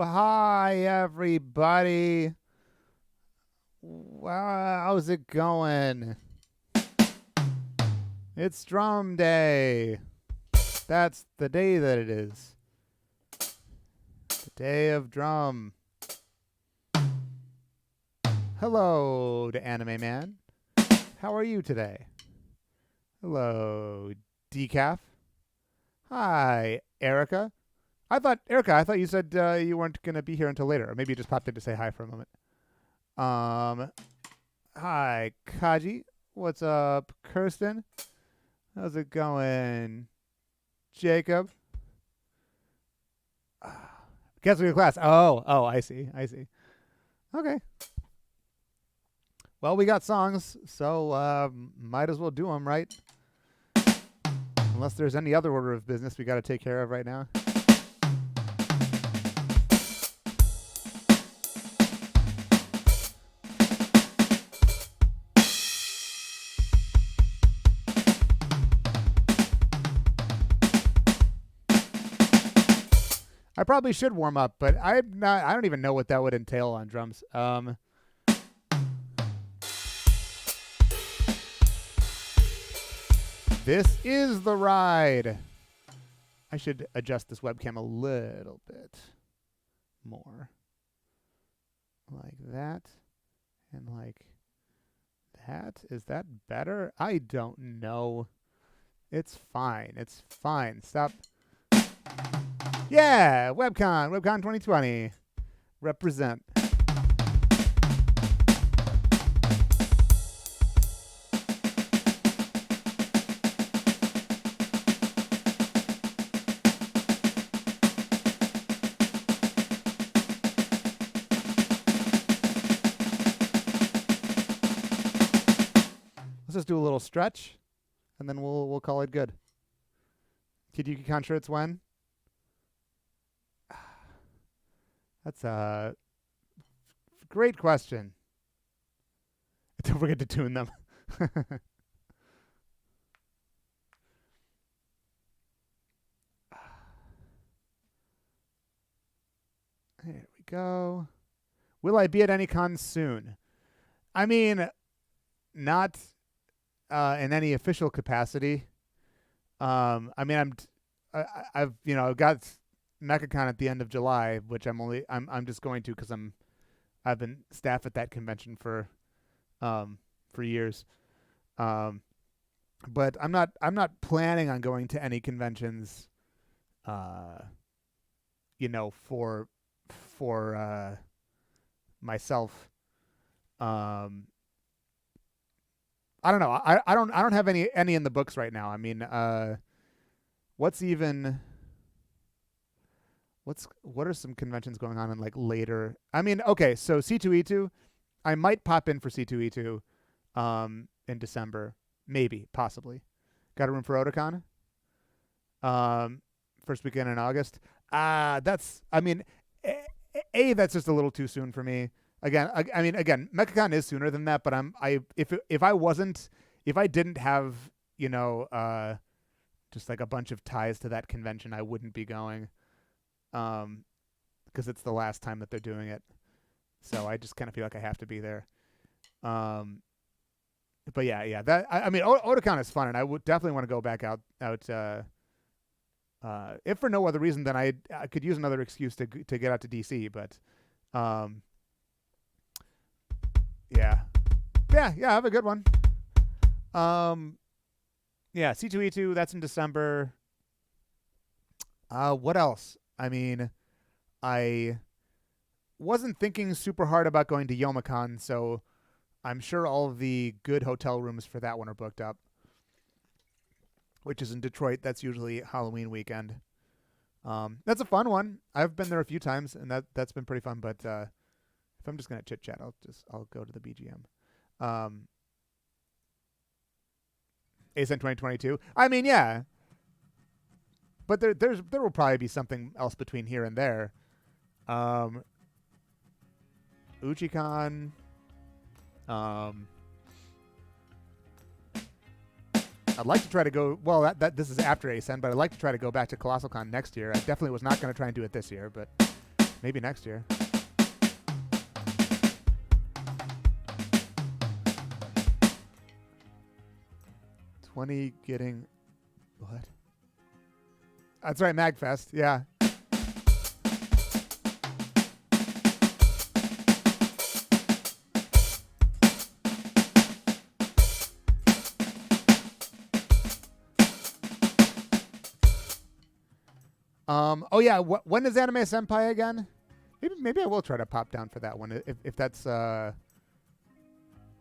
Hi, everybody. How's it going? It's Drum Day. That's the day that it is. The day of drum. Hello to Anime Man. How are you today? Hello, Decaf. Hi, Erica. Erica, I thought you said you weren't going to be here until later. Or maybe you just popped in to say hi for a moment. Hi, Kaji. What's up, Kirsten? How's it going? Jacob? Cancel your class. Oh, I see. Okay. Well, we got songs, so might as well do them, right? Unless there's any other order of business we got to take care of right now. I probably should warm up, but I don't even know what that would entail on drums. This is the ride. I should adjust this webcam a little bit more. Like that. And like that. Is that better? I don't know. It's fine. Stop. Yeah, WebCon 2020. Represent. Let's just do a little stretch, and then we'll call it good. Kid concerts when? That's a great question. Don't forget to tune them. There we go. Will I be at any con soon? I mean, not in any official capacity. I mean, I've got MechaCon at the end of July, which I'm just going to because I've been staff at that convention for years. But I'm not planning on going to any conventions for myself. I don't know. I don't have any in the books right now. I mean, what are some conventions going on in like later? I mean, okay, so C2E2, I might pop in for C2E2 in December, maybe, possibly. Got a room for Otakon? First weekend in August. That's just a little too soon for me. Again, MechaCon is sooner than that, but if I didn't have, just like a bunch of ties to that convention, I wouldn't be going. Because it's the last time that they're doing it. So I just kind of feel like I have to be there. But yeah, that I mean, Otakon is fun, and I would definitely want to go back out. If for no other reason than I could use another excuse to get out to DC, but yeah, have a good one. Yeah, C2E2, that's in December. What else? I mean, I wasn't thinking super hard about going to Youmacon, so I'm sure all of the good hotel rooms for that one are booked up, which is in Detroit. That's usually Halloween weekend. That's a fun one. I've been there a few times, and that's been pretty fun. But if I'm just gonna chit chat, I'll go to the BGM. ASN 2022. I mean, yeah. But there will probably be something else between here and there. Uchicon. I'd like to try to go. Well, this is after ASN, but I'd like to try to go back to ColossalCon next year. I definitely was not going to try and do it this year, but Maybe next year. Getting what? That's right, MagFest. Yeah. Oh yeah. When is Anime Senpai again? Maybe I will try to pop down for that one if that's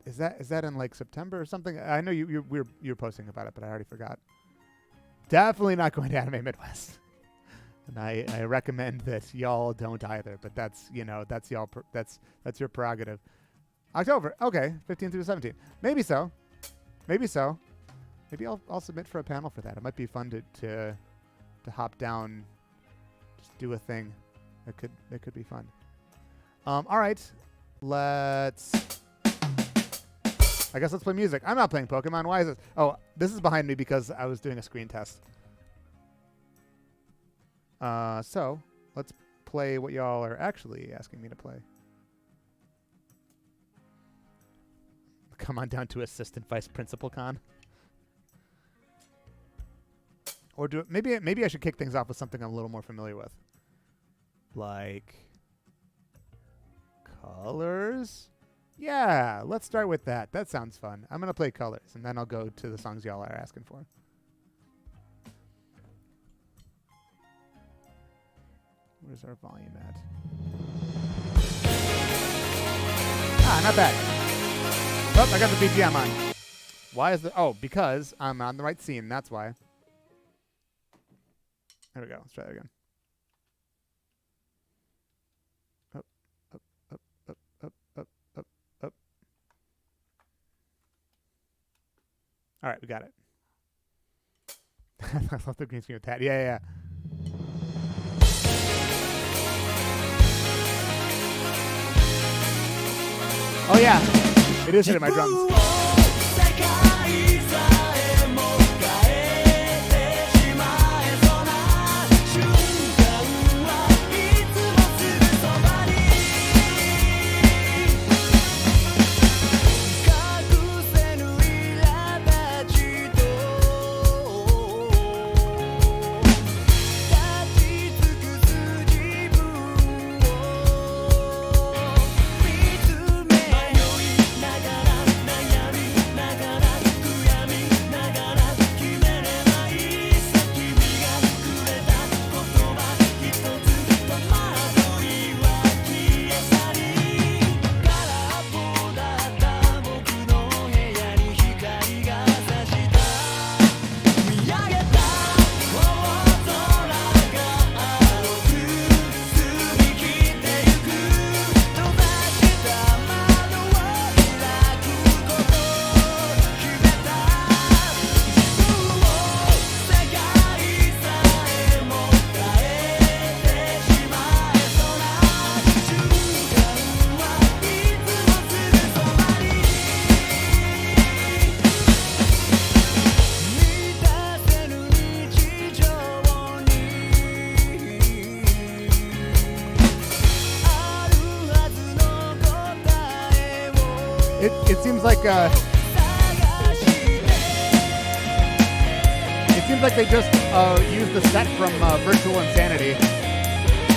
Is that in like September or something? I know you're posting about it, but I already forgot. Definitely not going to Anime Midwest, and I recommend that y'all don't either. But that's that's y'all that's your prerogative. October, okay, 15 through 17. Maybe so. Maybe I'll submit for a panel for that. It might be fun to hop down, just do a thing. That could be fun. All right, I guess let's play music. I'm not playing Pokemon. Why is this? Oh, this is behind me because I was doing a screen test. So let's play what y'all are actually asking me to play. Come on down to Assistant Vice Principal Con. Or maybe I should kick things off with something I'm a little more familiar with. Like Colors? Yeah, let's start with that. That sounds fun. I'm going to play Colors, and then I'll go to the songs y'all are asking for. Where's our volume at? Ah, not bad. Oh, I got the BGM on. Why is the... Oh, because I'm on the right scene. That's why. There we go. Let's try that again. Up, up, up, up, up, up, up, up. All right, we got it. I love the green screen with that. Yeah. Oh, yeah. It is hitting my drums. It seems like they just used the set from Virtual Insanity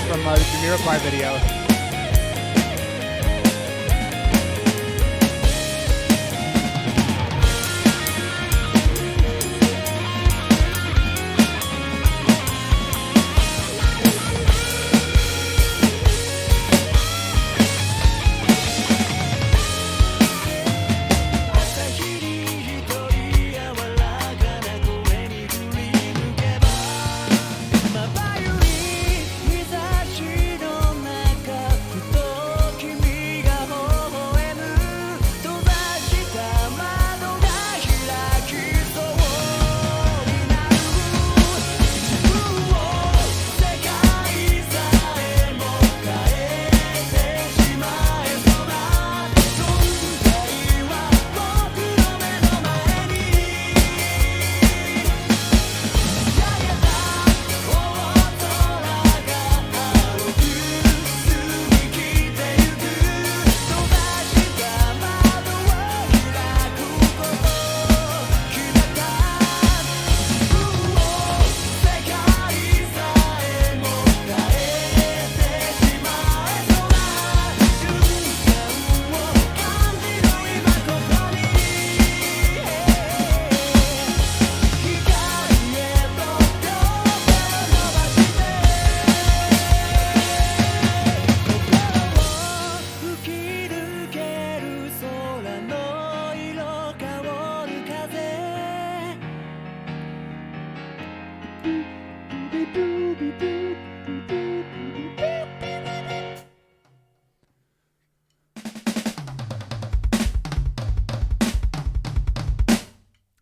from the Jamiroquai video.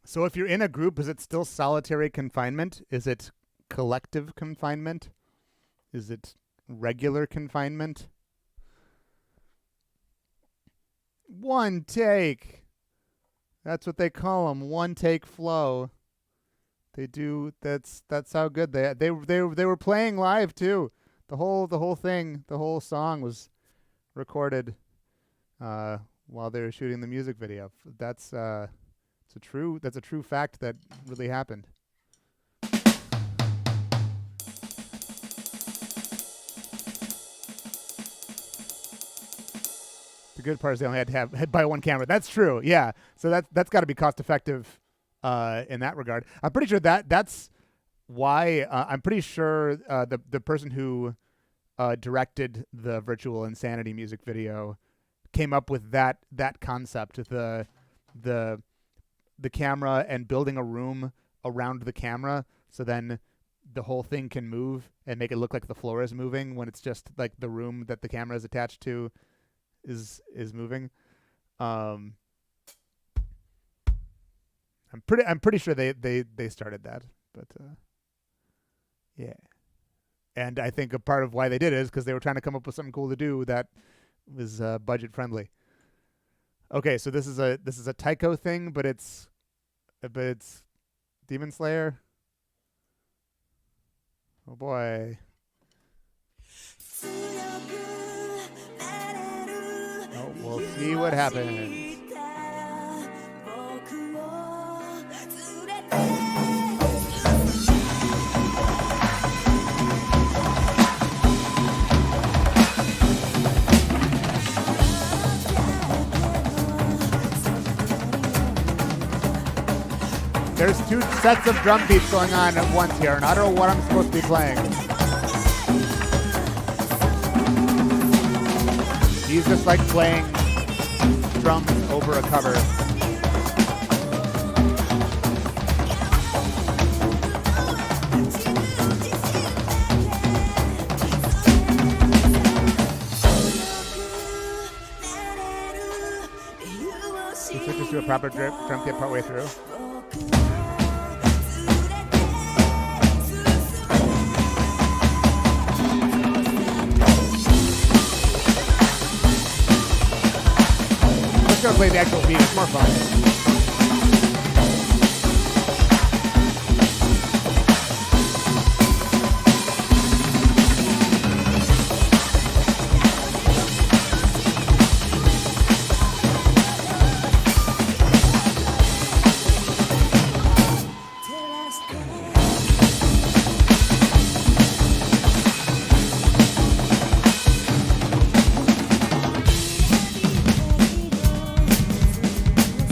So if you're in a group, is it still solitary confinement? Is it collective confinement? Is it regular confinement? One take. That's what they call them. One take flow. They do. That's how good they were playing live too. The whole thing, the whole song was recorded while they were shooting the music video. That's a true fact that really happened. The good part is they only had to had buy one camera. That's true. Yeah. So that's got to be cost effective in that regard. I'm pretty sure that's why I'm pretty sure the person who directed the Virtual Insanity music video came up with that concept, the camera and building a room around the camera, so then the whole thing can move and make it look like the floor is moving when it's just like the room that the camera is attached to is moving. I'm pretty sure they started that, but yeah. And I think a part of why they did it is because they were trying to come up with something cool to do that was budget friendly. Okay, so this is a Taiko thing, but it's Demon Slayer. Oh boy. Oh, we'll see what happens. There's two sets of drum beats going on at once here, and I don't know what I'm supposed to be playing. He's just like playing drums over a cover. He switches to a proper drum kit partway through. Let's go play the actual beat. It's more fun.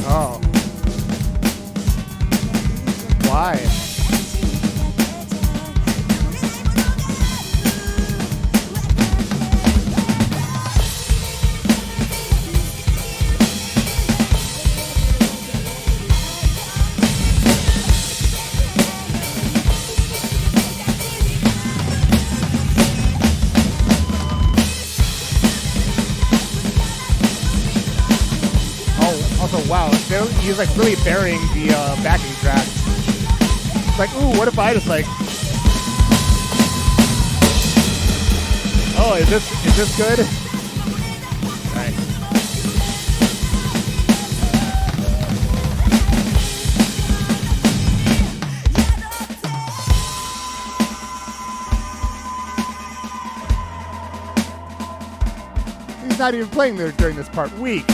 Oh. Why? Also, wow, he's like really burying the backing track. It's like, ooh, what if I just like... Oh, is this good? All right. He's not even playing there during this part. Weak.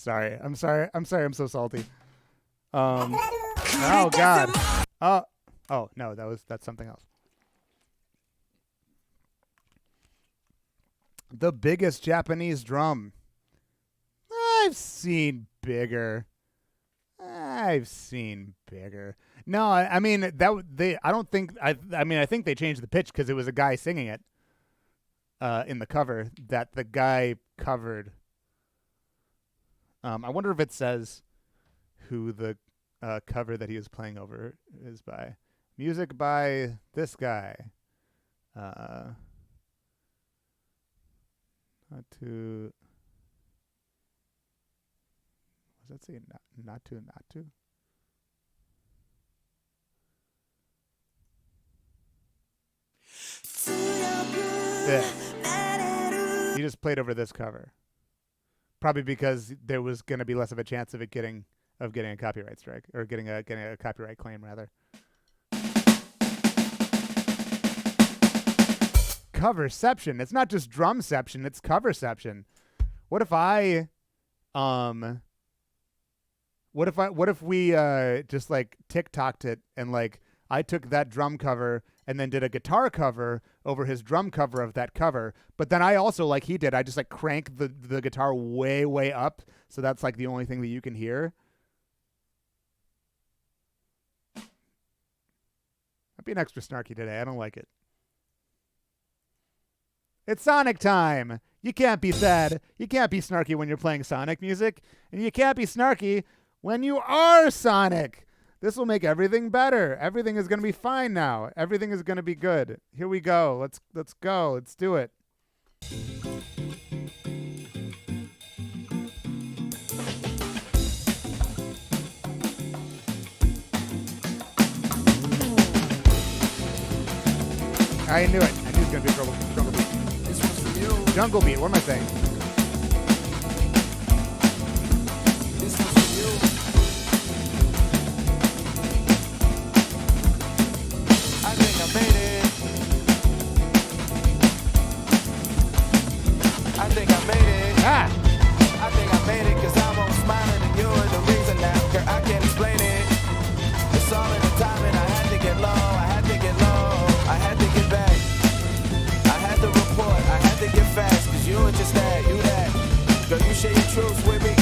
sorry. I'm sorry. I'm so salty. Oh God. Oh no, that's something else. The biggest Japanese drum. I've seen bigger. No, I mean that they. I don't think. I mean, I think they changed the pitch because it was a guy singing it. In the cover that the guy covered. I wonder if it says who the cover that he was playing over is by. Music by this guy. Not to. What does that say? Not to. Yeah. He just played over this cover. Probably because there was going to be less of a chance of it getting a copyright strike or getting a copyright claim rather. Coverception. It's not just drumception, it's coverception. What if we just like TikToked it and like I took that drum cover and then did a guitar cover over his drum cover of that cover. But then I also, like he did, I just like crank the guitar way, way up. So that's like the only thing that you can hear. I'm being extra snarky today. I don't like it. It's Sonic time. You can't be sad. You can't be snarky when you're playing Sonic music. And you can't be snarky when you are Sonic. This will make everything better. Everything is going to be fine now. Everything is going to be good. Here we go. Let's go. Let's do it. I knew it. I knew it was going to be a jungle beat. This one's for you. Jungle beat. What am I saying? This one's for you. I think I made it. I think I made it. I think I made it because I'm more smiling than you and the reason now. Girl, I can't explain it. It's all in the timing. I had to get low. I had to get low. I had to get back. I had to report. I had to get fast because you were just that. You that. Girl, you share your truths with me.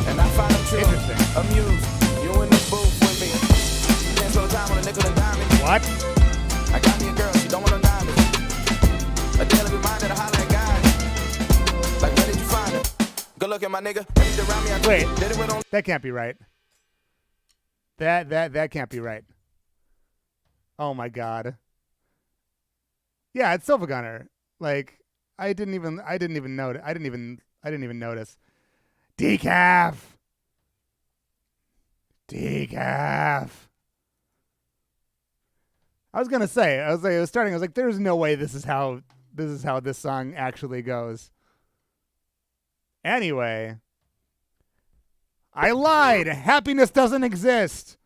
And I find them true. Amused. You in the booth with me. Can't slow time on a nickel and diamond. What? I got me a girl, she don't want no diamonds. A daily reminder to holler at guys. Like, where did you find her? Go look at my nigga. Wait, that can't be right. That can't be right. Oh my God. Yeah, it's Silva Gunner. Like, I didn't even notice. I didn't even notice. Decaf. I was like, there's no way this is how this song actually goes. Anyway, I lied. Happiness doesn't exist.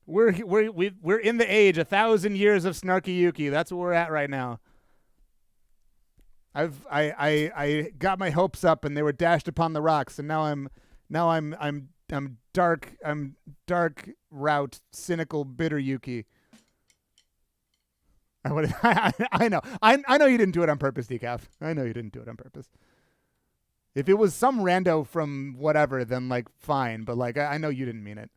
We're in the age 1,000 years of Snarky Yuki. That's what we're at right now. I got my hopes up and they were dashed upon the rocks, and now I'm dark route, cynical, bitter Yuki. I know. I know you didn't do it on purpose, Decaf. I know you didn't do it on purpose. If it was some rando from whatever, then like fine, but like I know you didn't mean it.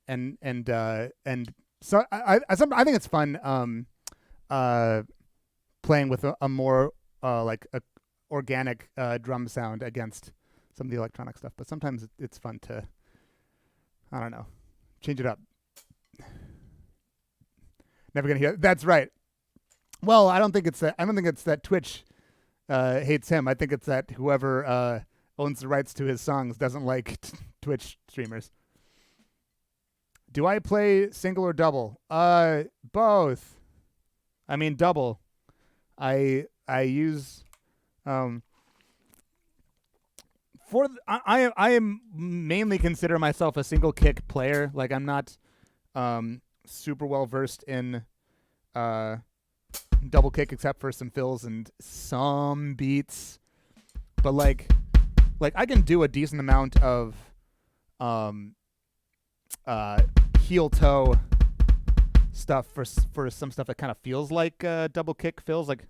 and so I think it's fun playing with a more like a organic drum sound against some of the electronic stuff. But sometimes it's fun to, I don't know, change it up. Never gonna hear. That's right. Well, I don't think it's that Twitch hates him. I think it's that whoever owns the rights to his songs doesn't like Twitch streamers. Do I play single or double? Both. I mean double. I use I am mainly consider myself a single kick player. Like I'm not super well versed in double kick except for some fills and some beats. But like I can do a decent amount of heel toe stuff for some stuff that kind of feels like double kick fills, like,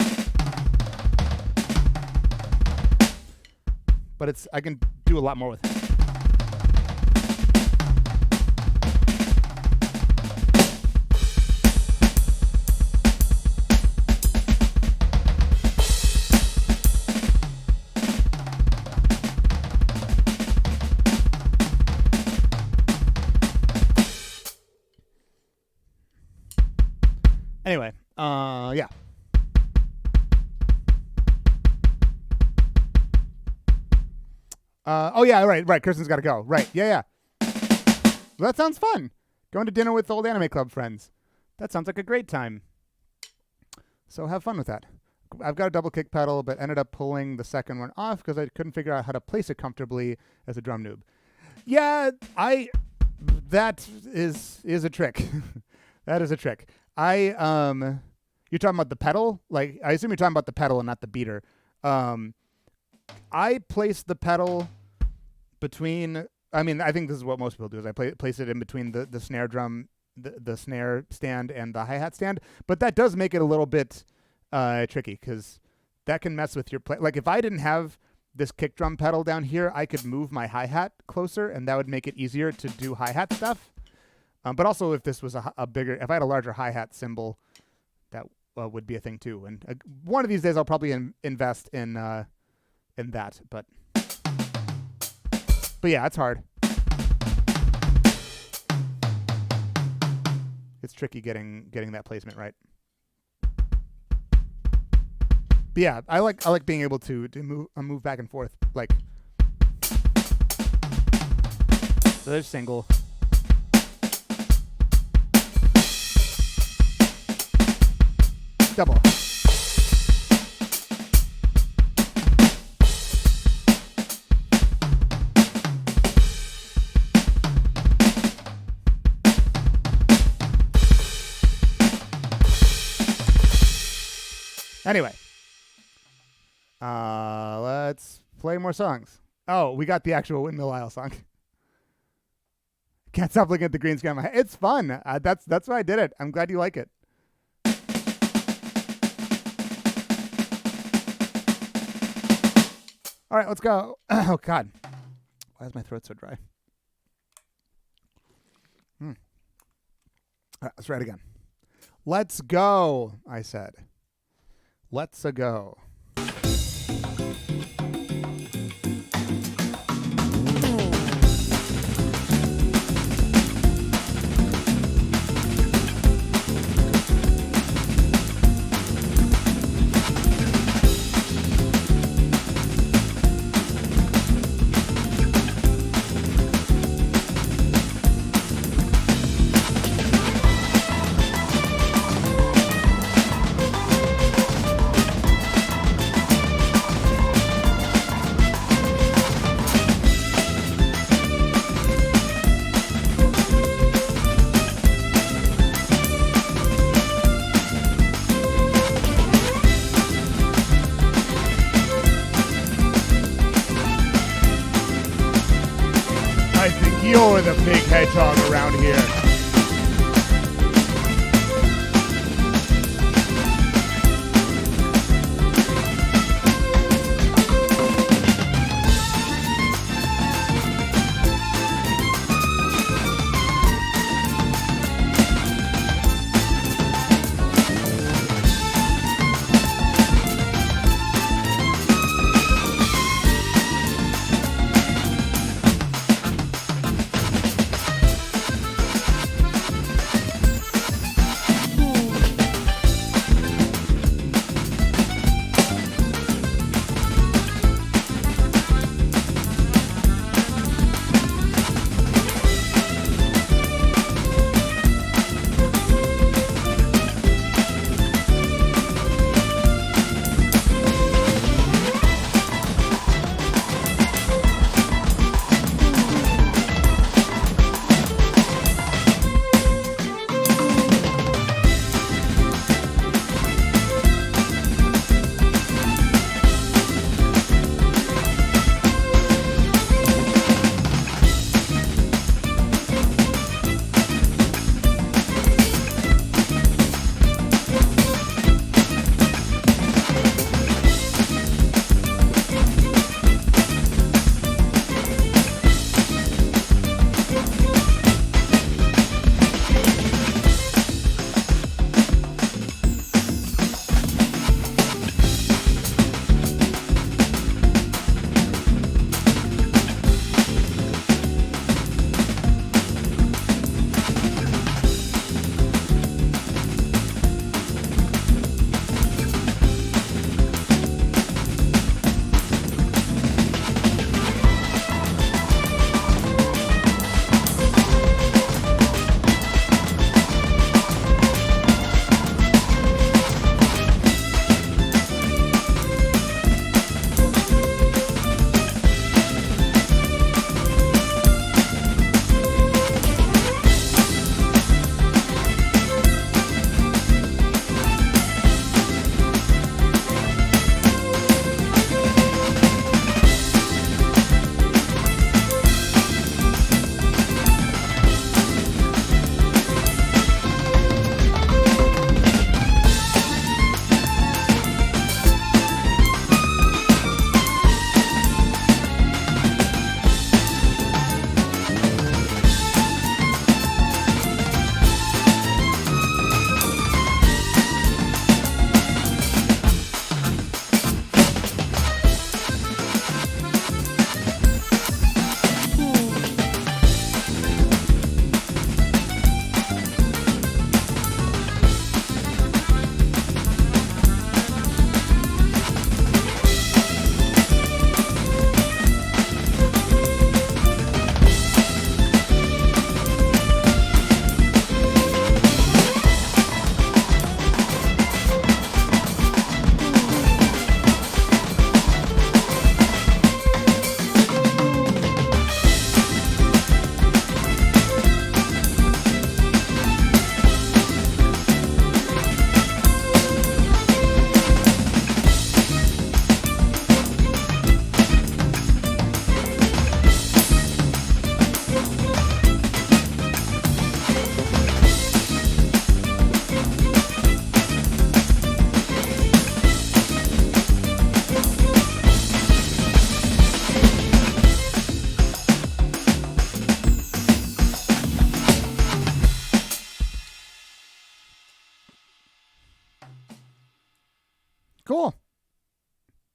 but I can do a lot more with it. Anyway, yeah. Oh yeah, right. Kirsten's got to go. Right, yeah. Well, that sounds fun. Going to dinner with old anime club friends. That sounds like a great time. So have fun with that. I've got a double kick pedal, but ended up pulling the second one off because I couldn't figure out how to place it comfortably as a drum noob. Yeah, that is a trick. That is a trick. You're talking about the pedal? Like, I assume you're talking about the pedal and not the beater. I place the pedal between, I mean, I think this is what most people do, is I place it in between the snare drum, the snare stand and the hi-hat stand. But that does make it a little bit tricky because that can mess with your play. Like, if I didn't have this kick drum pedal down here, I could move my hi-hat closer, and that would make it easier to do hi-hat stuff. But also, if this was a bigger, if I had a larger hi-hat cymbal, that would be a thing too. And one of these days, I'll probably invest in that. But yeah, it's hard. It's tricky getting that placement right. But yeah, I like being able to move back and forth. Like, so there's single. Double. Anyway, let's play more songs. Oh, we got the actual Windmill Isle song. Can't stop looking at the green screen. It's fun. That's why I did it. I'm glad you like it. All right, let's go. Oh, God. Why is my throat so dry? All right, let's try it again. Let's go, I said. Let's-a go. You're the big hedgehog around here.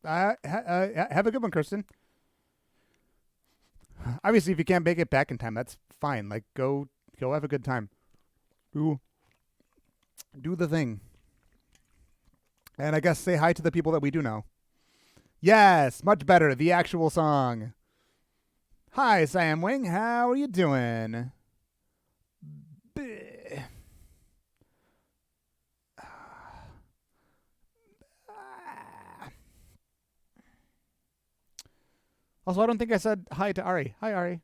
Have a good one, Kirsten. Obviously, if you can't make it back in time, that's fine. Like, go have a good time. Do the thing. And I guess say hi to the people that we do know. Yes, much better. The actual song. Hi, Sam Wing. How are you doing? Also, I don't think I said hi to Ari. Hi, Ari.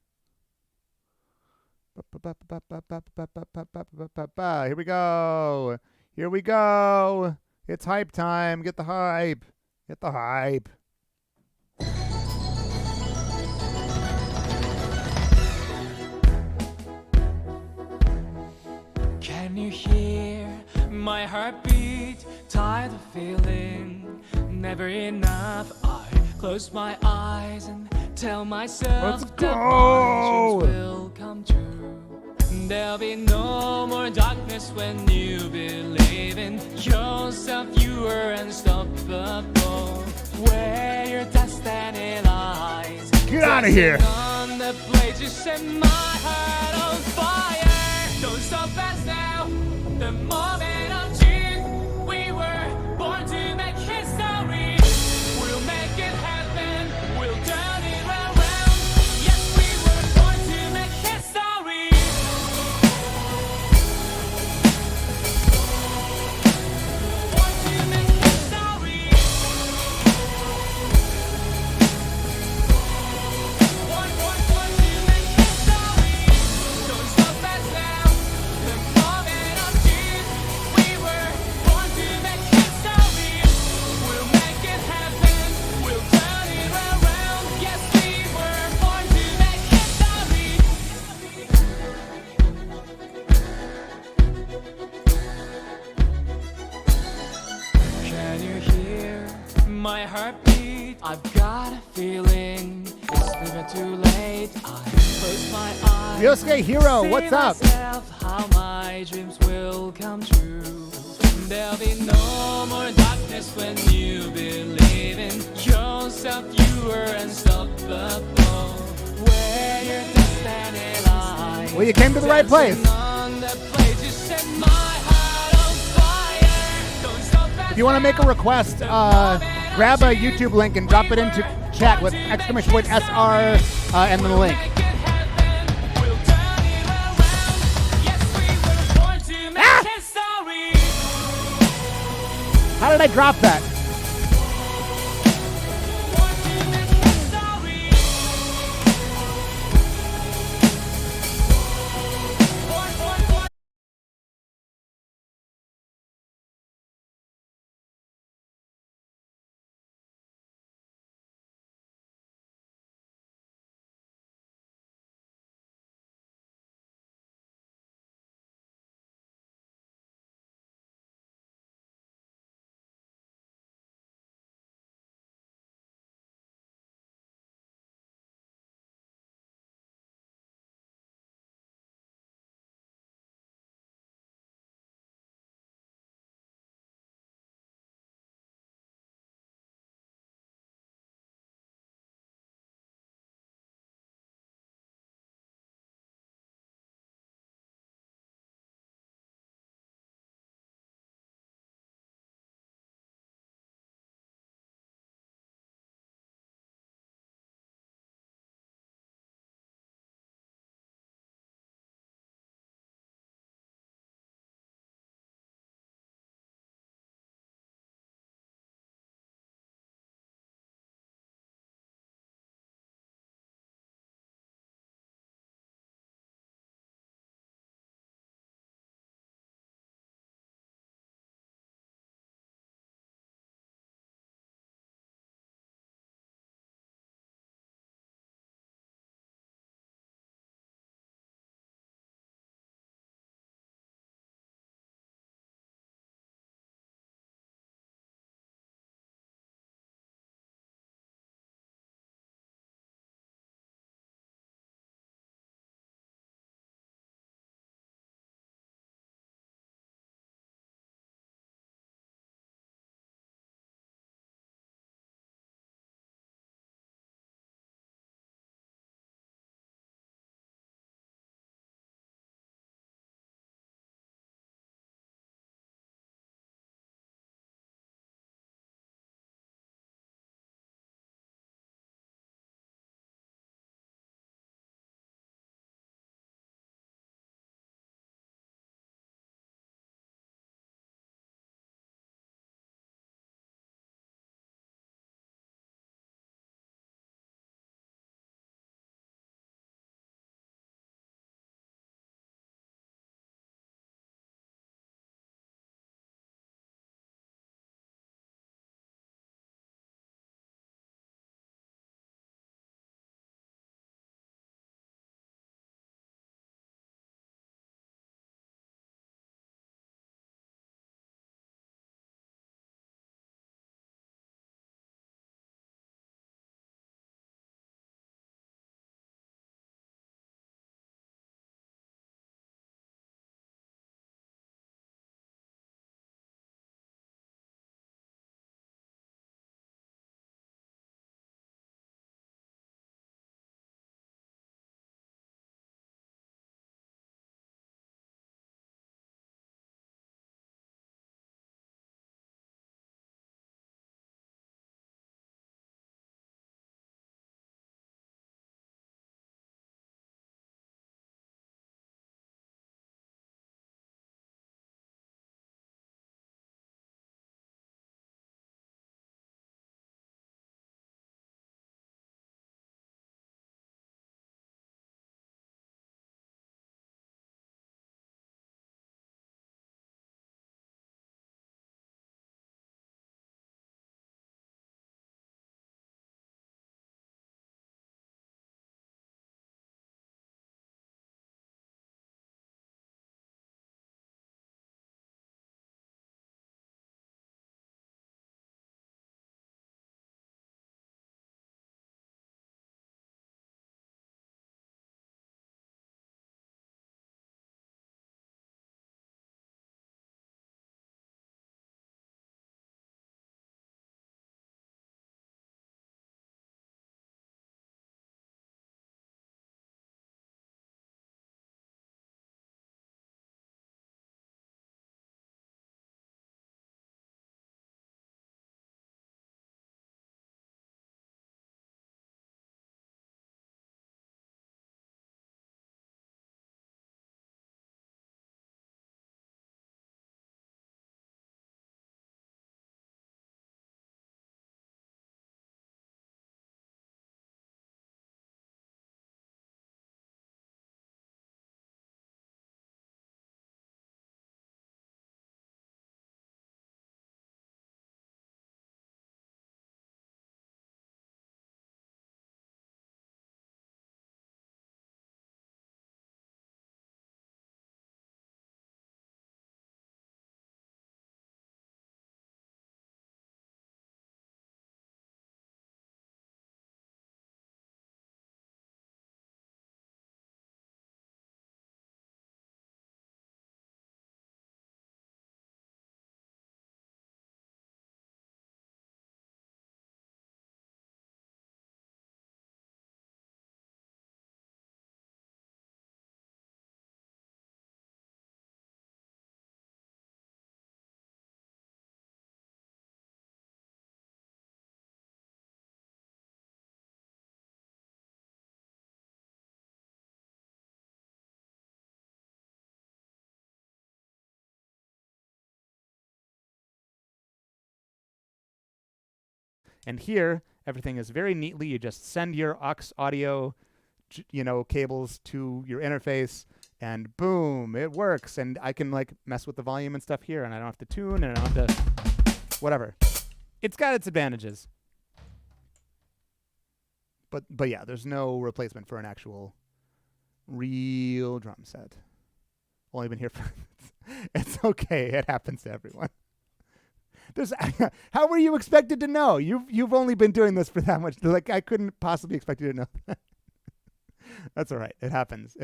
Here we go. Here we go. It's hype time. Get the hype. Get the hype. Can you hear my heartbeat? Tired of feeling never enough. I close my eyes and tell myself that my dreams will come true. There'll be no more darkness when you believe in yourself. You are unstoppable. Where your destiny lies. Get out of here. On the blade, you set my heart on fire. Don't stop us now. The moment of truth. We were born to make history. We'll make it happen. We'll turn it around. Yes, we were born to make history. Born to make history. Born to make history. Don't stop us now. The moment of truth. We were born to make history. We'll make it happen. We'll turn it around. Yes, we were born to make history. Can you hear my heartbeat? I've got a feeling it's never too late. I close my eyes. Yosuke Hero, what's up? How my dreams will come true. There'll be no more darkness when you believe in yourself. You are unstoppable. Where your destiny lies. Well, you came to the right place. If you want to make a request, grab a YouTube link and drop it into chat with exclamation point SR and then the link. How did I drop that? And here, everything is very neatly. You just send your aux audio, cables to your interface, and boom, it works. And I can like mess with the volume and stuff here, and I don't have to tune, and I don't have to whatever. It's got its advantages. But yeah, there's no replacement for an actual real drum set. Only been here for it's okay. It happens to everyone. How were you expected to know? You've only been doing this for that much. Like, I couldn't possibly expect you to know that. That's all right. It happens.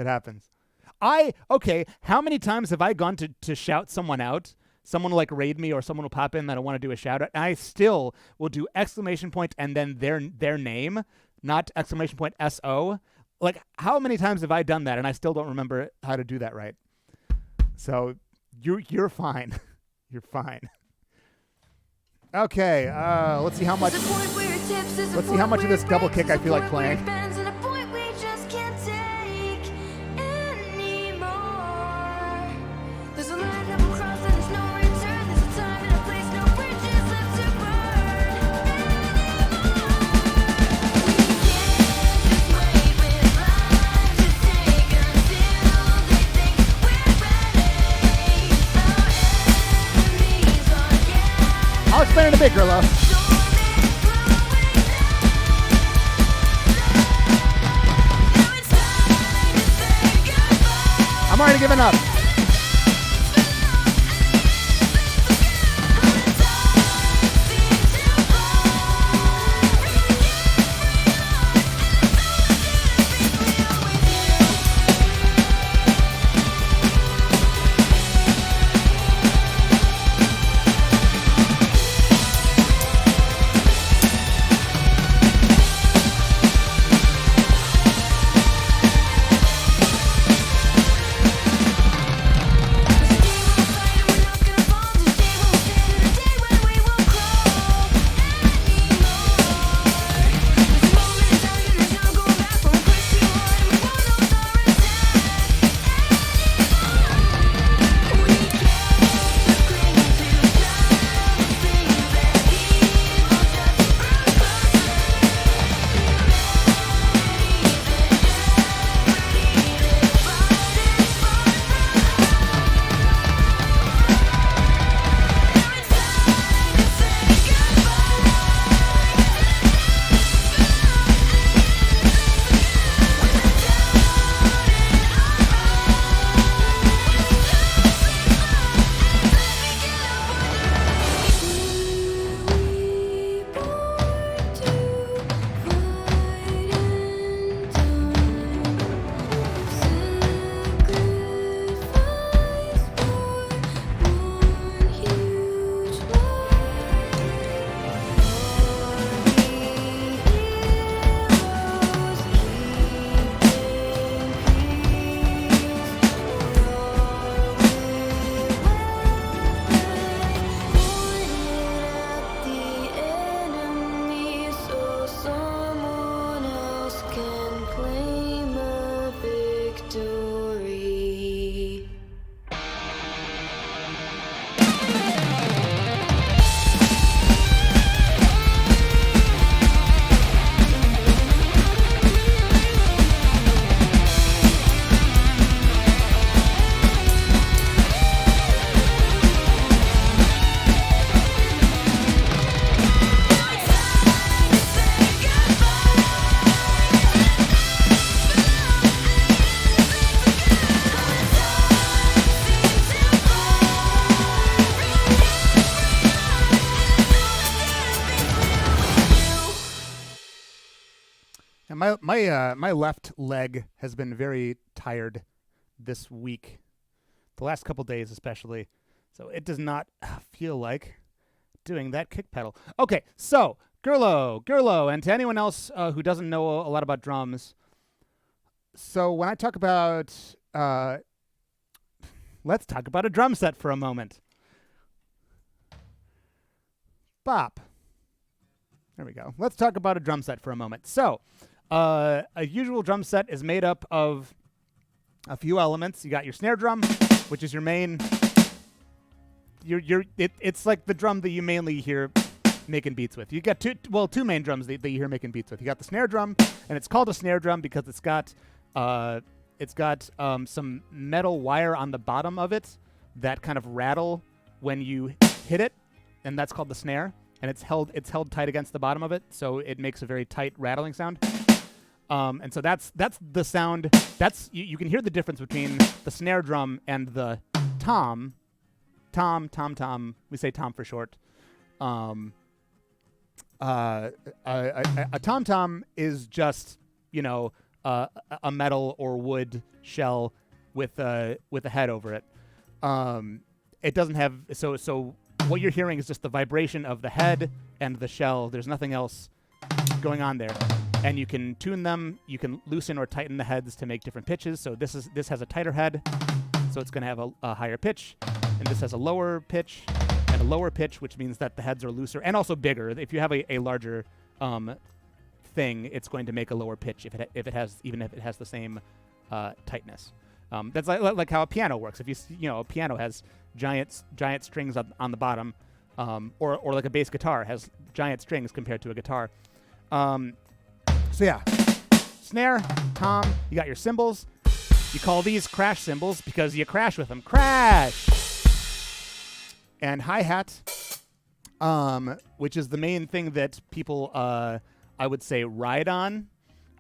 Okay, how many times have I gone to shout someone out? Someone will like raid me, or someone will pop in that I want to do a shout out, and I still will do exclamation point and then their name, not exclamation point SO. Like, how many times have I done that and I still don't remember how to do that right? So you're fine. You're fine. Okay, let's see how much. Let's see how much of this double kick I feel like playing. I'll explain in a bit, Grillo. I'm already giving up. My left leg has been very tired this week, the last couple days especially, so it does not feel like doing that kick pedal. Okay, so Gurlo, and to anyone else who doesn't know a lot about drums, so when I talk about, let's talk about a drum set for a moment. Bop. There we go. Let's talk about a drum set for a moment. So, a usual drum set is made up of a few elements. You got your snare drum, which is your main. It's like the drum that you mainly hear making beats with. You got two main drums that you hear making beats with. You got the snare drum, and it's called a snare drum because it's got some metal wire on the bottom of it that kind of rattle when you hit it, and that's called the snare. And it's held tight against the bottom of it, so it makes a very tight rattling sound. And so that's the sound. That's you can hear the difference between the snare drum and the tom. Tom. We say tom for short. A tom is just a metal or wood shell with a head over it. It doesn't have so what you're hearing is just the vibration of the head and the shell. There's nothing else going on there. And you can tune them. You can loosen or tighten the heads to make different pitches. So this has a tighter head, so it's going to have a higher pitch. And this has a lower pitch and a lower pitch, which means that the heads are looser and also bigger. If you have a larger thing, it's going to make a lower pitch if it has the same tightness. That's like how a piano works. If a piano has giant strings on the bottom, or like a bass guitar has giant strings compared to a guitar. So yeah, snare, tom. You got your cymbals. You call these crash cymbals because you crash with them. Crash. And hi-hat, which is the main thing that people, I would say, ride on.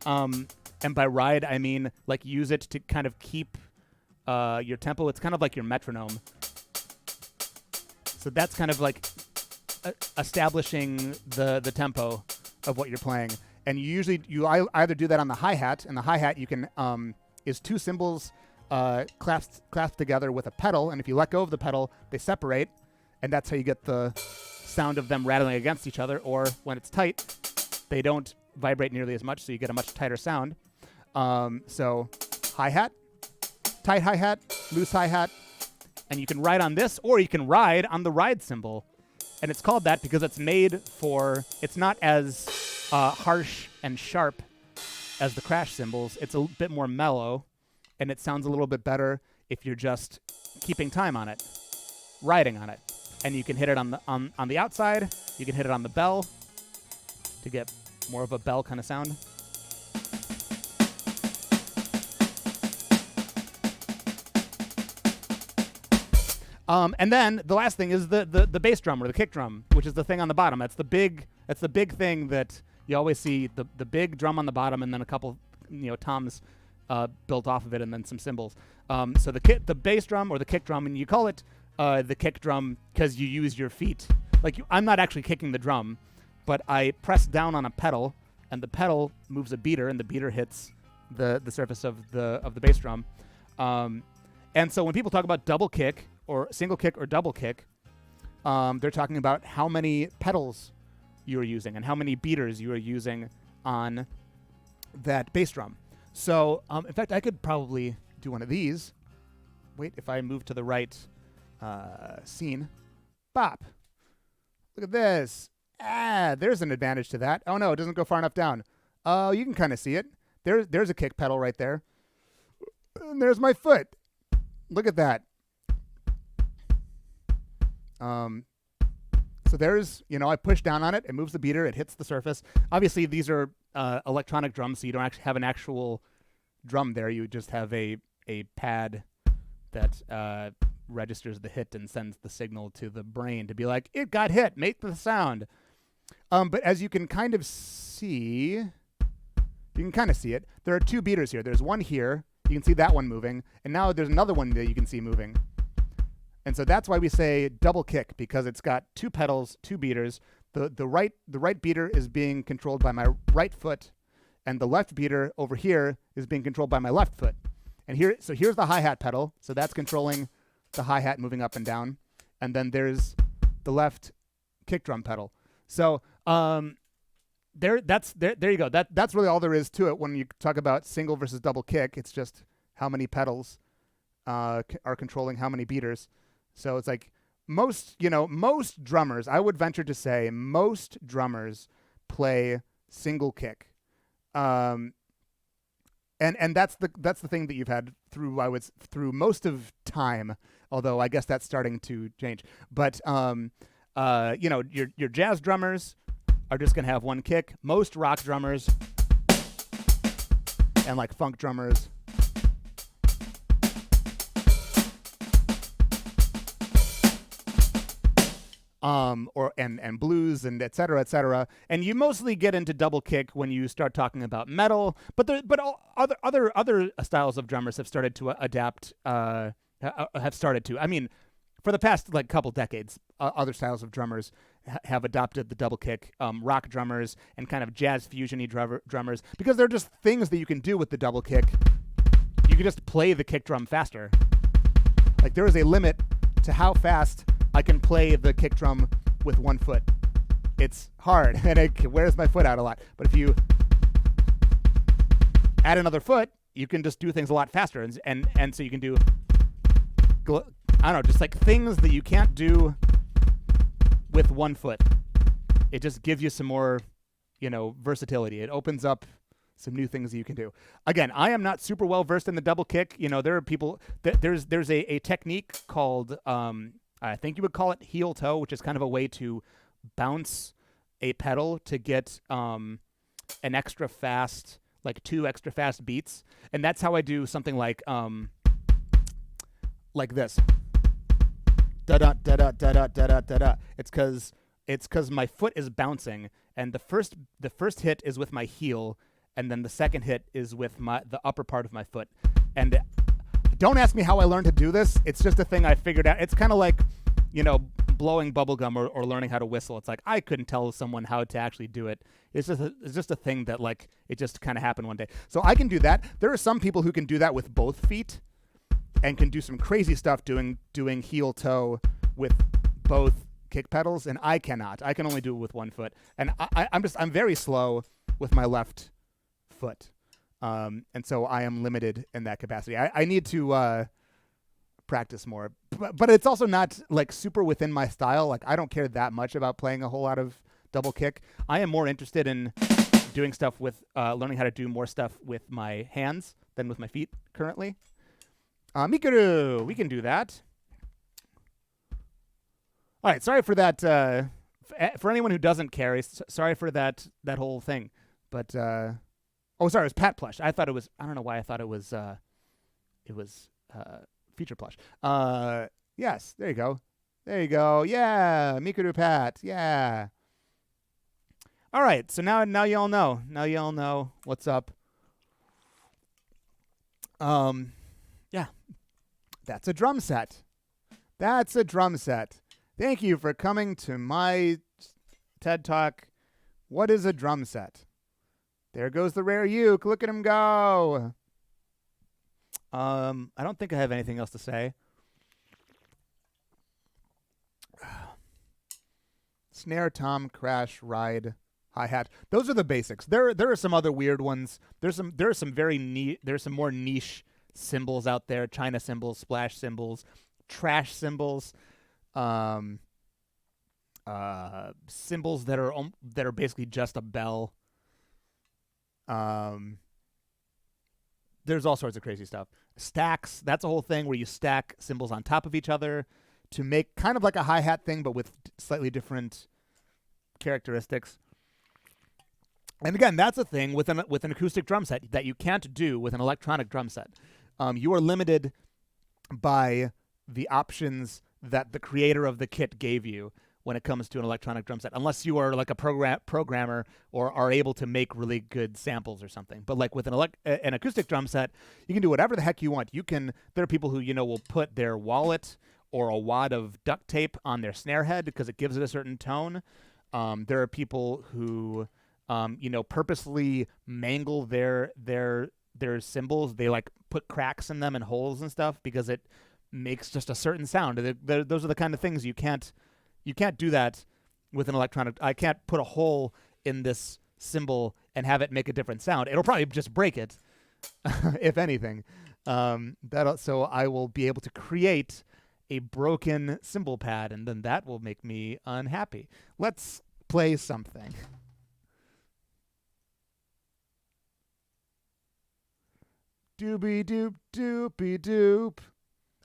And by ride, I mean like use it to kind of keep your tempo. It's kind of like your metronome. So that's kind of like establishing the tempo of what you're playing. And you either do that on the hi-hat, and the hi-hat you can is two cymbals clasped together with a pedal, and if you let go of the pedal, they separate, and that's how you get the sound of them rattling against each other. Or when it's tight, they don't vibrate nearly as much, so you get a much tighter sound. So hi-hat, tight hi-hat, loose hi-hat, and you can ride on this, or you can ride on the ride cymbal. And it's called that because it's not as harsh and sharp as the crash cymbals. It's a bit more mellow, and it sounds a little bit better if you're just keeping time on it, riding on it. And you can hit it on the outside. You can hit it on the bell to get more of a bell kind of sound. And then the last thing is the bass drum or the kick drum, which is the thing on the bottom. That's the big thing that you always see, the big drum on the bottom, and then a couple toms built off of it, and then some cymbals. So the bass drum or the kick drum, and you call it the kick drum because you use your feet. I'm not actually kicking the drum, but I press down on a pedal, and the pedal moves a beater, and the beater hits the surface of the bass drum. And so when people talk about double kick or single kick or double kick, they're talking about how many pedals you are using and how many beaters you are using on that bass drum. So, in fact, I could probably do one of these. Wait, if I move to the right scene. Bop. Look at this. There's an advantage to that. Oh, no, it doesn't go far enough down. Oh, you can kind of see it. There's a kick pedal right there. And there's my foot. Look at that. So there's, I push down on it. It moves the beater. It hits the surface. Obviously, these are electronic drums, so you don't actually have an actual drum there. You just have a pad that registers the hit and sends the signal to the brain to be like, it got hit. Make the sound. But as you can kind of see, it. There are two beaters here. There's one here. You can see that one moving. And now there's another one that you can see moving. And so that's why we say double kick, because it's got two pedals, two beaters. The right beater is being controlled by my right foot, and the left beater over here is being controlled by my left foot. And here's the hi-hat pedal. So that's controlling the hi-hat moving up and down. And then there's the left kick drum pedal. So there you go. That's really all there is to it when you talk about single versus double kick. It's just how many pedals are controlling how many beaters. So it's like most drummers, I would venture to say most drummers play single kick. And that's the thing that you've had through most of time, although I guess that's starting to change. But your jazz drummers are just gonna have one kick. Most rock drummers and like funk drummers and blues and et cetera, and you mostly get into double kick when you start talking about metal. But other styles of drummers have started to adapt. Have started to. I mean, for the past like couple decades, other styles of drummers have adopted the double kick. Rock drummers and kind of jazz fusion-y drummers, because they're just things that you can do with the double kick. You can just play the kick drum faster. Like there is a limit to how fast I can play the kick drum with one foot. It's hard, and it wears my foot out a lot. But if you add another foot, you can just do things a lot faster, and so you can do, I don't know, just like things that you can't do with one foot. It just gives you some more, versatility. It opens up some new things that you can do. Again, I am not super well versed in the double kick. There are people there's a technique called I think you would call it heel toe, which is kind of a way to bounce a pedal to get an extra fast, like 2 extra fast beats. And that's how I do something like this. Da da da da da da da da da. It's because my foot is bouncing, and the first hit is with my heel, and then the second hit is with the upper part of my foot. And don't ask me how I learned to do this. It's just a thing I figured out. It's kind of like, blowing bubblegum or learning how to whistle. It's like I couldn't tell someone how to actually do it. It's just a thing that like it just kind of happened one day. So I can do that. There are some people who can do that with both feet and can do some crazy stuff doing heel toe with both kick pedals, and I cannot. I can only do it with one foot. And I'm very slow with my left foot. And so I am limited in that capacity. I need to practice more, but it's also not like super within my style. Like I don't care that much about playing a whole lot of double kick. I am more interested in doing stuff with learning how to do more stuff with my hands than with my feet currently. Mikuru, we can do that. All right, sorry for that. For anyone who doesn't care, sorry for that whole thing. But oh, sorry, it was Pat Plush. I thought it was. I don't know why I thought it was. Feature Plush. Yes, there you go. There you go. Yeah, Mikuru Pat. Yeah. All right, so now you all know. Now you all know what's up. Yeah, that's a drum set. That's a drum set. Thank you for coming to my TED Talk. What is a drum set? There goes the rare uke. Look at him go. I don't think I have anything else to say. Snare, tom, crash, ride, hi-hat. Those are the basics. There are some other weird ones. There's some very neat. There's some more niche cymbals out there. China cymbals, splash cymbals, trash cymbals, cymbals that are basically just a bell. There's all sorts of crazy stuff. Stacks, that's a whole thing where you stack cymbals on top of each other to make kind of like a hi-hat thing, but with slightly different characteristics. And again, that's a thing with an acoustic drum set that you can't do with an electronic drum set. You are limited by the options that the creator of the kit gave you when it comes to an electronic drum set, unless you are like a programmer or are able to make really good samples or something. But like with an acoustic drum set, you can do whatever the heck you want. There are people who, will put their wallet or a wad of duct tape on their snare head because it gives it a certain tone. There are people who, purposely mangle their cymbals. They like put cracks in them and holes and stuff because it makes just a certain sound. Those are the kind of things you can't do that with an electronic. I can't put a hole in this cymbal and have it make a different sound. It'll probably just break it, if anything. So I will be able to create a broken cymbal pad, and then that will make me unhappy. Let's play something. Doobie doop doopie doop.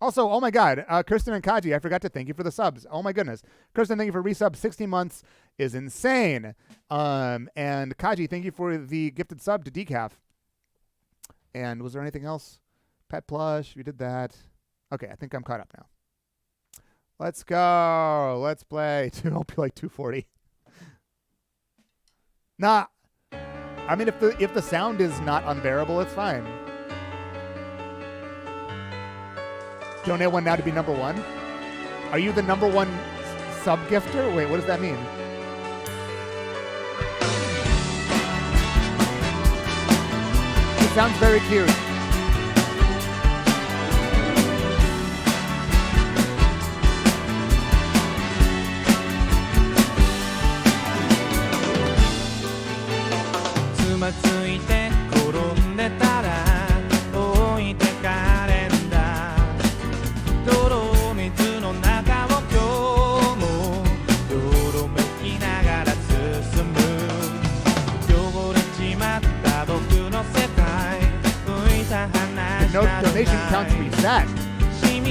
Also, oh my God, Kirsten and Kaji, I forgot to thank you for the subs. Oh my goodness. Kirsten, thank you for resub. 60 months is insane. And Kaji, thank you for the gifted sub to Decaf. And was there anything else? Pet plush, we did that. Okay, I think I'm caught up now. Let's go. Let's play. I'll be like 240. Nah. I mean, if the sound is not unbearable, it's fine. Donate one now to be number one. Are you the number one sub gifter? Wait, what does that mean? It sounds very cute. No donation counts reset.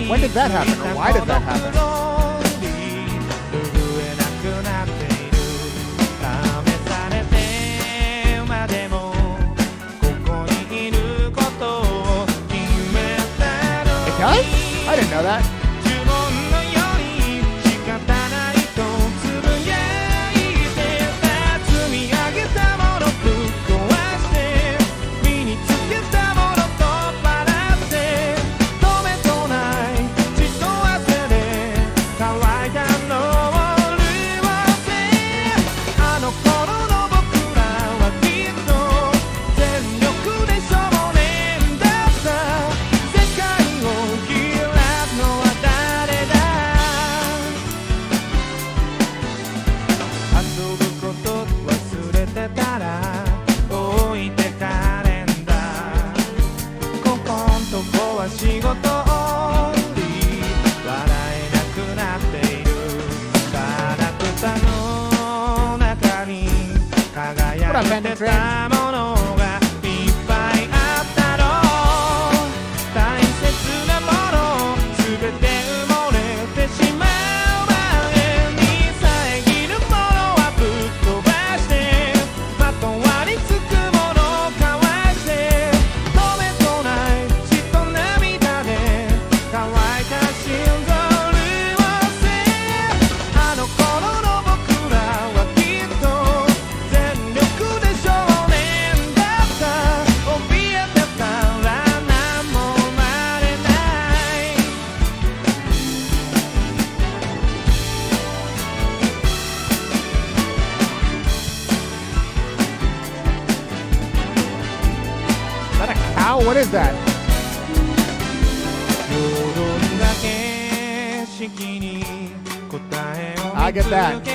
When did that happen, or why did that happen? It does? I didn't know that. What up, Bandit Train? What is that? I get that.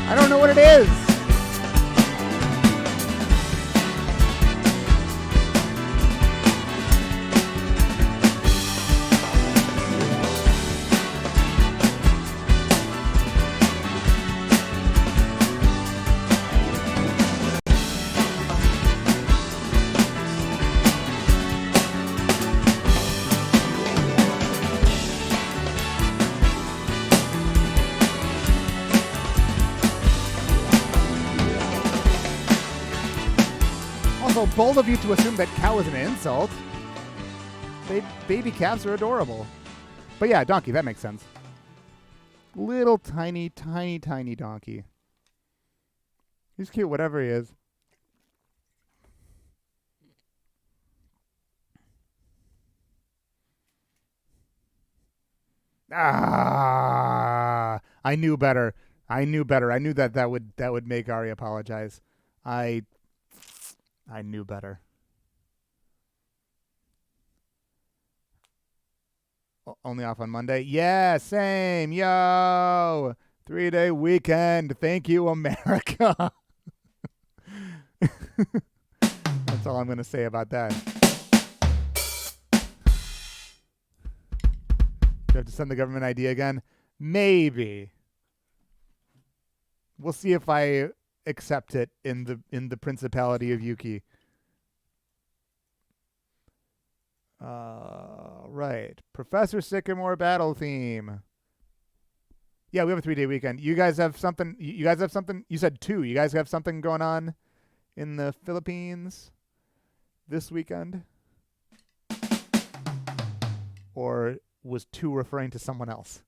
I don't know what it is. So bold of you to assume that cow is an insult. Baby calves are adorable. But yeah, donkey, that makes sense. Little tiny, tiny, tiny donkey. He's cute, whatever he is. I knew better. I knew better. I knew that would make Ari apologize. I knew better. Only off on Monday? Yeah, same. Yo! 3-day weekend. Thank you, America. That's all I'm going to say about that. Do I have to send the government ID again? Maybe. We'll see if I accept it in the Principality of Yuki. Right. Professor Sycamore battle theme. Yeah, we have a 3-day weekend. You guys have something? You guys have something? You said 2. You guys have something going on in the Philippines this weekend? Or was 2 referring to someone else?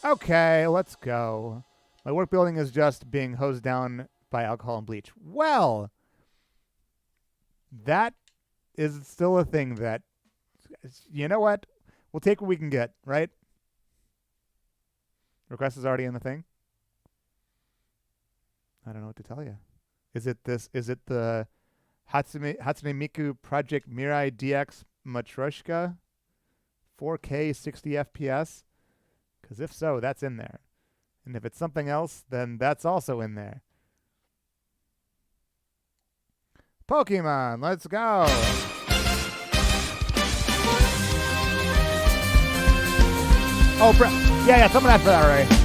Okay, let's go. My work building is just being hosed down by alcohol and bleach. Well, that is still a thing that, you know what? We'll take what we can get, right? Request is already in the thing. I don't know what to tell you. Is it the Hatsune Miku Project Mirai DX Matryoshka 4K 60 FPS? Because if so, that's in there. And if it's something else, then that's also in there. Pokemon, let's go. Oh, yeah, some of that for that already.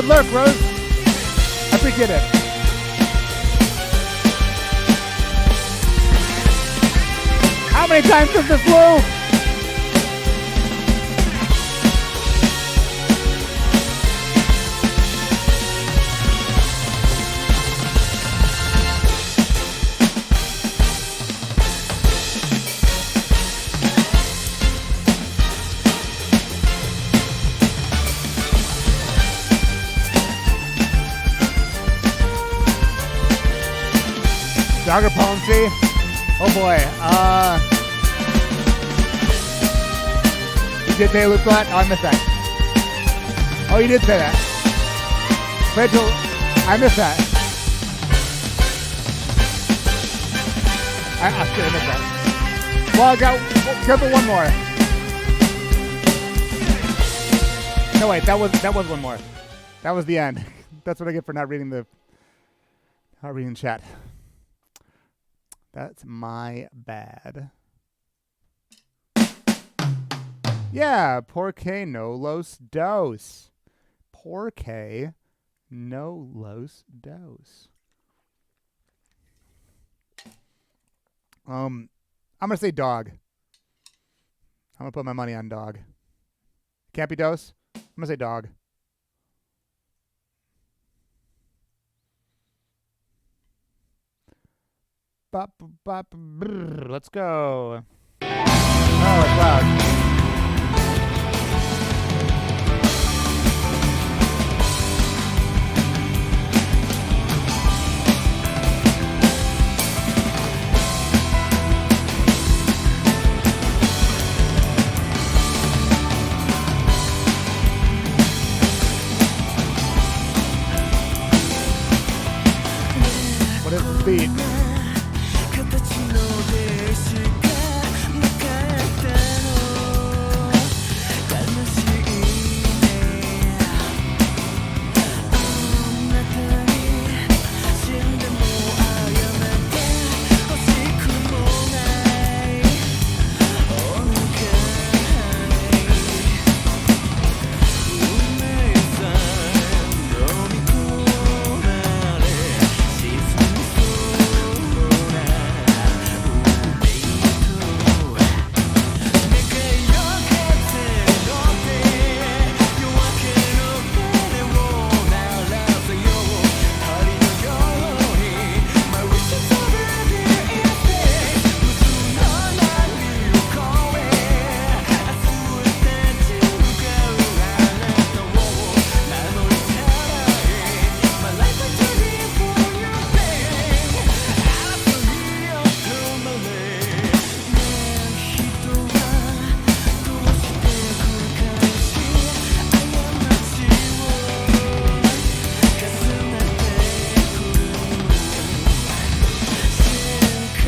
good lurk, Rose. I appreciate it. How many times does this loop? Dogger Palmsy. Oh boy. You did say a loop that? Oh, I missed that. Oh, you did say that. Rachel, I missed that. I still missed that. Well, I got careful one more. No wait, that was one more. That was the end. That's what I get for not reading chat. That's my bad. Yeah, porque no los dos. Porque no los dos. I'm gonna say dog. I'm gonna put my money on dog. Can't be dos. I'm gonna say dog. Bop, bop, brrr. Let's go. Oh, it's loud. What is the beat?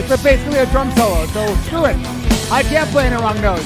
It's basically a drum solo, so screw it. I can't play in the wrong notes.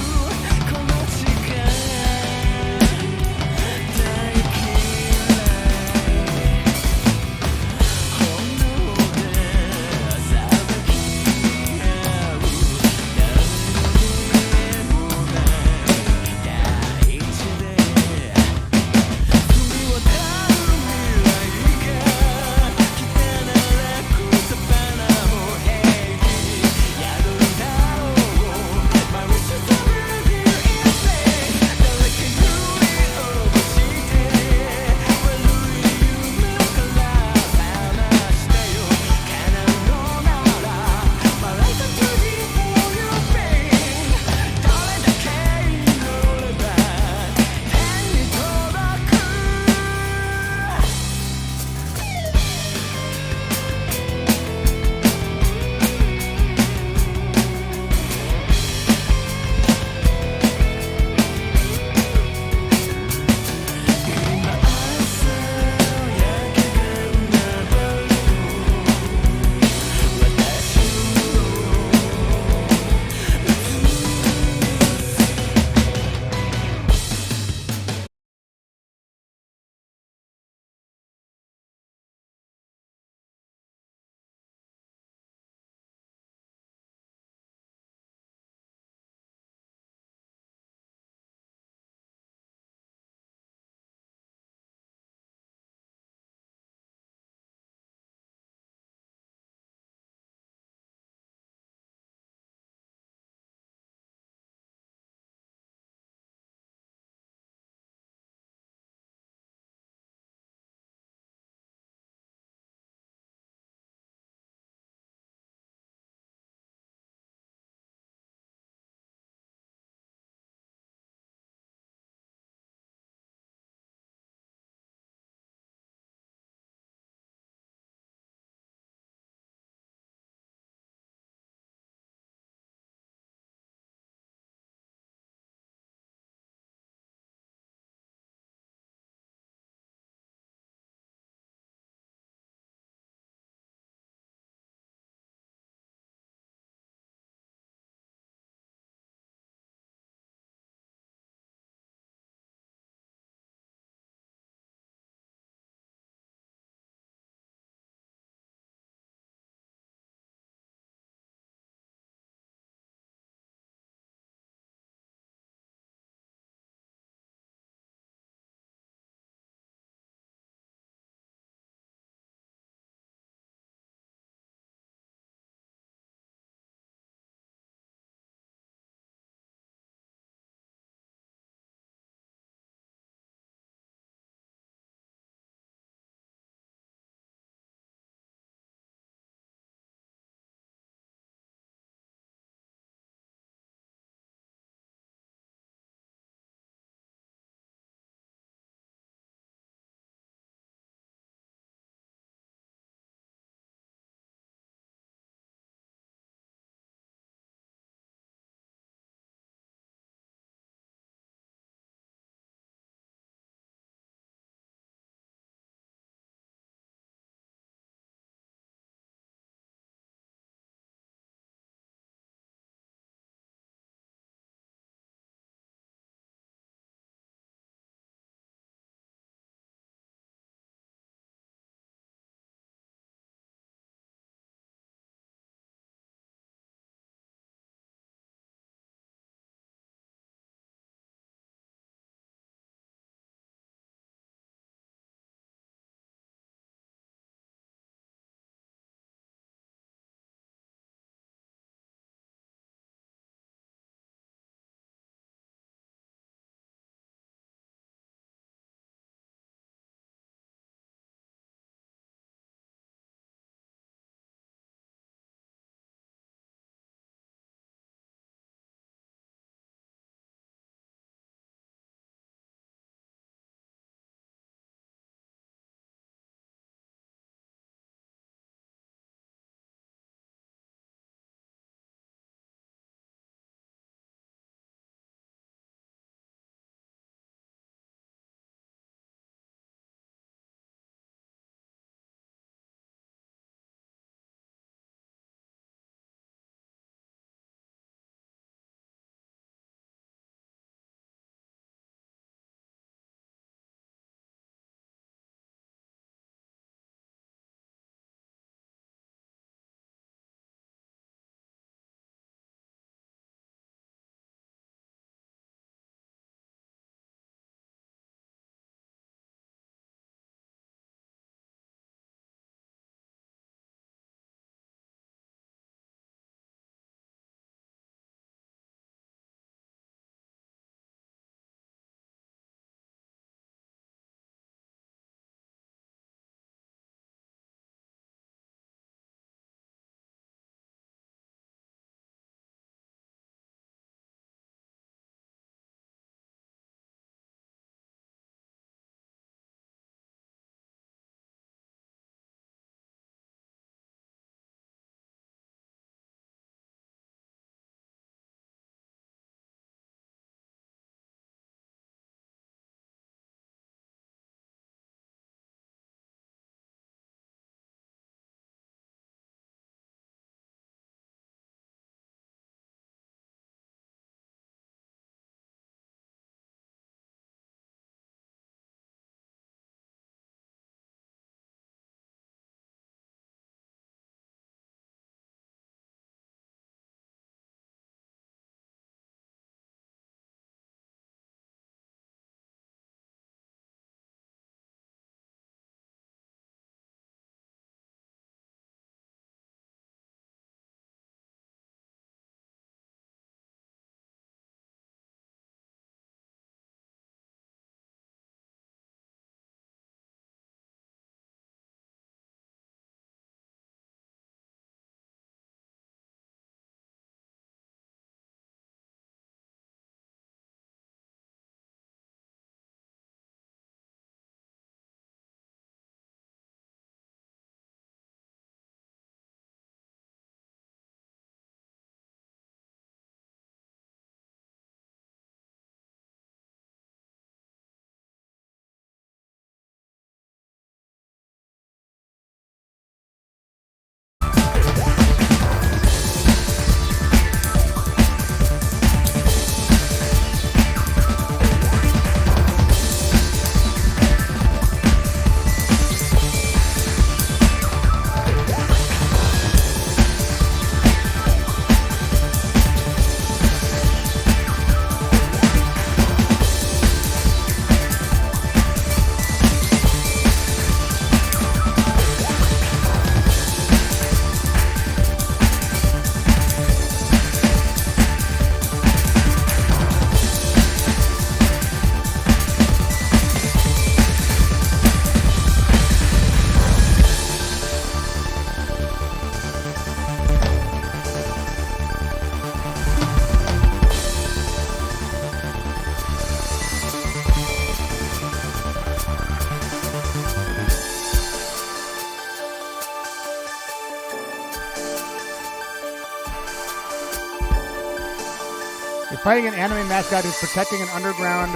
fighting an anime mascot who's protecting an underground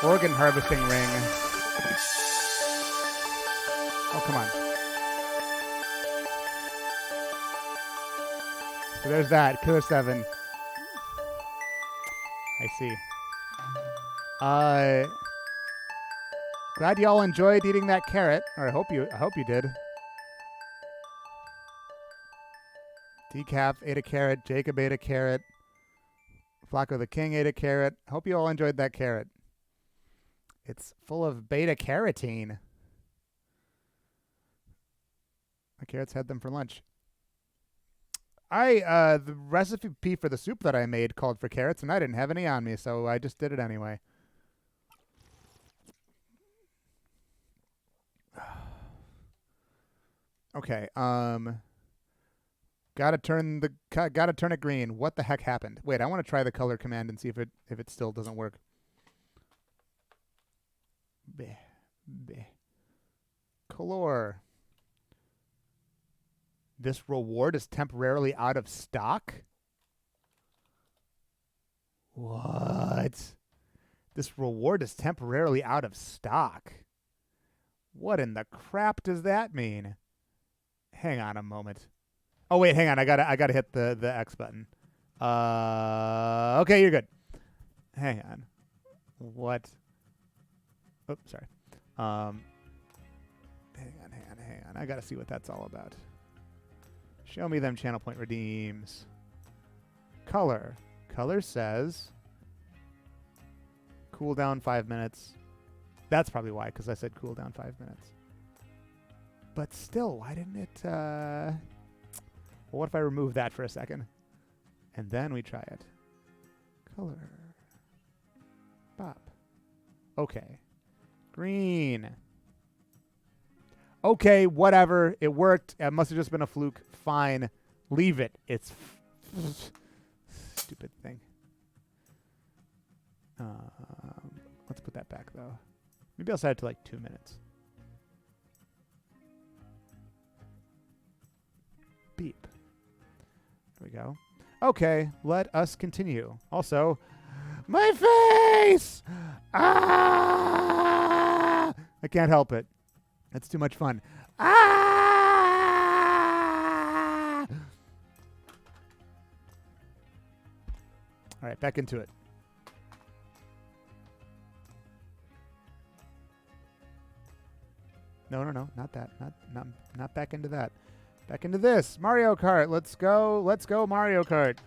organ harvesting ring. Oh, come on. So there's that. Killer 7. I see. Glad y'all enjoyed eating that carrot. Or I hope you did. Decaf ate a carrot. Jacob ate a carrot. Flacco the King ate a carrot. Hope you all enjoyed that carrot. It's full of beta carotene. The carrots had them for lunch. The recipe for the soup that I made called for carrots, and I didn't have any on me, so I just did it anyway. Okay, gotta turn it green. What the heck happened? Wait, I want to try the color command and see if it still doesn't work. Color. This reward is temporarily out of stock? What? This reward is temporarily out of stock. What in the crap does that mean? Hang on a moment. Oh wait, hang on. I gotta hit the X button. Okay, you're good. Hang on. What? Oops, sorry. Hang on. I gotta see what that's all about. Show me them channel point redeems. Color. Color says cooldown 5 minutes. That's probably why, because I said cooldown 5 minutes. But still, why didn't it... Well, what if I remove that for a second? And then we try it. Color. Bop. Okay. Green. Okay, whatever. It worked. It must have just been a fluke. Fine. Leave it. It's... stupid thing. Let's put that back, though. Maybe I'll set it to like 2 minutes. Beep. There we go. Okay, let us continue. Also, my face! Ah! I can't help it. That's too much fun. Ah! All right, back into it. No, not that. Not back into that. Back into this. Mario Kart. Let's go Mario Kart.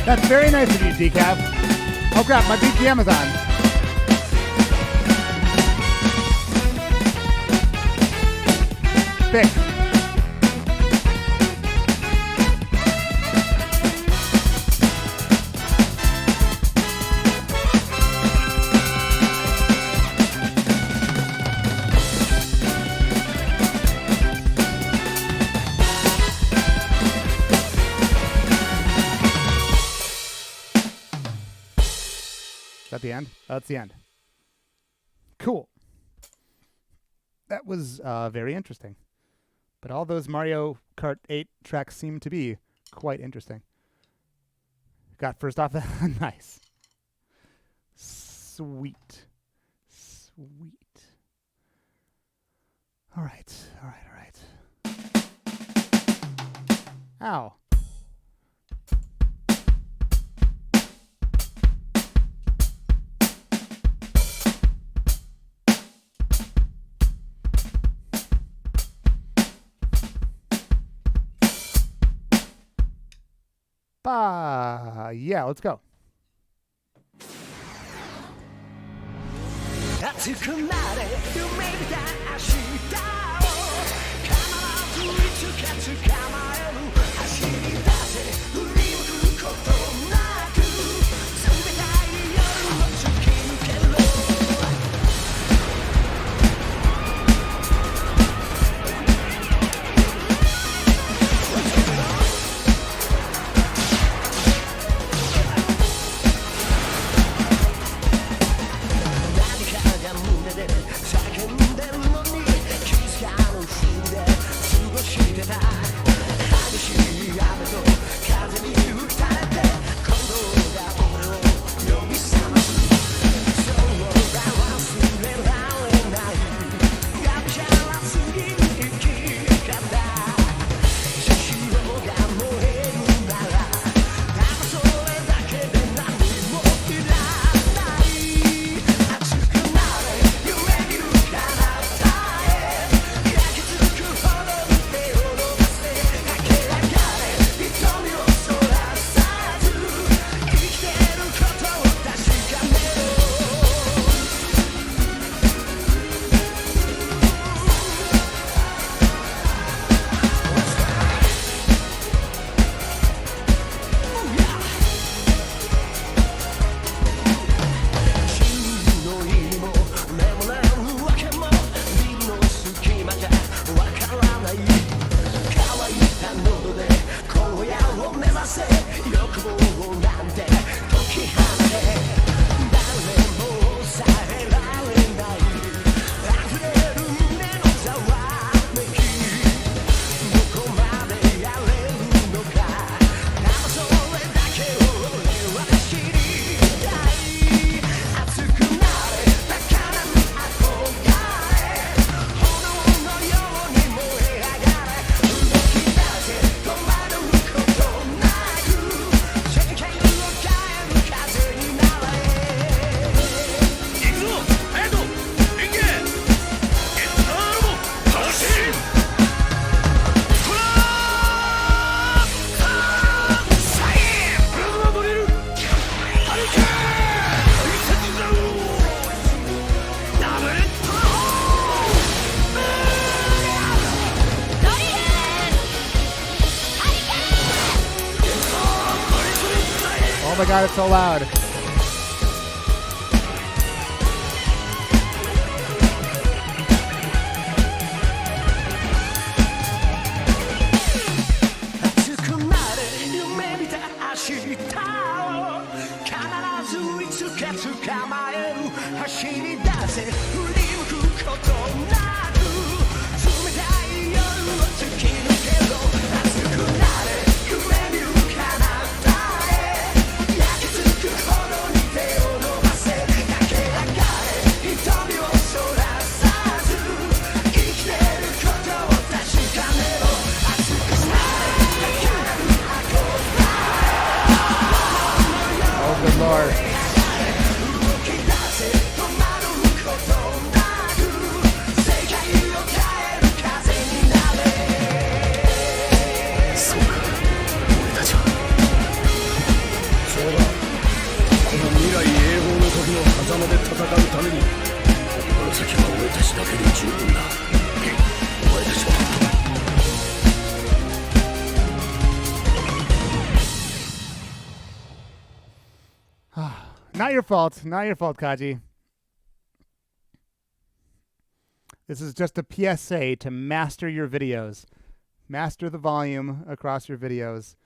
That's very nice of you, Decaf. Oh crap, my BPM is on. Big. Is that the end? Oh, that's the end. Cool. That was very interesting. But all those Mario Kart 8 tracks seem to be quite interesting. Got first off. Nice. Sweet. Sweet. All right. All right. All right. Ow. Yeah, let's go. 熱くなれ夢見た明日を必ずいつか捕まえる走り出せ振り向くことなく冷たい夜を突き抜けろ Oh my god, it's so loud. Could Not your fault. Not your fault, Kaji. This is just a PSA to master your videos. Master the volume across your videos.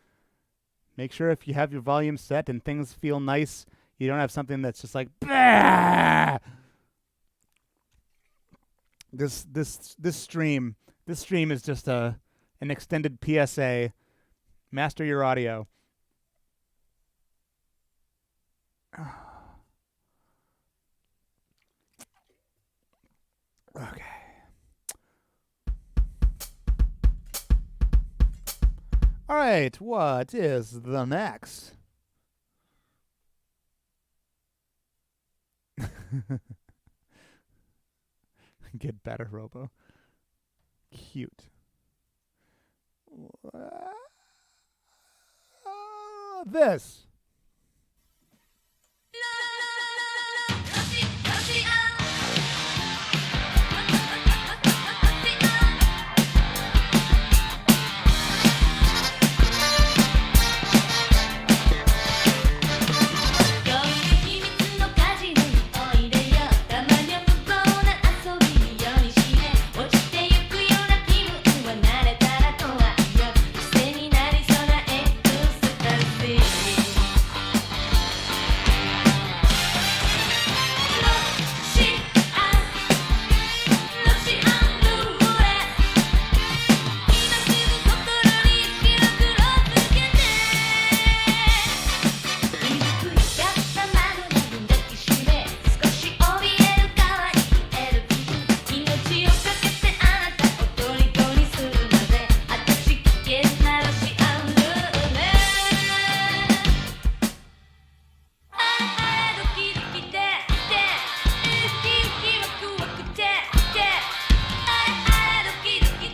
Make sure if you have your volume set and things feel nice, you don't have something that's just like, bah! This stream is just an extended PSA. Master your audio. Okay. All right, what is the next? Get better, Robo. Cute. This.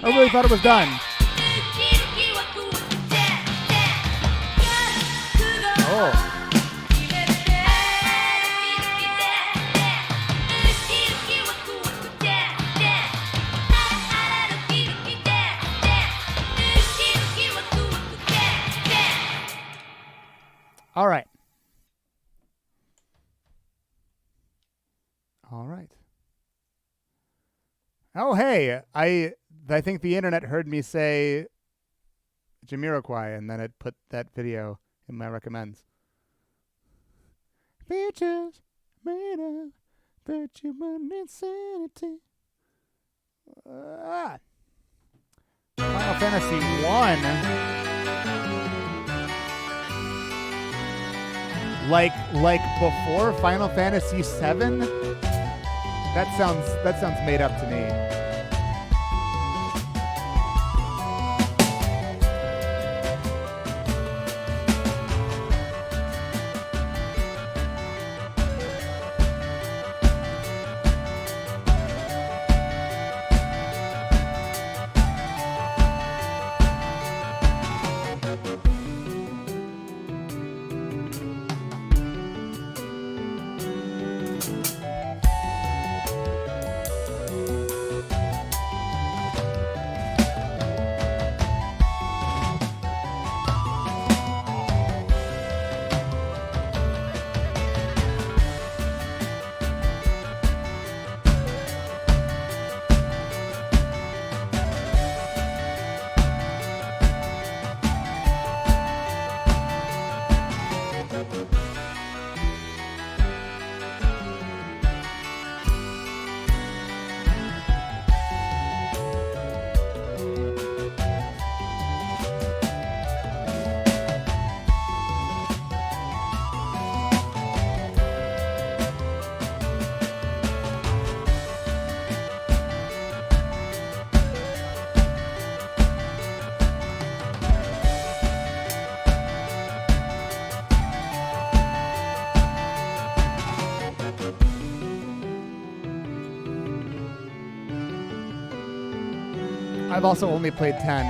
I really thought it was done. Oh. All right. All right. Oh, hey, I think the internet heard me say Jamiroquai, and then it put that video in my recommends. Features made of virtue and insanity. Final Fantasy 1. Like before Final Fantasy 7? That sounds made up to me. I've also only played 10.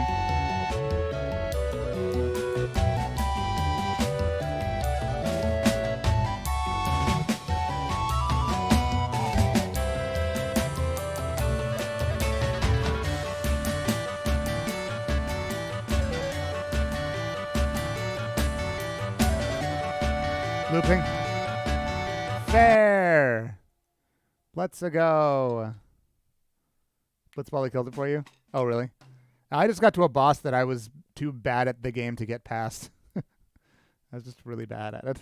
Looping. Fair. Let's go. Blitzball killed it for you? Oh, really? I just got to a boss that I was too bad at the game to get past. I was just really bad at it.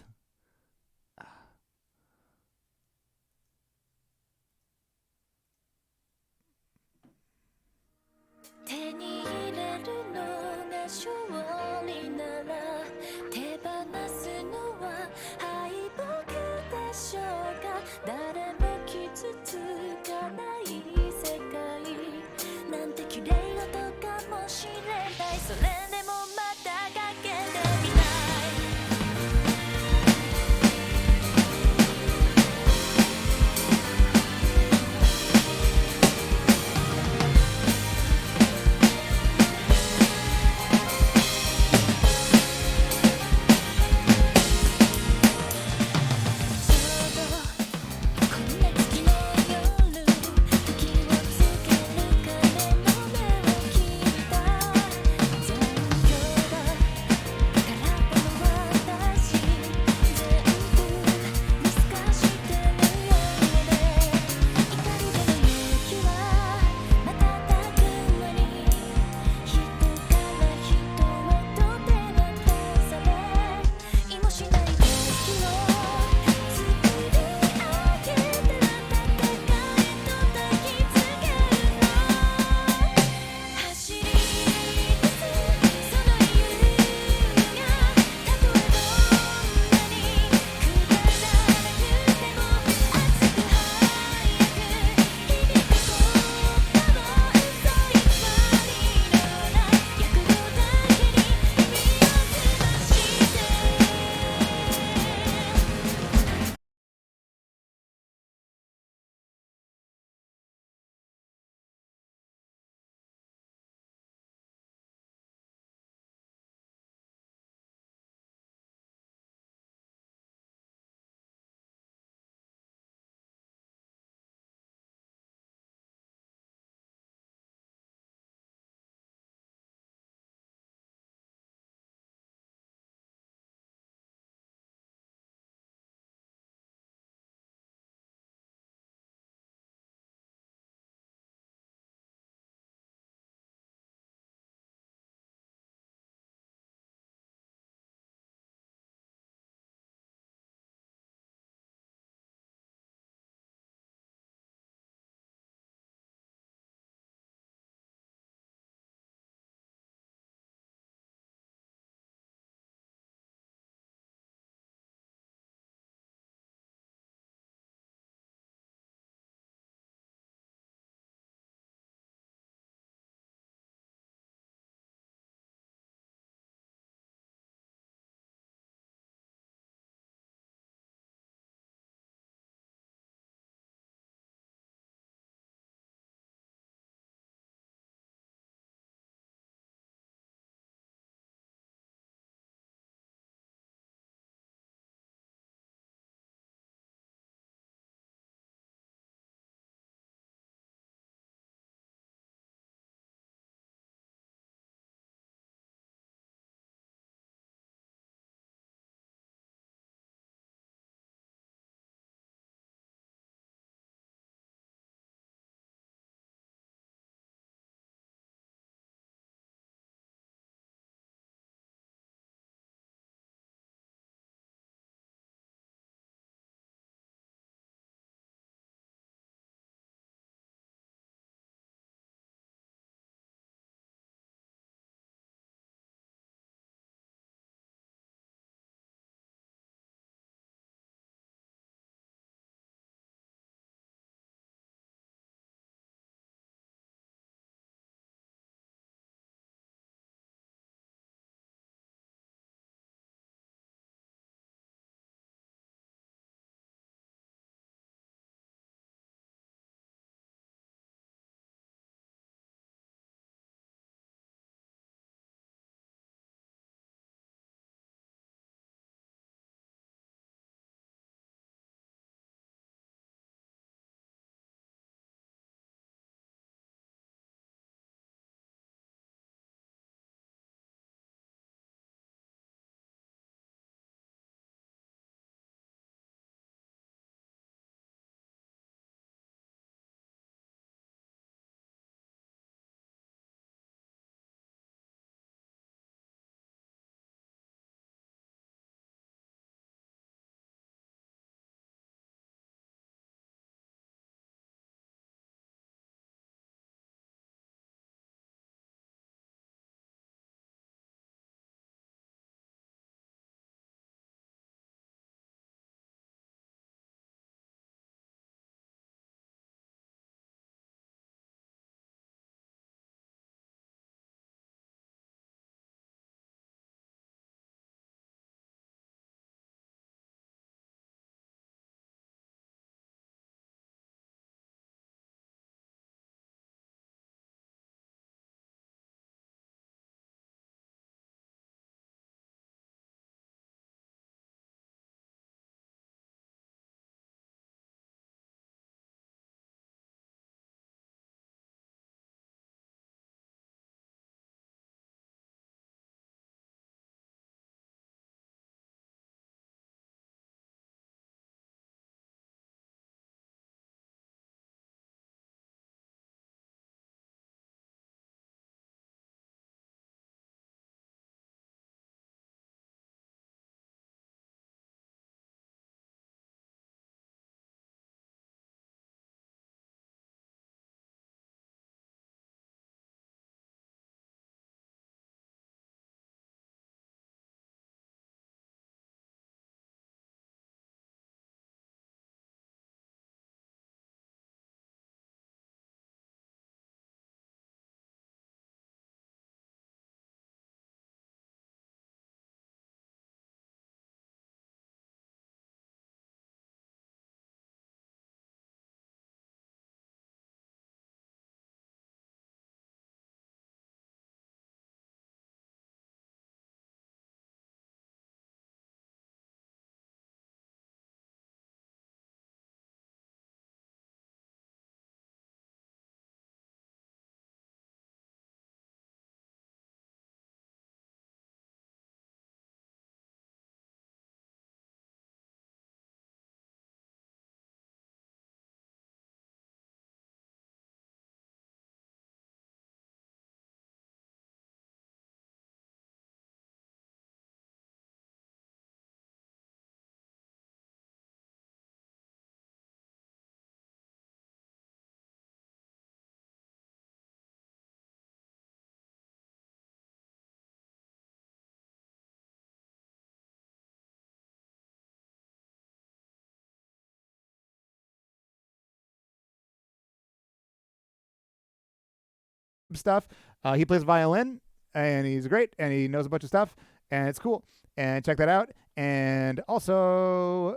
stuff. He plays violin, and he's great, and he knows a bunch of stuff, and it's cool. And check that out. And also,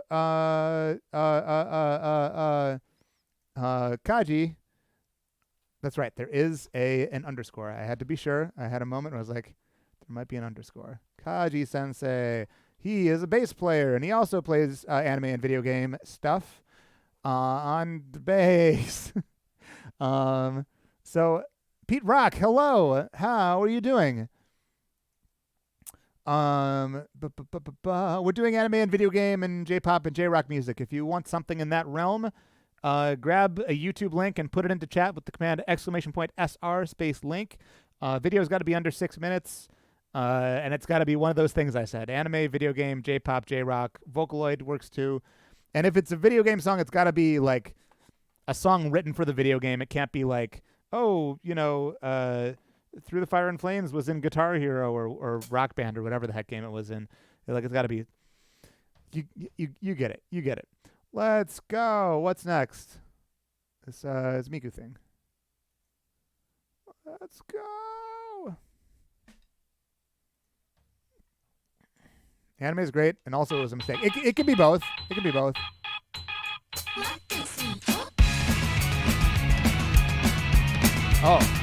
Kaji. That's right. There is an underscore. I had to be sure. I had a moment where I was like, there might be an underscore. Kaji Sensei. He is a bass player, and he also plays anime and video game stuff on the bass. So, Pete Rock, hello. How are you doing? We're doing anime and video game and J-pop and J-rock music. If you want something in that realm, grab a YouTube link and put it into chat with the command !SR space link. Video's got to be under 6 minutes, and it's got to be one of those things I said. Anime, video game, J-pop, J-rock. Vocaloid works too. And if it's a video game song, it's got to be like a song written for the video game. It can't be like, oh, Through the Fire and Flames was in Guitar Hero or Rock Band or whatever the heck game it was in. Like, it's got to be. You get it. You get it. Let's go. What's next? This is Miku thing. Let's go. Anime is great, and also it was a mistake. It can be both. It can be both. Oh.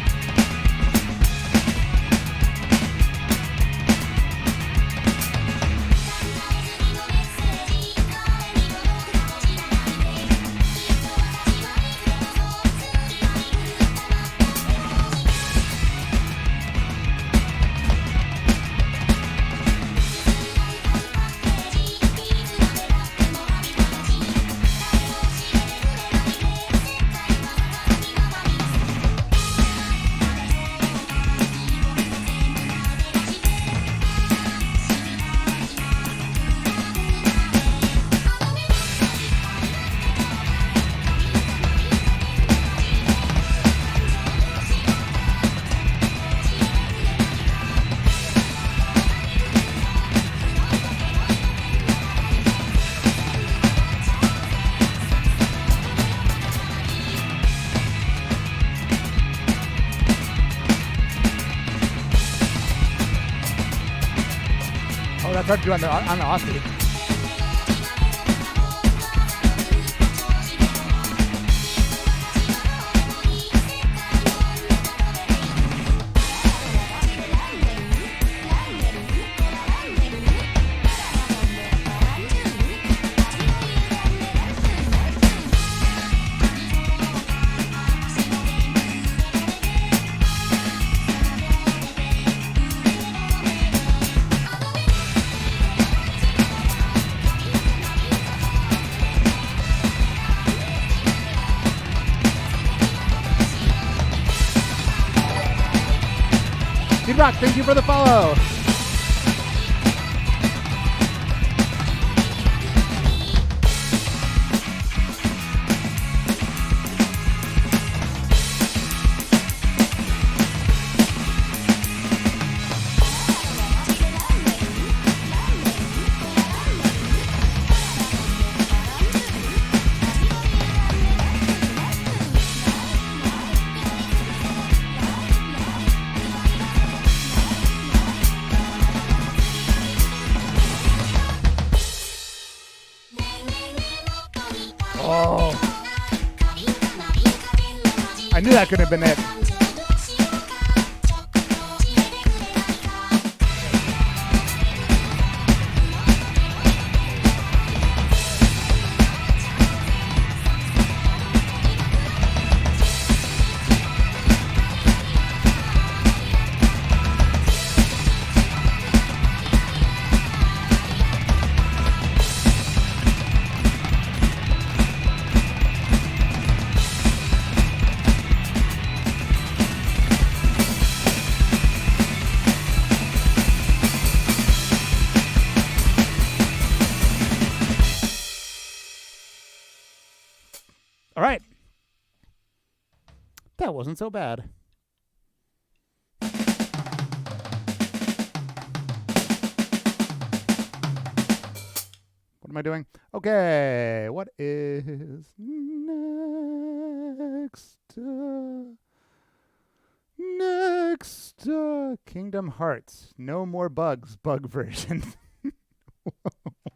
That's hard to do on the Aussie. Rock, thank you for the follow. I knew that couldn't have been it. All right. That wasn't so bad. What am I doing? Okay, what is next? Next, Kingdom Hearts. No more bugs. Bug version.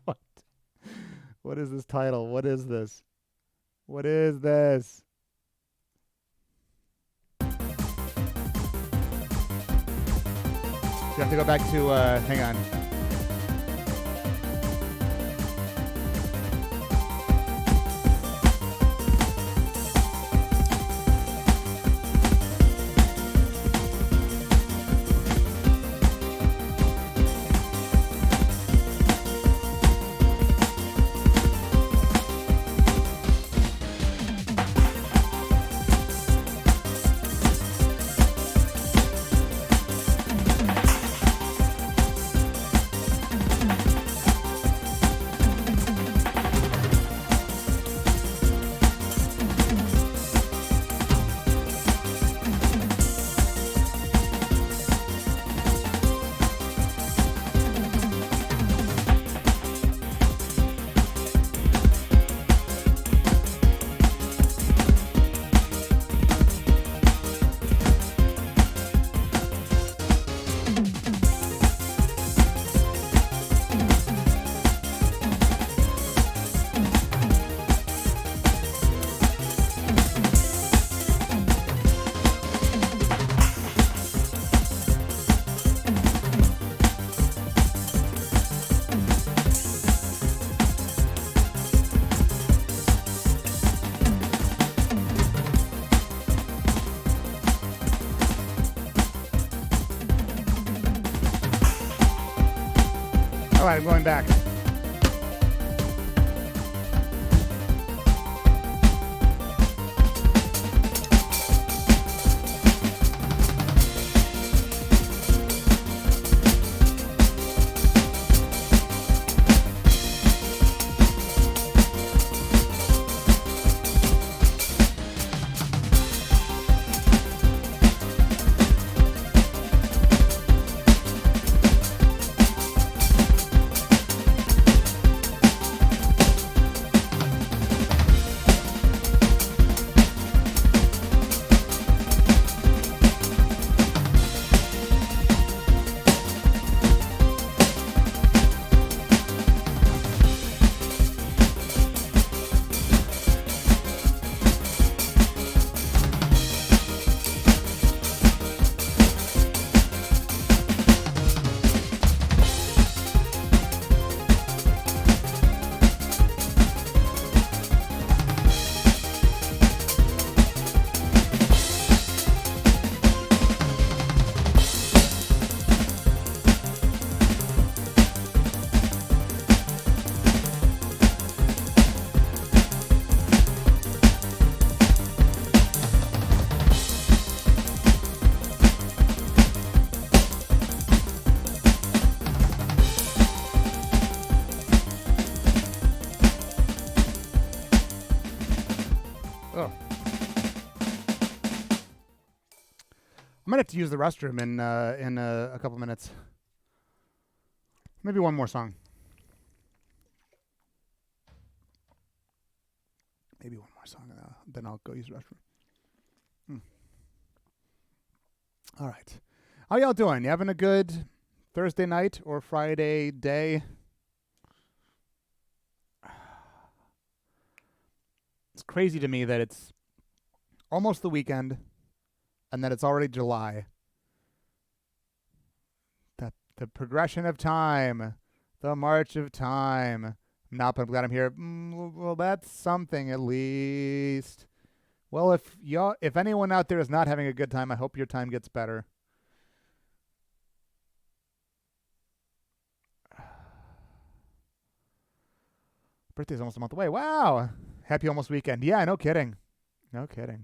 What? What is this title? What is this? What is this? You have to go back to, hang on. All right, I'm going back. Oh. I might have to use the restroom in a couple minutes. Maybe one more song. Maybe one more song, then I'll go use the restroom. All right. How y'all doing? You having a good Thursday night or Friday day? It's crazy to me that it's almost the weekend and that it's already July. That the progression of time, the march of time. I'm not, but I'm glad I'm here. Well, that's something at least. Well, if anyone out there is not having a good time, I hope your time gets better. Birthday's almost a month away. Wow. Happy almost weekend. Yeah, no kidding. No kidding.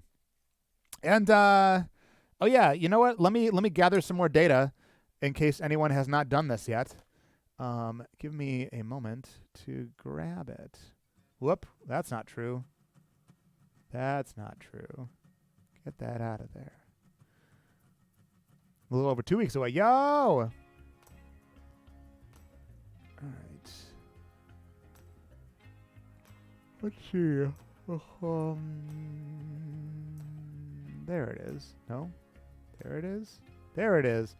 And oh yeah, you know what? Let me gather some more data in case anyone has not done this yet. Give me a moment to grab it. Whoop, that's not true. That's not true. Get that out of there. A little over 2 weeks away. Yo! All right. Let's see. There it is. No? There it is. There it is.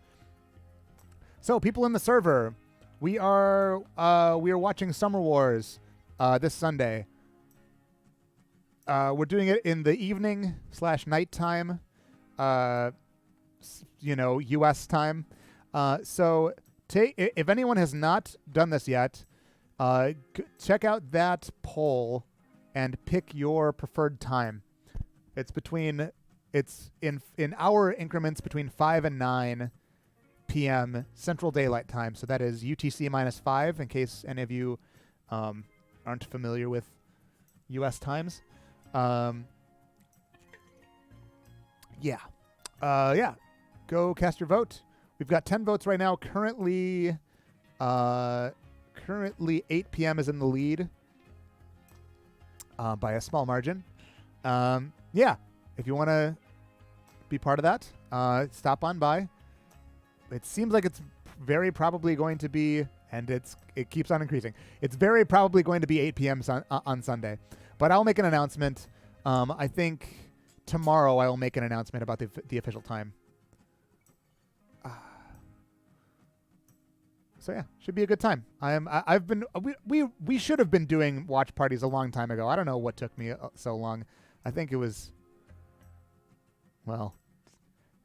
So, people in the server, we are watching Summer Wars this Sunday. We're doing it in the evening / nighttime, U.S. time. So, if anyone has not done this yet, check out that poll and pick your preferred time. It's in hour increments between 5 and 9 p.m. Central Daylight Time. So that is UTC -5 in case any of you aren't familiar with U.S. times. Yeah. Go cast your vote. We've got 10 votes right now. Currently 8 p.m. is in the lead by a small margin. Yeah. If you want to be part of that, stop on by. It seems like it's very probably going to be, and it keeps on increasing. It's very probably going to be 8 p.m. On Sunday. But I'll make an announcement. I think tomorrow I will make an announcement about the official time. So yeah, should be a good time. We should have been doing watch parties a long time ago. I don't know what took me so long. I think it was, well,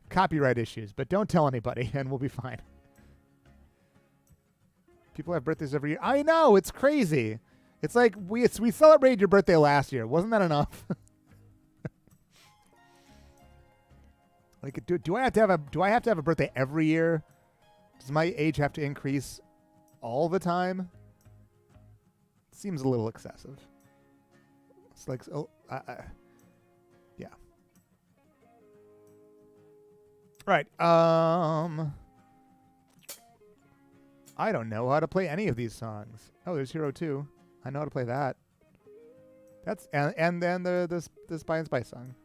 copyright issues, but don't tell anybody and we'll be fine. People have birthdays every year. I know, it's crazy. It's like we celebrated your birthday last year. Wasn't that enough? Like, do I have to have a birthday every year? Does my age have to increase all the time? Seems a little excessive. It's like, yeah. Right. I don't know how to play any of these songs. Oh, there's Hero 2. I know how to play that. And then the Spy and Spice song.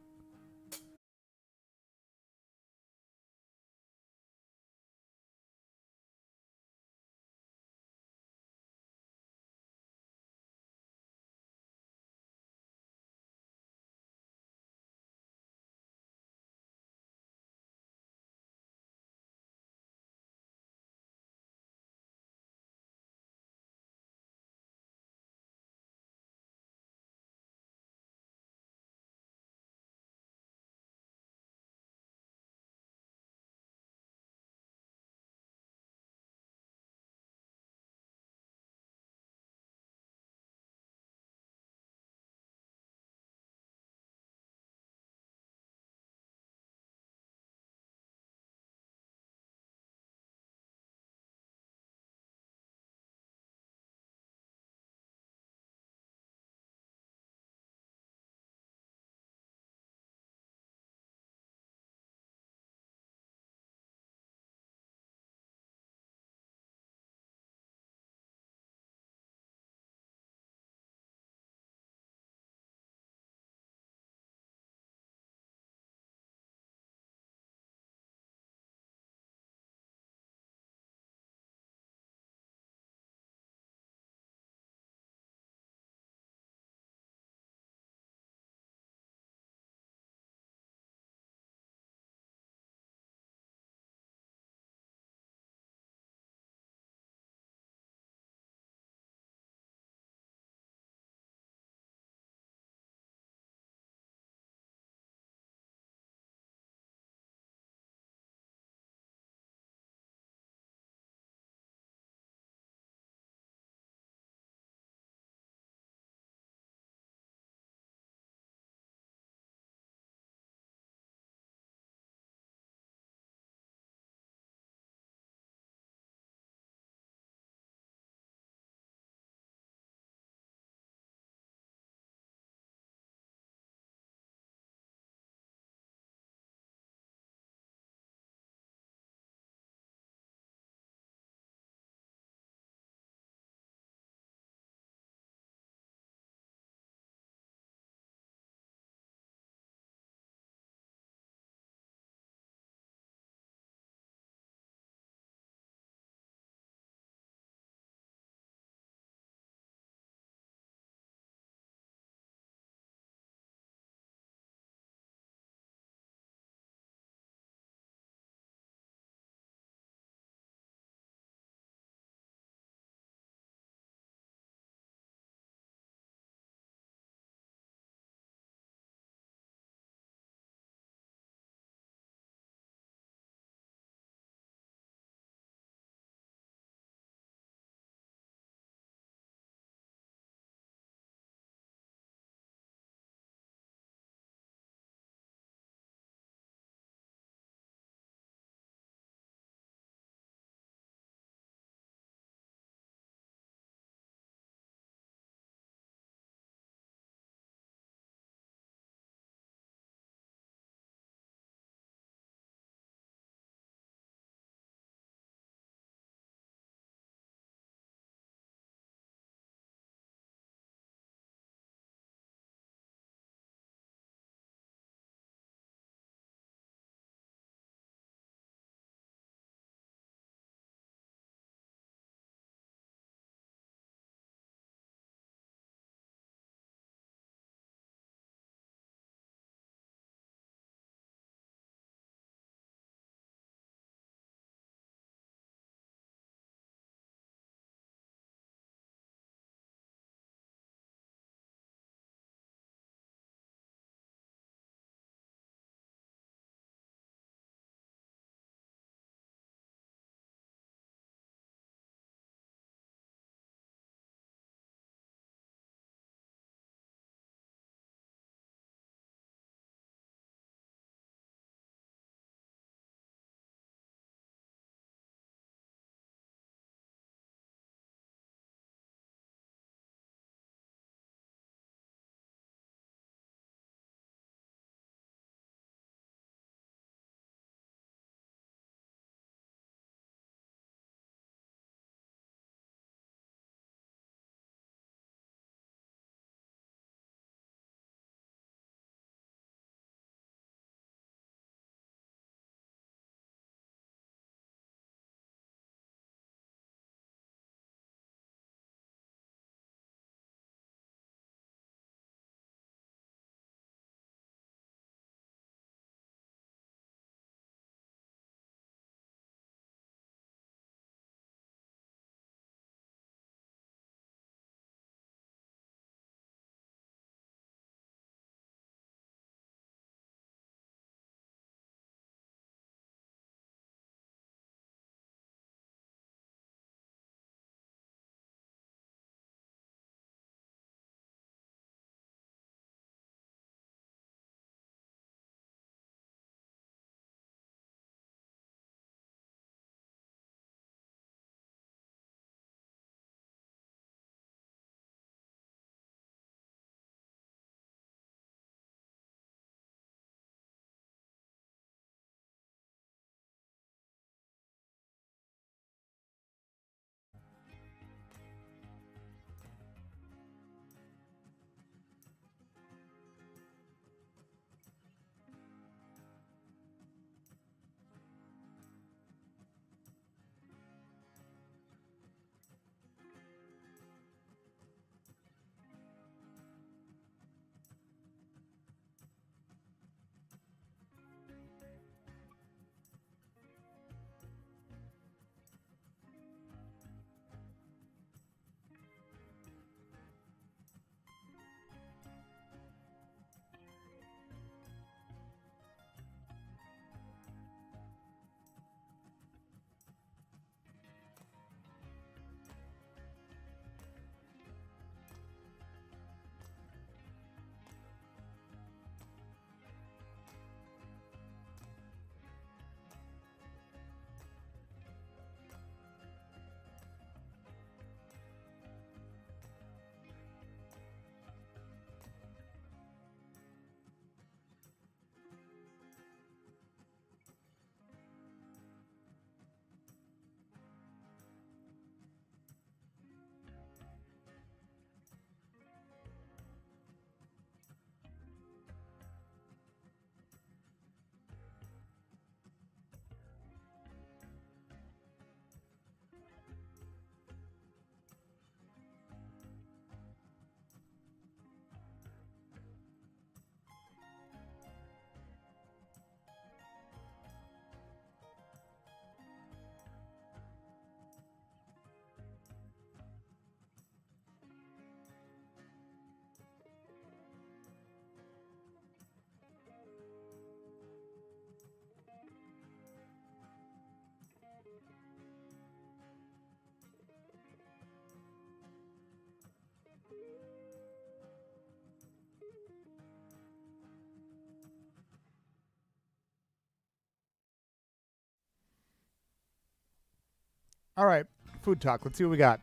All right, food talk. Let's see what we got.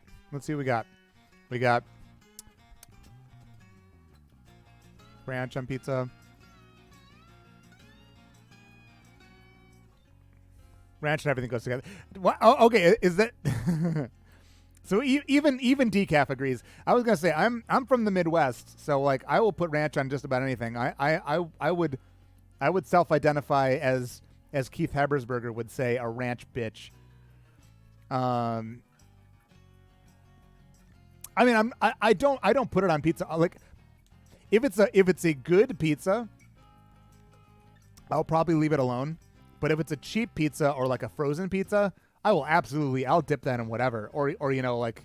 We got ranch on pizza. Ranch and everything goes together. What? Oh, okay. Is that so? Even decaf agrees. I was gonna say I'm from the Midwest, so like I will put ranch on just about anything. I would self-identify as Keith Habersberger would say, a ranch bitch. I mean, I don't put it on pizza. Like, if it's a good pizza, I'll probably leave it alone. But if it's a cheap pizza or like a frozen pizza, I'll dip that in whatever, or like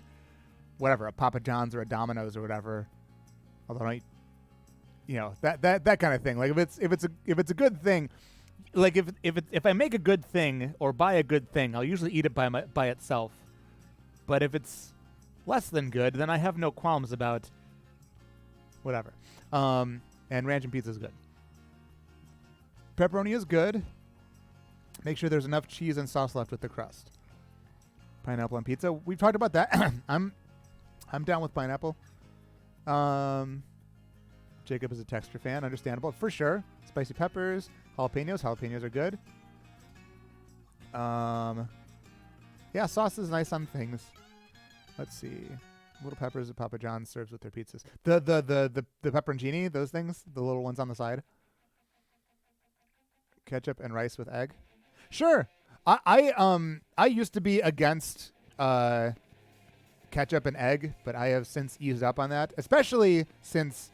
whatever, a Papa John's or a Domino's or whatever. Although that kind of thing. Like if it's a good thing, like if I make a good thing or buy a good thing, I'll usually eat it by itself. But if it's less than good, then I have no qualms about whatever. And ranch and pizza is good. Pepperoni is good. Make sure there's enough cheese and sauce left with the crust. Pineapple on pizza. We've talked about that. I'm down with pineapple. Jacob is a texture fan. Understandable. For sure. Spicy peppers. Jalapenos. Jalapenos are good. Yeah, sauce is nice on things. Let's see. Little peppers that Papa John's serves with their pizzas. The pepperoncini, those things, the little ones on the side. Ketchup and rice with egg. Sure. I used to be against ketchup and egg, but I have since eased up on that, especially since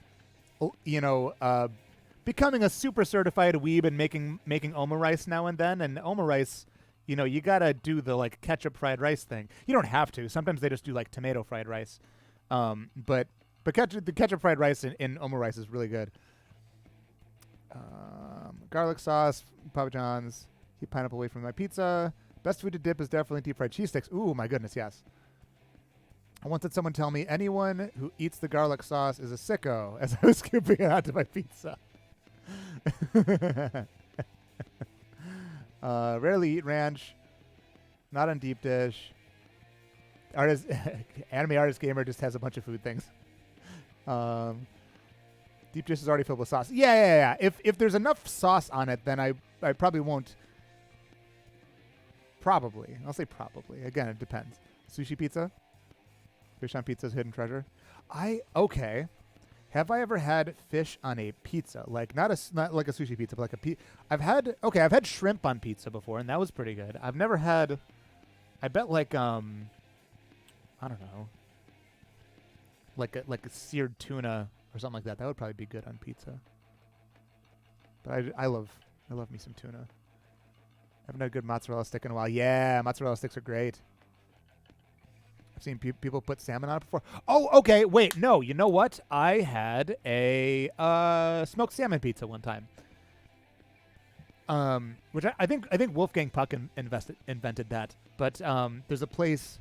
becoming a super certified weeb and making omurice now and then. And omurice, you gotta do the like ketchup fried rice thing. You don't have to. Sometimes they just do like tomato fried rice. But the ketchup fried rice in omurice is really good. Garlic sauce, Papa John's. Keep pineapple away from my pizza. Best food to dip is definitely deep fried cheese sticks. Ooh, my goodness, yes. I once had someone tell me anyone who eats the garlic sauce is a sicko as I was scooping it out to my pizza. Rarely eat ranch. Not on deep dish. Anime artist gamer just has a bunch of food things. Deep dish is already filled with sauce. Yeah. If there's enough sauce on it, then I probably won't. Probably. I'll say probably. Again, it depends. Sushi pizza? Fish on pizza's hidden treasure. Okay. Have I ever had fish on a pizza? Like not like a sushi pizza, but like I've had shrimp on pizza before, and that was pretty good. I've never had. I bet like I don't know. Like a seared tuna or something like that. That would probably be good on pizza. But I love me some tuna. I haven't had a good mozzarella stick in a while. Yeah, mozzarella sticks are great. I've seen people put salmon on it before. Oh, okay. Wait, no. You know what? I had a smoked salmon pizza one time. Which I think Wolfgang Puck invented that. But there's a place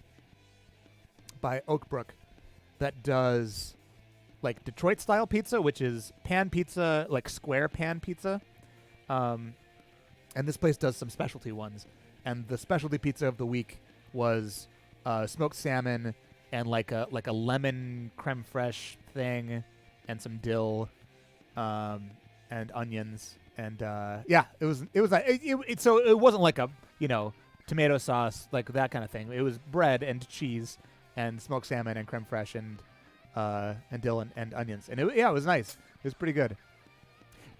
by Oakbrook that does like Detroit style pizza, which is pan pizza, like square pan pizza. And this place does some specialty ones. And the specialty pizza of the week was smoked salmon and like a lemon creme fraiche thing and some dill and onions. And yeah, it was so it wasn't like a tomato sauce, like that kind of thing. It was bread and cheese and smoked salmon and creme fraiche and dill and onions. And it was nice. It was pretty good.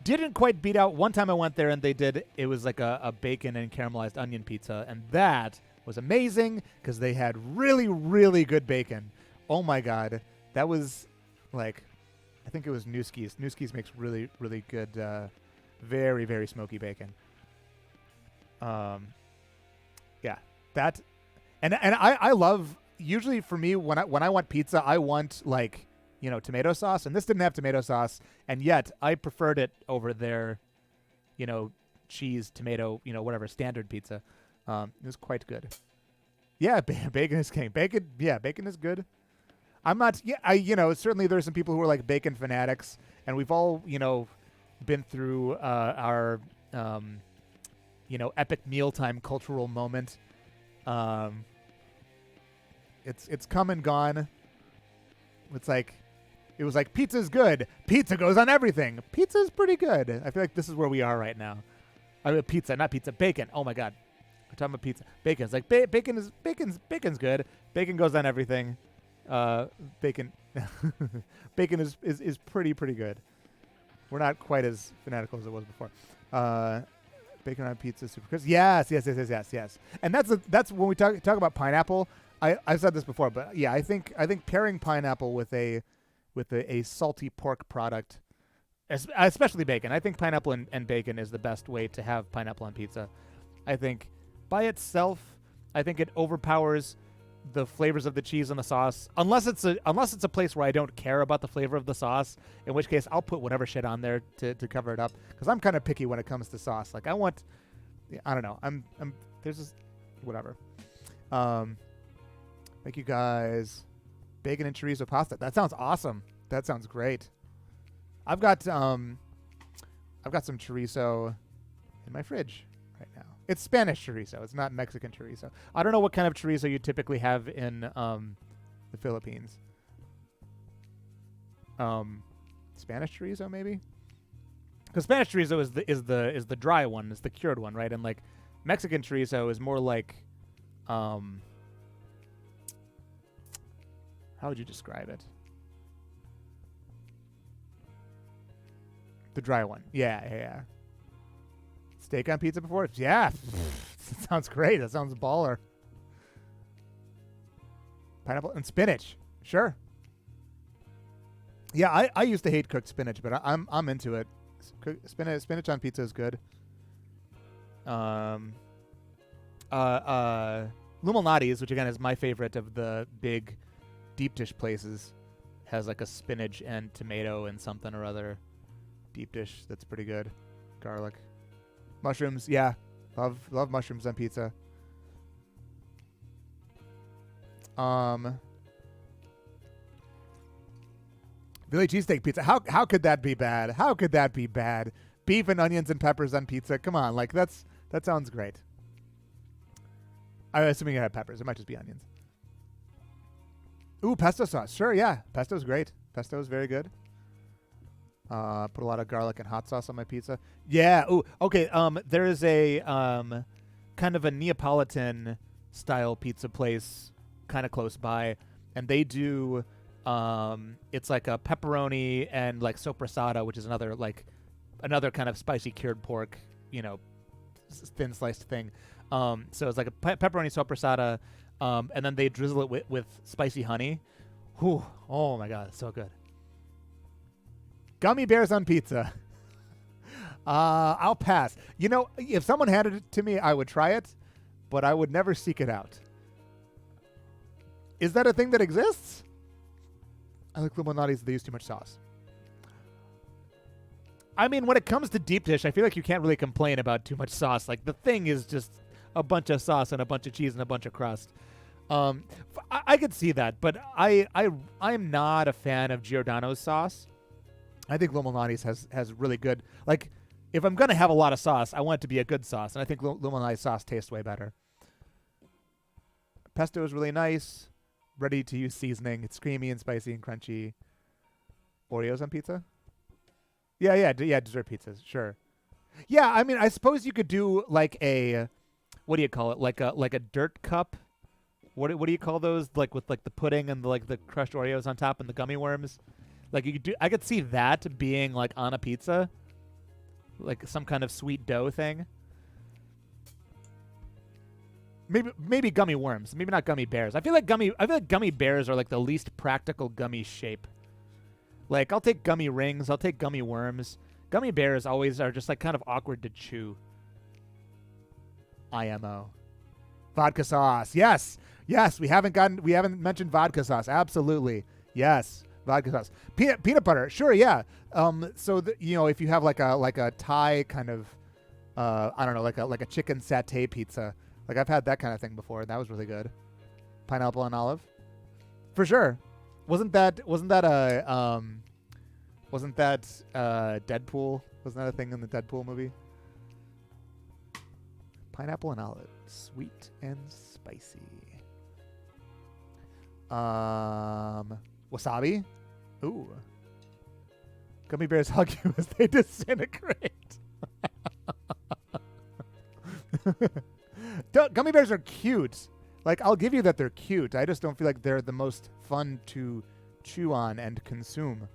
Didn't quite beat out. One time I went there and it was like a bacon and caramelized onion pizza, and that was amazing because they had really, really good bacon. Oh my God. That was like, I think it was Newski's. Newski's makes really, really good, very, very smoky bacon. Yeah, that, and I love, usually for me, when I want pizza, I want like, tomato sauce, and this didn't have tomato sauce, and yet I preferred it over their, cheese, tomato, whatever, standard pizza. It was quite good. Yeah, bacon is king. Bacon is good. I'm not, certainly there's some people who are like bacon fanatics, and we've all, been through our, epic mealtime cultural moment. It's come and gone. It's like it was like pizza's good. Pizza goes on everything. Pizza's pretty good. I feel like this is where we are right now. I mean, pizza, not pizza. Bacon. Oh my god, we're talking about pizza. Bacon's like bacon's good. Bacon goes on everything. Bacon bacon is pretty good. We're not quite as fanatical as it was before. Bacon on pizza, super crisp. Yes. And that's when we talk about pineapple. I've said this before, but yeah, I think pairing pineapple with a salty pork product, especially bacon. I think pineapple and bacon is the best way to have pineapple on pizza. I think by itself, I think it overpowers the flavors of the cheese and the sauce. Unless it's a place where I don't care about the flavor of the sauce, in which case I'll put whatever shit on there to cover it up. Because I'm kind of picky when it comes to sauce. Like I don't know. I'm there's just whatever. Thank you guys. Bacon and chorizo pasta. That sounds awesome. That sounds great. I've got some chorizo in my fridge right now. It's Spanish chorizo. It's not Mexican chorizo. I don't know what kind of chorizo you typically have in the Philippines. Spanish chorizo maybe? Because Spanish chorizo is the dry one, is the cured one, right? And like Mexican chorizo is more like how would you describe it? The dry one. Yeah. Steak on pizza before? Yeah. That sounds great. That sounds baller. Pineapple and spinach. Sure. Yeah, I used to hate cooked spinach, but I'm into it. Spinach on pizza is good. Lumalnati's, which again is my favorite of the big deep dish places, has like a spinach and tomato and something or other deep dish that's pretty good. Garlic. Mushrooms, yeah. Love mushrooms on pizza. Philly cheesesteak pizza. How could that be bad? How could that be bad? Beef and onions and peppers on pizza. Come on, like that sounds great. I'm assuming you have peppers. It might just be onions. Ooh, pesto sauce. Sure, yeah. Pesto's great. Pesto is very good. Put a lot of garlic and hot sauce on my pizza. Yeah. Ooh. Okay. There is a kind of a Neapolitan style pizza place kind of close by, and they do it's like a pepperoni and like soppressata, which is another kind of spicy cured pork, thin sliced thing. So it's like a pepperoni soppressata, and then they drizzle it with spicy honey. Whew. Oh my god, it's so good. Gummy bears on pizza. I'll pass. If someone handed it to me, I would try it, but I would never seek it out. Is that a thing that exists? I like Lumalnati's. They use too much sauce. I mean, when it comes to deep dish, I feel like you can't really complain about too much sauce. Like, the thing is just a bunch of sauce and a bunch of cheese and a bunch of crust. I could see that, but I'm not a fan of Giordano's sauce. I think Lumalnati's has really good, like, if I'm going to have a lot of sauce, I want it to be a good sauce, and I think Lumalnati's sauce tastes way better. Pesto is really nice, ready to use seasoning. It's creamy and spicy and crunchy. Oreos on pizza? Yeah, dessert pizzas, sure. Yeah, I mean, I suppose you could do like a, what do you call it? Like a dirt cup. What do you call those? Like with like the pudding and the crushed Oreos on top and the gummy worms. Like you could do. I could see that being like on a pizza, like some kind of sweet dough thing. Maybe gummy worms. Maybe not gummy bears. I feel like gummy bears are like the least practical gummy shape. Like I'll take gummy rings. I'll take gummy worms. Gummy bears always are just like kind of awkward to chew. IMO. Vodka sauce. Yes. We haven't mentioned vodka sauce. Absolutely. Yes. Vodka sauce. Peanut butter. Sure. Yeah. So if you have like a Thai kind of, I don't know, like a chicken satay pizza. Like I've had that kind of thing before, and that was really good. Pineapple and olive. For sure. Wasn't that Deadpool? Wasn't that a thing in the Deadpool movie? Pineapple and olive, sweet and spicy. Wasabi. Ooh. Gummy bears hug you as they disintegrate. Gummy bears are cute. Like, I'll give you that they're cute. I just don't feel like they're the most fun to chew on and consume.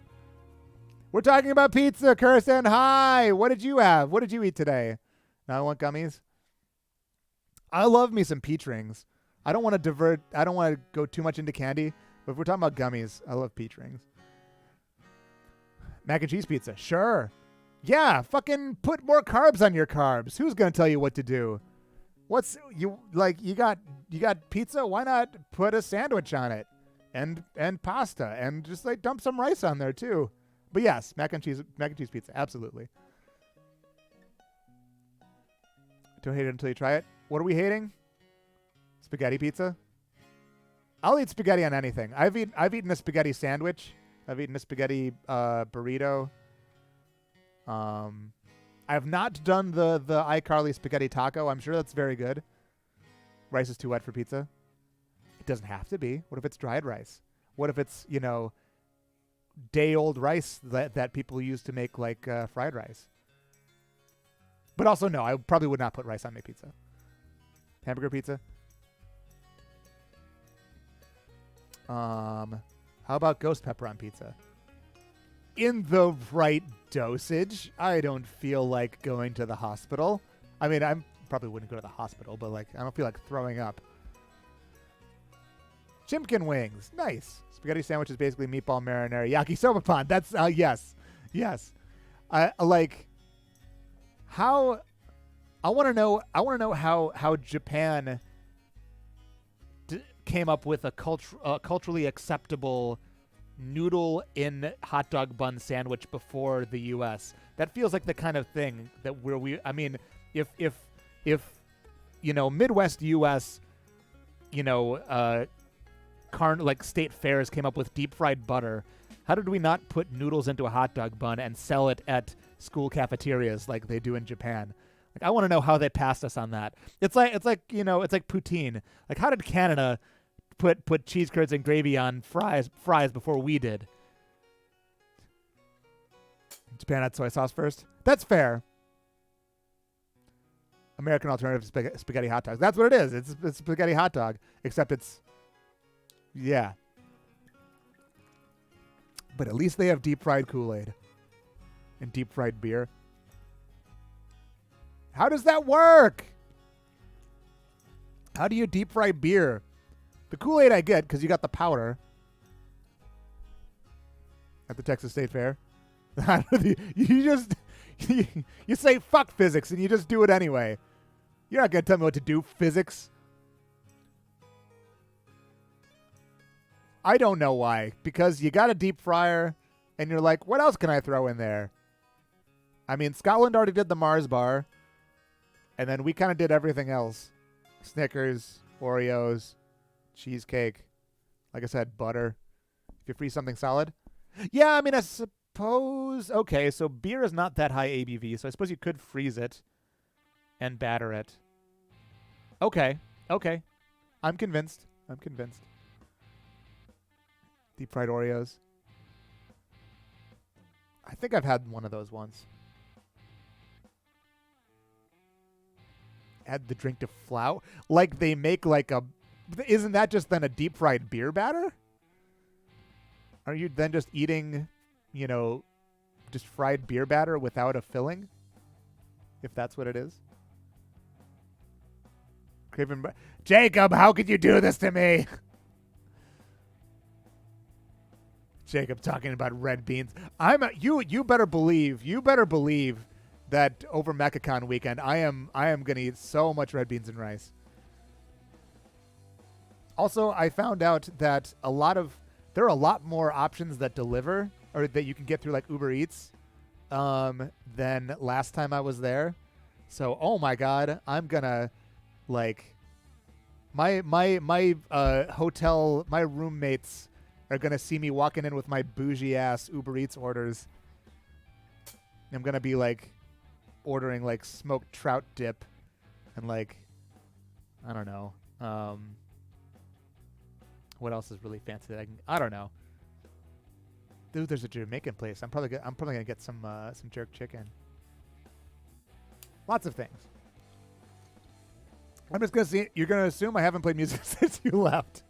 We're talking about pizza, Kirsten. Hi. What did you have? What did you eat today? Now I want gummies. I love me some peach rings. I don't want to go too much into candy, but if we're talking about gummies, I love peach rings. Mac and cheese pizza. Sure. Yeah, fucking put more carbs on your carbs. Who's going to tell you what to do? You got pizza, why not put a sandwich on it? And pasta and just like dump some rice on there too. But yes, mac and cheese pizza, absolutely. Don't hate it until you try it. What are we hating? Spaghetti pizza? I'll eat spaghetti on anything. I've eaten a spaghetti sandwich. I've eaten a spaghetti burrito. I have not done the iCarly spaghetti taco. I'm sure that's very good. Rice is too wet for pizza. It doesn't have to be. What if it's dried rice? What if it's, day-old rice that people use to make like fried rice? But also, no, I probably would not put rice on my pizza. Hamburger pizza. How about ghost pepper on pizza? In the right dosage. I don't feel like going to the hospital. I mean, I probably wouldn't go to the hospital, but like I don't feel like throwing up. Chimkin wings. Nice. Spaghetti sandwich is basically meatball marinara yakisoba pan. That's yes. I want to know how Japan came up with a culturally acceptable noodle in hot dog bun sandwich before the US. That feels like the kind of thing that if Midwest US, like state fairs came up with deep fried butter, how did we not put noodles into a hot dog bun and sell it at school cafeterias like they do in Japan? Like, I want to know how they passed us on that. It's like poutine. Like, how did Canada put cheese curds and gravy on fries before we did? Japan had soy sauce first. That's fair. American alternative spaghetti hot dogs. That's what it is. It's a spaghetti hot dog, except it's yeah. But at least they have deep fried Kool-Aid and deep fried beer. How does that work? How do you deep fry beer? The Kool-Aid I get because you got the powder at the Texas State Fair. You say fuck physics and you just do it anyway. You're not going to tell me what to do, physics. I don't know why. Because you got a deep fryer and you're like, what else can I throw in there? I mean, Scotland already did the Mars bar. And then we kind of did everything else. Snickers, Oreos, cheesecake. Like I said, butter. If you freeze something solid. Yeah, I mean, I suppose. Okay, so beer is not that high ABV. So I suppose you could freeze it and batter it. Okay. I'm convinced. Deep fried Oreos. I think I've had one of those once. Add the drink to flour? Like they make like a... Isn't that just then a deep fried beer batter? Are you then just eating, just fried beer batter without a filling? If that's what it is? Jacob, how could you do this to me? Jacob talking about red beans. You better believe that over MechaCon weekend, I am gonna eat so much red beans and rice. Also, I found out that there are a lot more options that deliver or that you can get through like Uber Eats than last time I was there. So, oh my God, I'm gonna like my hotel, my roommates are gonna see me walking in with my bougie ass Uber Eats orders. I'm gonna be like ordering like smoked trout dip and like I don't know, What else is really fancy that I don't know. Dude, there's a Jamaican place. I'm probably gonna get some jerk chicken. Lots of things. I'm just gonna see. You're gonna assume I haven't played music since you left.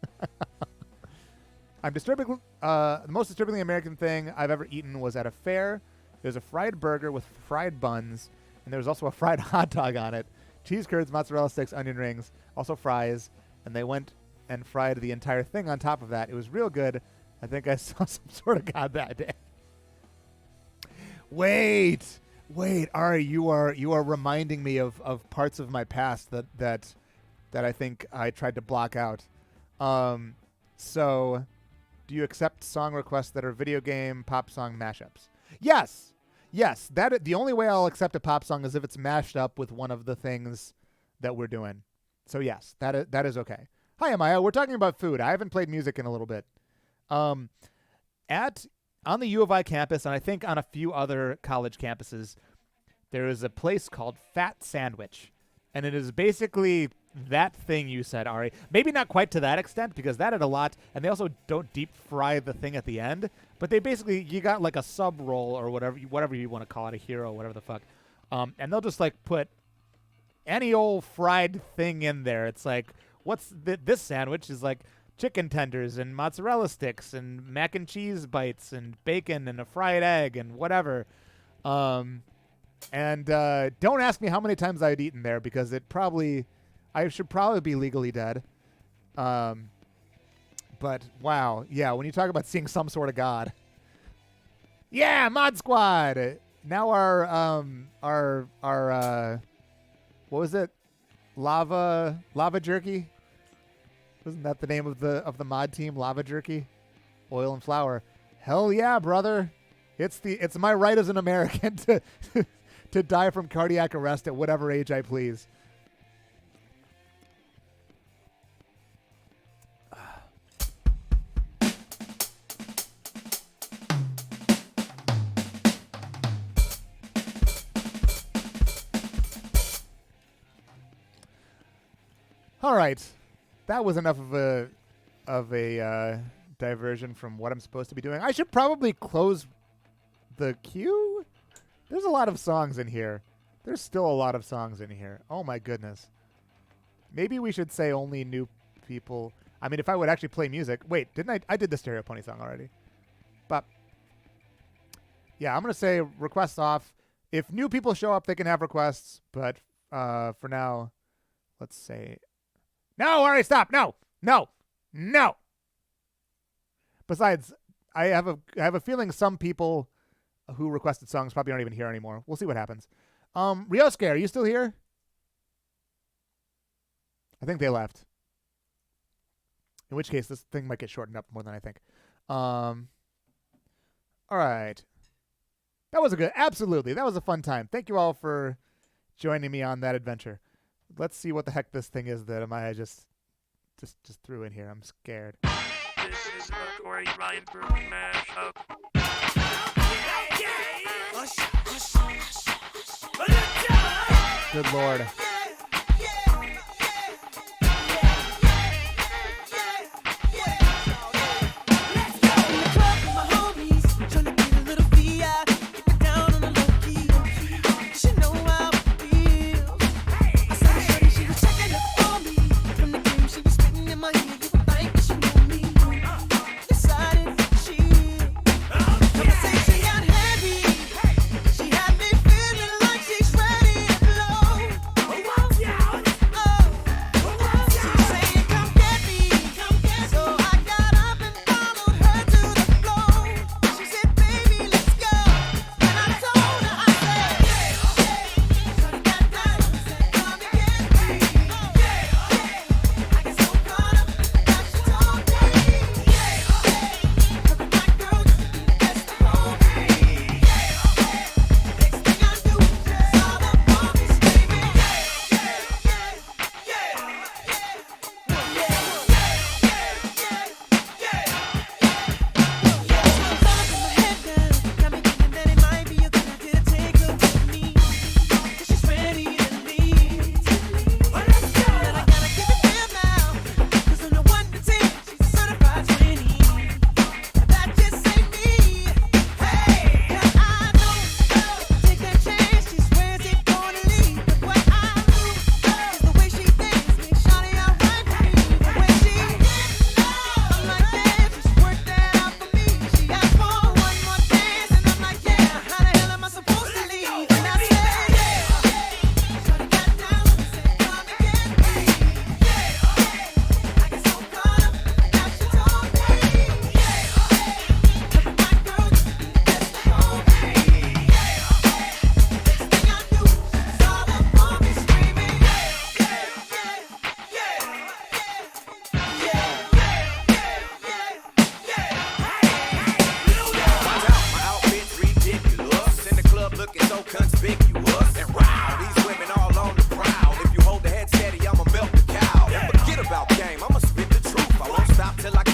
I'm disturbing. The most disturbingly American thing I've ever eaten was at a fair. There's a fried burger with fried buns, and there was also a fried hot dog on it. Cheese curds, mozzarella sticks, onion rings, also fries, and they went and fried the entire thing on top of that. It was real good. I think I saw some sort of god that day. Wait, Ari, you are reminding me of parts of my past that I think I tried to block out. So, do you accept song requests that are video game pop song mashups? Yes. That the only way I'll accept a pop song is if it's mashed up with one of the things that we're doing. So yes, that is okay. Hi, Amaya. We're talking about food. I haven't played music in a little bit. On the U of I campus, and I think on a few other college campuses, there is a place called Fat Sandwich, and it is basically that thing you said, Ari. Maybe not quite to that extent, because that had a lot, and they also don't deep fry the thing at the end, but they basically, you got like a sub roll or whatever you want to call it, a hero, whatever the fuck, and they'll just like put any old fried thing in there. It's like, what's this sandwich is like chicken tenders and mozzarella sticks and mac and cheese bites and bacon and a fried egg and whatever. And don't ask me how many times I'd eaten there, because I should probably be legally dead. But wow, yeah, when you talk about seeing some sort of god. Yeah, Mod Squad. Now our what was it? Lava Jerky? Wasn't that the name of the mod team? Lava Jerky? Oil and flour. Hell yeah, brother. It's my right as an American to die from cardiac arrest at whatever age I please. All right, that was enough of a diversion from what I'm supposed to be doing. I should probably close the queue. There's a lot of songs in here. There's still a lot of songs in here. Oh my goodness. Maybe we should say only new people. I mean, if I would actually play music. Wait, didn't I did the Stereo Pony song already. But yeah, I'm gonna say requests off. If new people show up, they can have requests. But for now, let's say. No, Ari, stop. No. Besides, I have a feeling some people who requested songs probably aren't even here anymore. We'll see what happens. Ryosuke, are you still here? I think they left. In which case, this thing might get shortened up more than I think. All right. That was absolutely. That was a fun time. Thank you all for joining me on that adventure. Let's see what the heck this thing is that Amaya just threw in here. I'm scared. This is a Corey Ryan groovy mashup. Good Lord.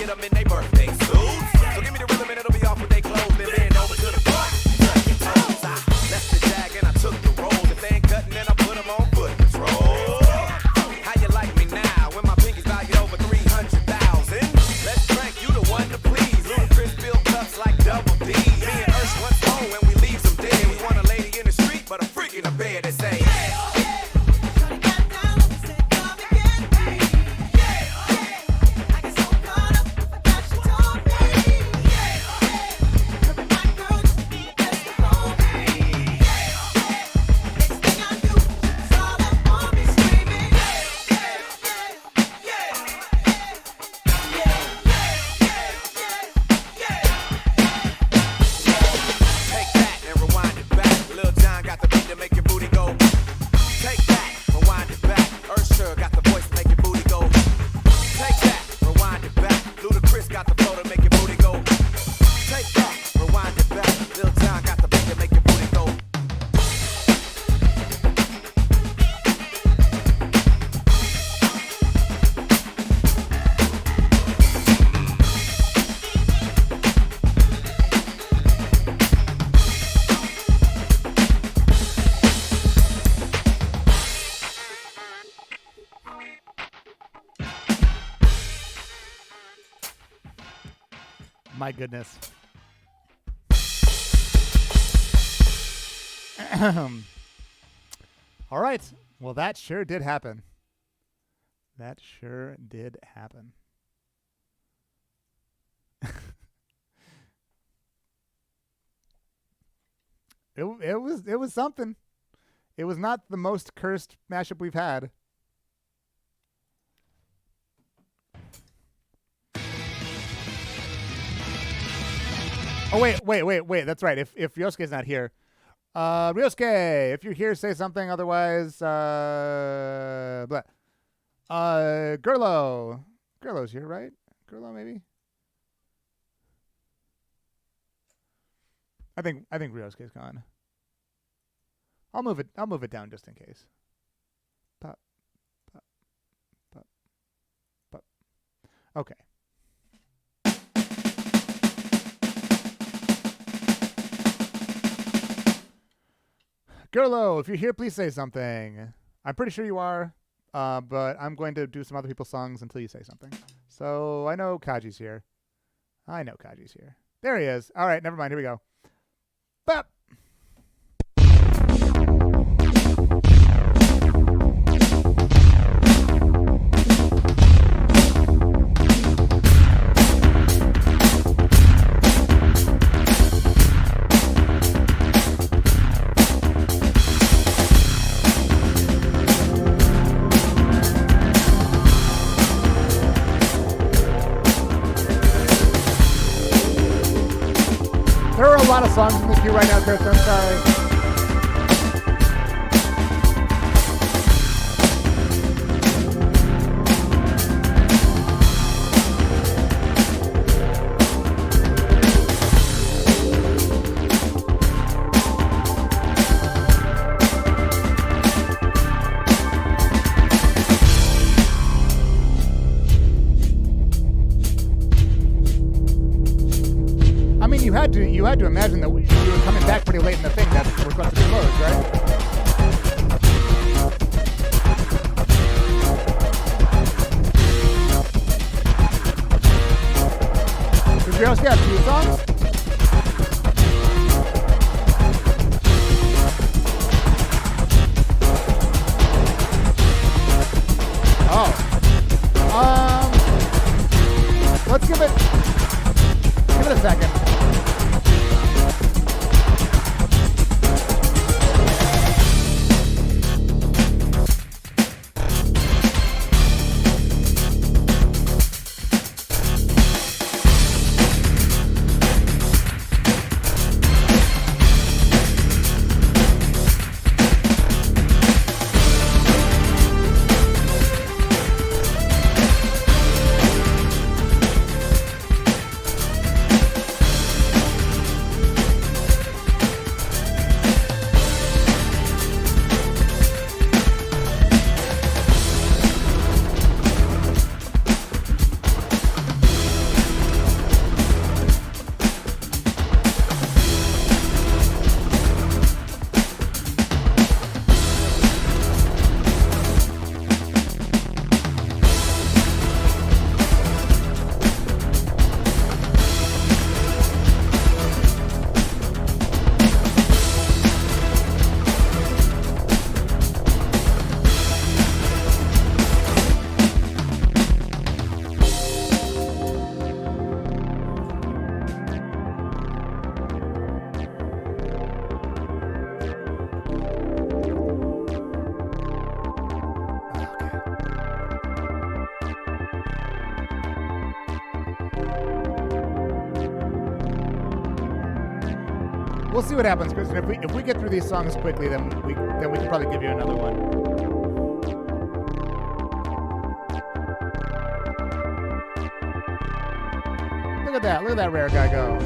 get them in their birthday suits. So give me the rhythm and it'll be off with their clothes. Then bend over to the front, touch your toes. I left the jag and I took the rolls. If they ain't cutting, then I put them on foot patrol. How you like me now when my pinky's valued over 300,000? Let's drink, you the one to please. Ludacris fill cups like double D. Me and Ursh once home when we leave some dead. We want a lady in the street, but a freak in the bed that say, My goodness. All right. Well, that sure did happen. That sure did happen. It was something. It was not the most cursed mashup we've had. Oh, wait. That's right. If Ryosuke's not here. Ryosuke, if you're here, say something. Otherwise, blah. Gerlo. Gerlo's here, right? Gerlo, maybe? I think Ryosuke's gone. I'll move it down just in case. Pop. Okay. Gerlo, if you're here, please say something. I'm pretty sure you are, but I'm going to do some other people's songs until you say something. So I know Kaji's here. There he is. All right, never mind. Here we go. Bop. There are a lot of songs in the queue right now, Chris. I'm sorry. You had to imagine that you were coming back pretty late in the thing that was going to be closed, right? Does Ryosuke have 2 songs? Oh. Let's give it a second. We'll see what happens, Kristen. If we get through these songs quickly, then we can probably give you another one. Look at that! Look at that rare guy go.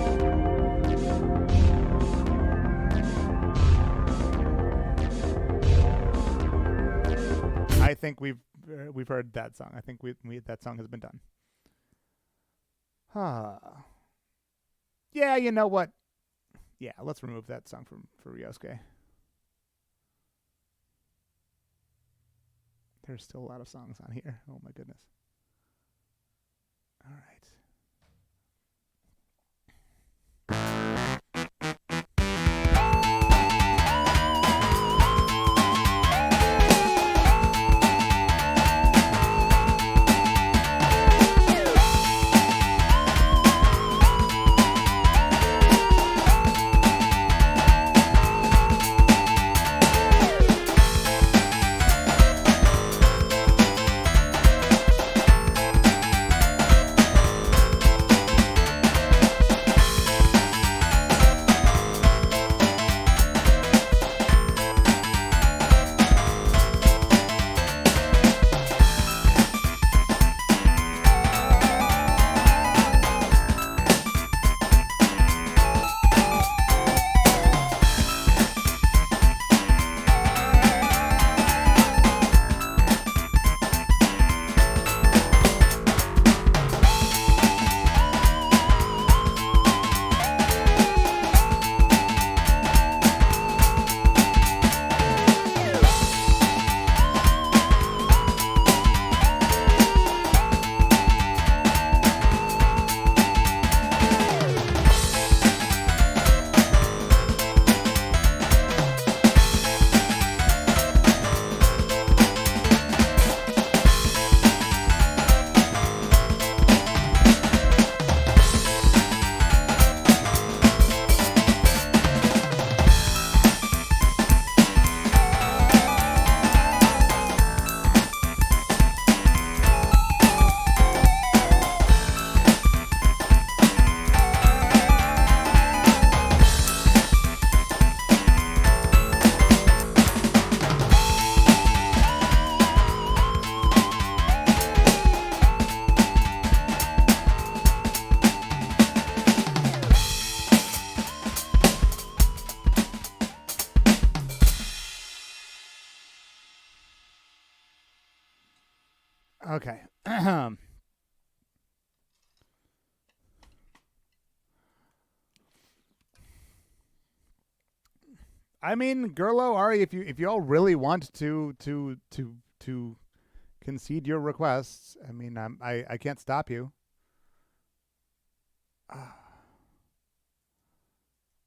I think we've heard that song. I think that song has been done. Yeah, you know what? Yeah, let's remove that song for Ryosuke. There's still a lot of songs on here. Oh my goodness. All right. Okay. I mean, Gerlo, Ari, if you all really want to concede your requests, I mean, I can't stop you.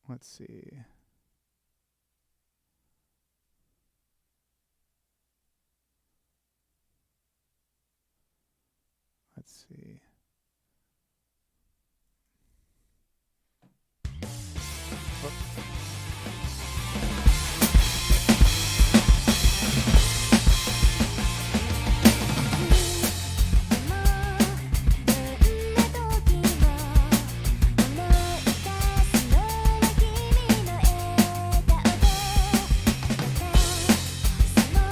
Let's see. Let's see.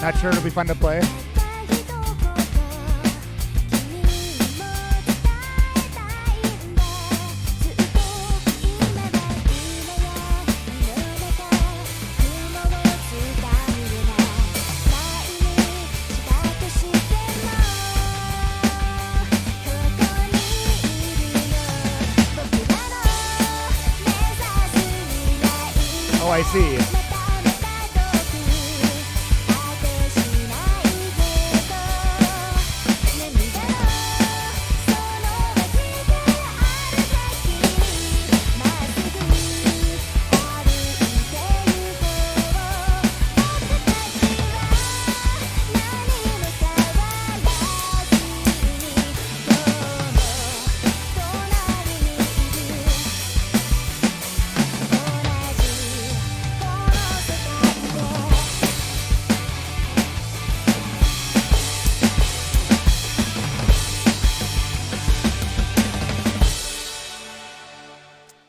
Not sure it'll be fun to play. Oh, I see.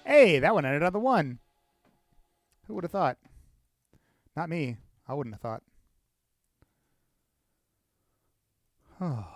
Hey, that one ended on the one. Who would have thought? Not me. I wouldn't have thought. Oh.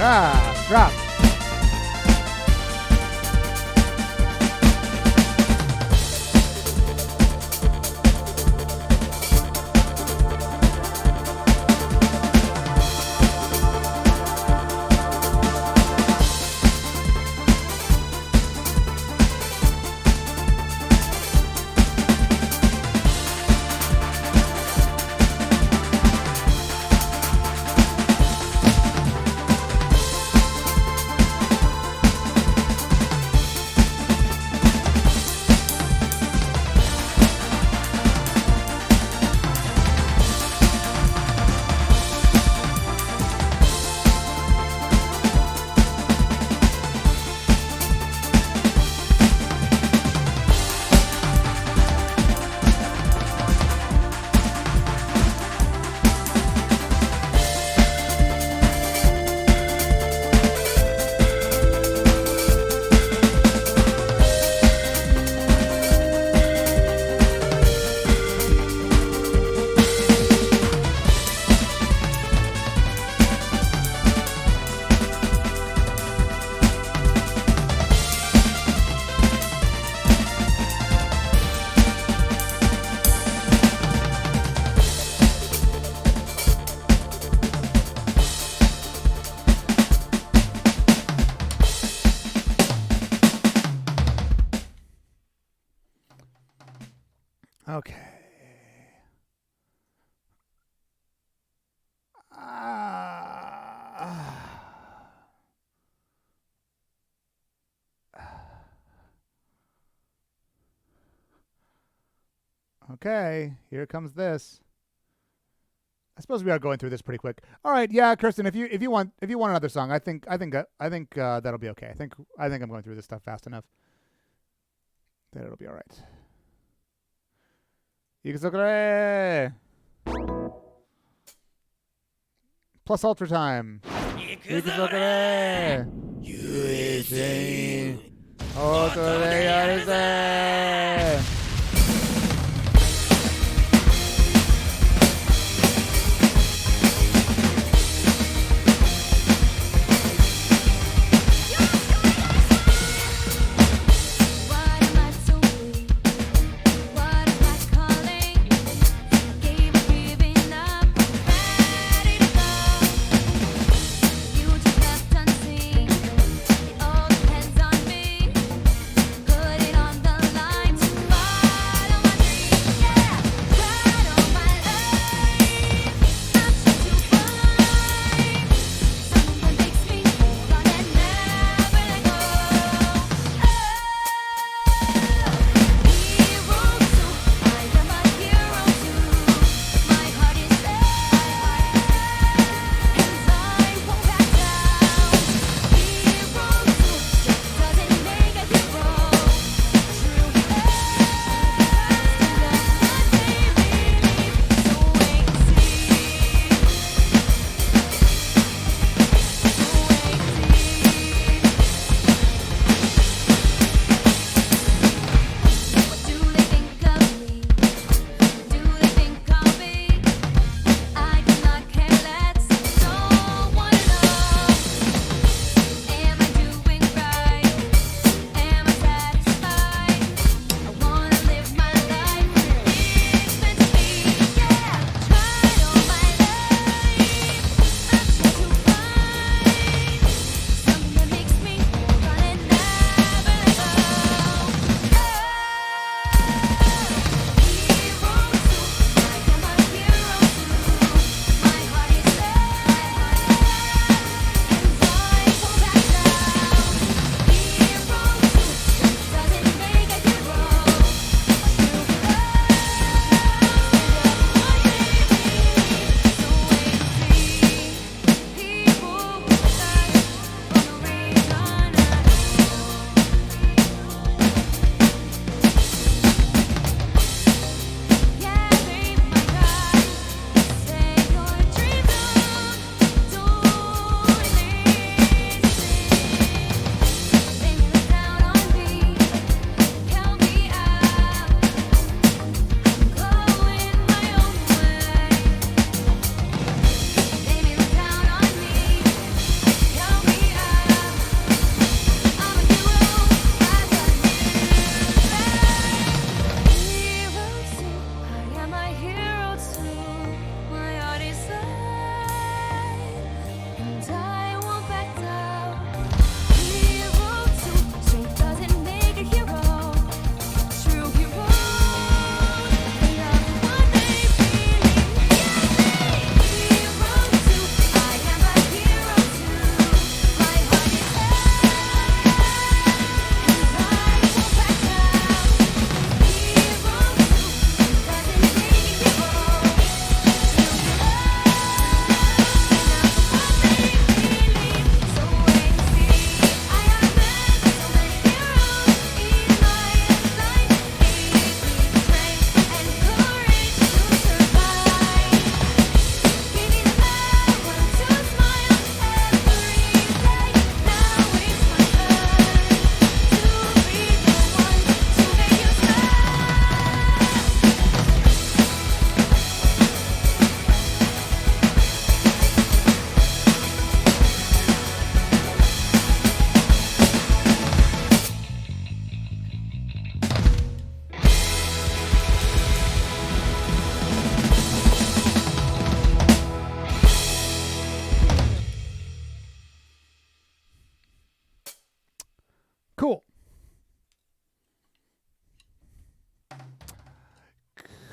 Ah, drop. Okay. Okay, here comes this. I suppose we are going through this pretty quick. All right, yeah, Kirsten, if you want another song, I think that'll be okay. I think I'm going through this stuff fast enough that it'll be all right. Ikizokure! Plus Ultra Time. Ikizokure! USA! Otore yaruze! Put it on the line to fight.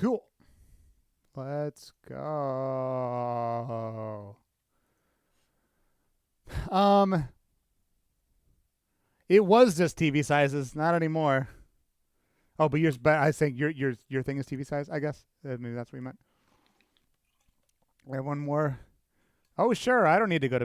Cool. Let's go. It was just TV sizes, not anymore. Oh, but I think your thing is TV size, I guess. Maybe that's what you meant. I have one more. Oh, sure. I don't need to go to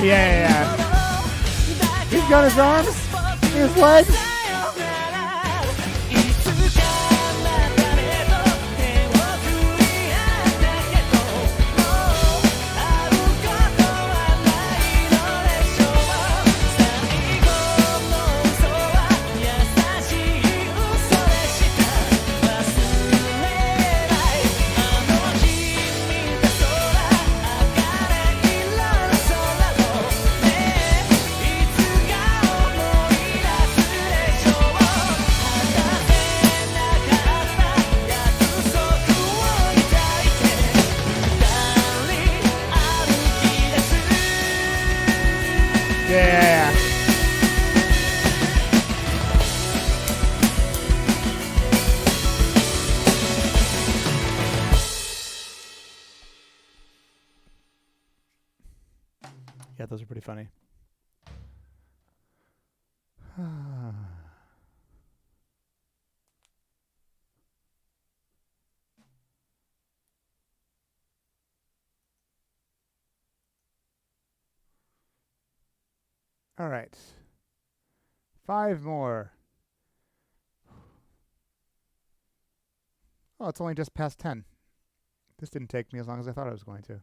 yeah. He's got his arms, his legs. Yeah. Yeah, those are pretty funny. All right. 5 more. Oh, it's only just past 10. This didn't take me as long as I thought it was going to.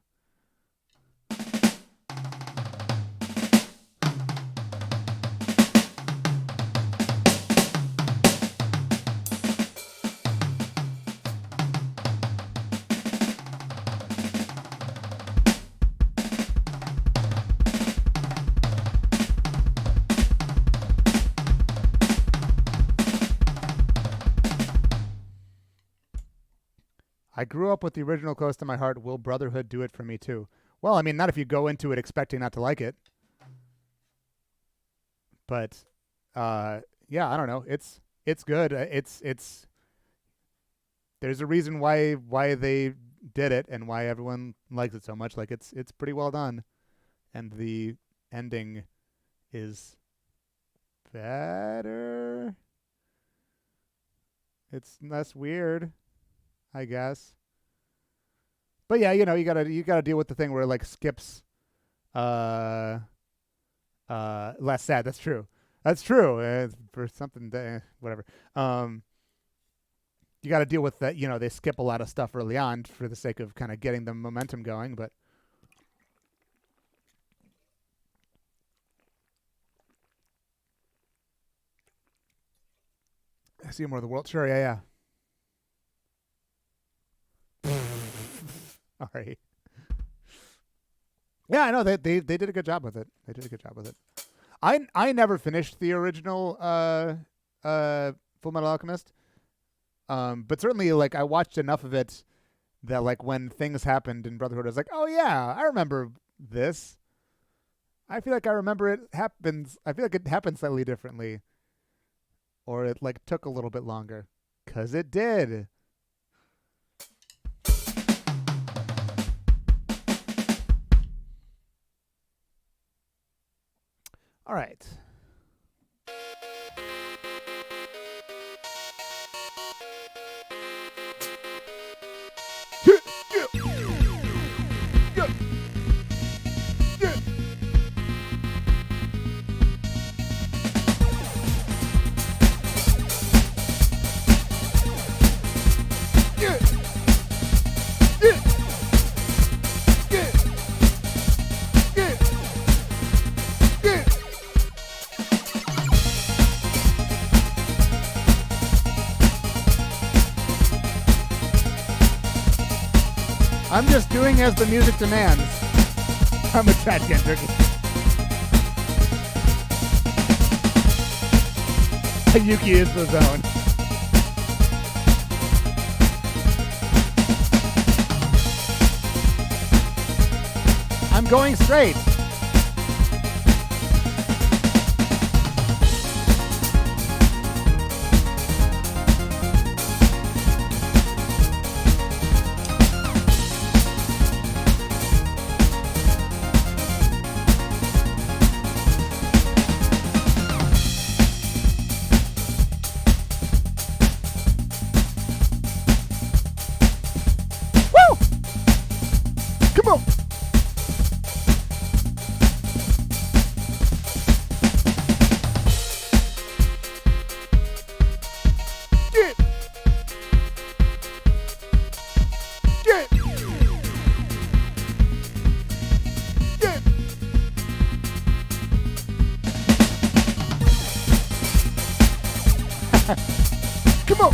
I grew up with the original close to my heart. Will Brotherhood do it for me too? Well, I mean, not if you go into it expecting not to like it. But, yeah, I don't know. It's good. It's. There's a reason why they did it and why everyone likes it so much. Like it's pretty well done, and the ending is better. It's less weird, I guess. But yeah, you know, you gotta deal with the thing where it like skips less sad. That's true. For something whatever. You got to deal with that, you know, they skip a lot of stuff early on for the sake of kind of getting the momentum going, but I see more of the world. Sure, yeah. All right. Yeah, I know they did a good job with it. I never finished the original Full Metal Alchemist. But certainly, like, I watched enough of it that, like, when things happened in Brotherhood, I was like, oh yeah, I remember this. I feel like I remember it happens. I feel like it happened slightly differently, or it like took a little bit longer, 'cause it did. All right. I'm just doing as the music demands. I'm a trash can turkey. Yuki is the zone. I'm going straight. Come on.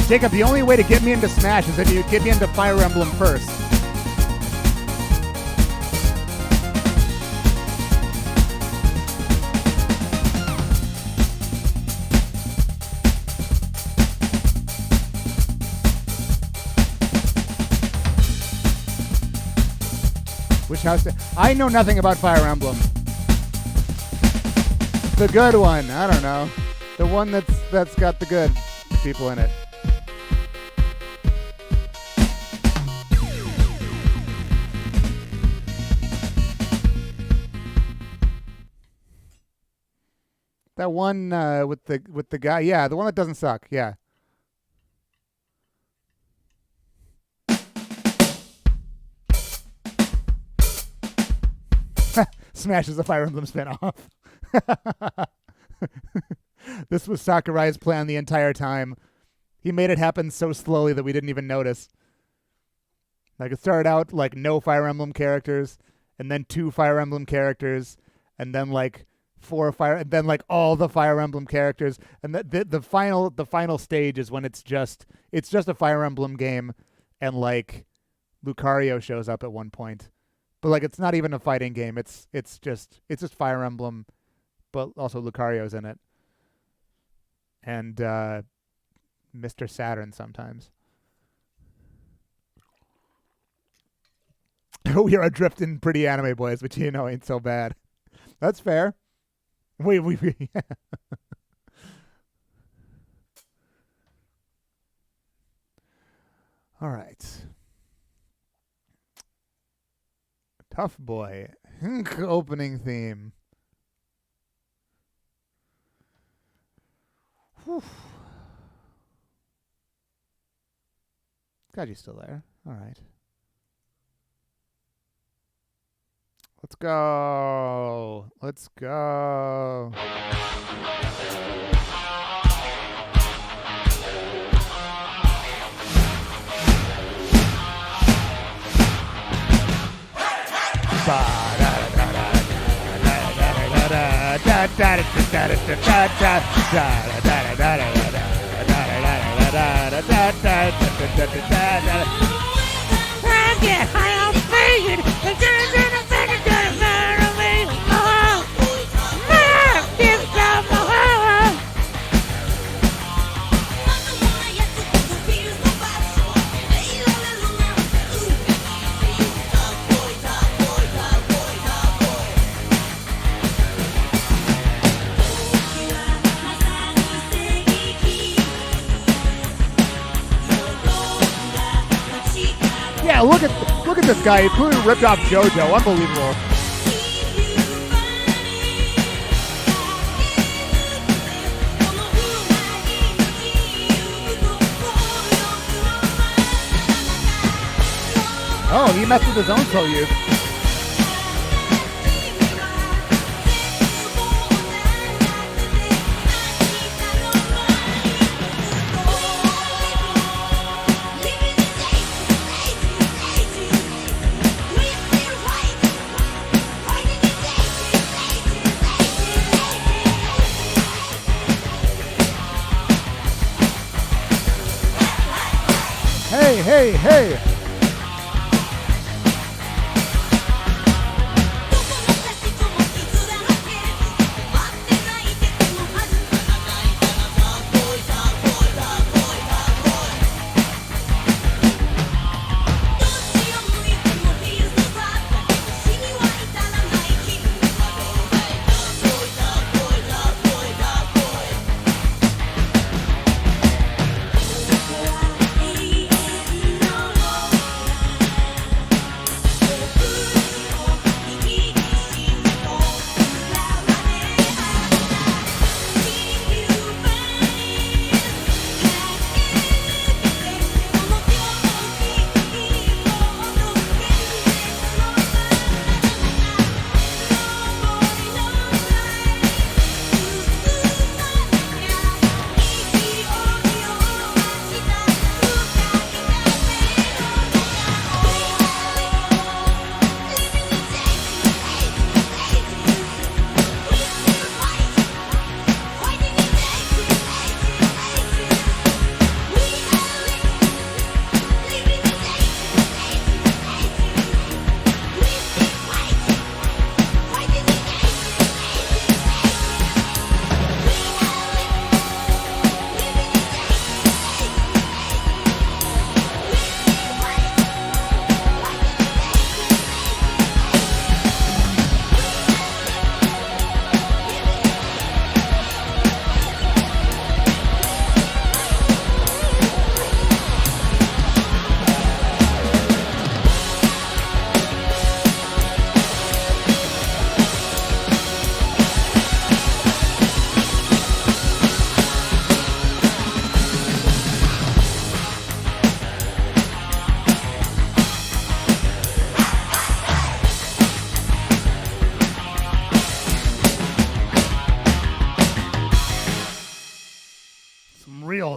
Jacob, the only way to get me into Smash is if you get me into Fire Emblem first. Which house? I know nothing about Fire Emblem. The good one. I don't know. The one that's got the good people in it. That one with the guy, yeah, the one that doesn't suck, yeah. Smash is a Fire Emblem spinoff. This was Sakurai's plan the entire time. He made it happen so slowly that we didn't even notice. Like, it started out like no Fire Emblem characters, and then 2 Fire Emblem characters, and then like 4 Fire, and then like all the Fire Emblem characters, and the final stage is when it's just a Fire Emblem game, and like Lucario shows up at one point, but like it's not even a fighting game. It's just Fire Emblem, but also Lucario's in it, and Mr. Saturn sometimes. We are adrift in Pretty Anime Boys, which you know ain't so bad. That's fair. We All right. Tough Boy. Opening theme. Whew. God, you still there. All right. Let's go. Let's go. Yeah, look at this guy. He clearly ripped off JoJo. Unbelievable. Oh, he messed with his own Soyuz. Hey!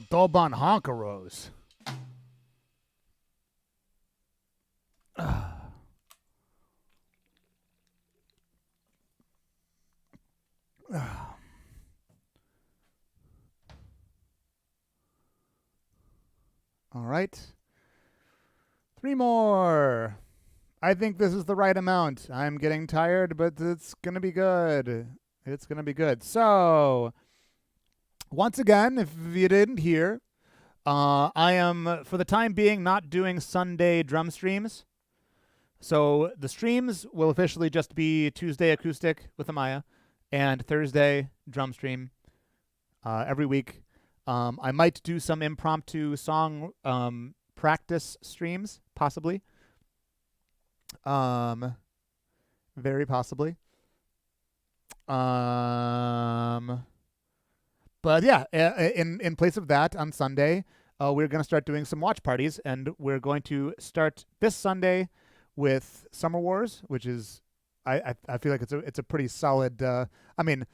Doban Honkeros. All right. 3 more. I think this is the right amount. I'm getting tired, but it's going to be good. It's going to be good. So, once again, if you didn't hear, I am, for the time being, not doing Sunday drum streams. So, the streams will officially just be Tuesday acoustic with Amaya and Thursday drum stream every week. I might do some impromptu song practice streams, possibly. Very possibly. But yeah, in place of that, on Sunday, we're going to start doing some watch parties, and we're going to start this Sunday with Summer Wars, which is, I feel like it's a pretty solid. I mean,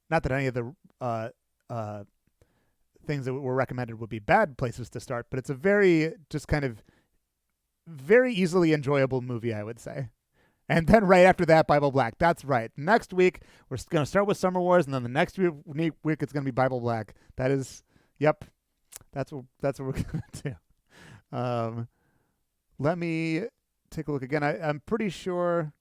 not that any of the things that were recommended would be bad places to start, but it's a very just kind of very easily enjoyable movie, I would say. And then right after that, Bible Black. That's right. Next week, we're going to start with Summer Wars, and then the next week it's going to be Bible Black. That is, yep, that's what we're going to do. Let me take a look again. I'm pretty sure.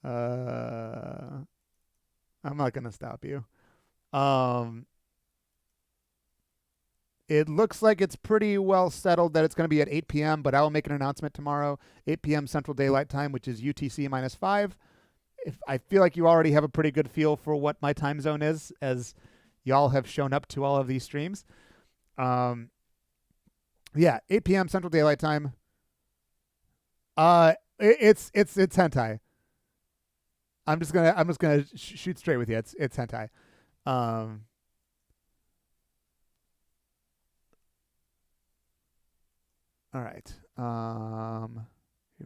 I'm not going to stop you. It looks like it's pretty well settled that it's going to be at 8 p.m., but I will make an announcement tomorrow, 8 p.m. Central Daylight Time, which is UTC -5. If I feel like you already have a pretty good feel for what my time zone is, as y'all have shown up to all of these streams. Yeah, 8 p.m. Central Daylight Time. It's hentai. I'm just gonna shoot straight with you. It's hentai. All right. Here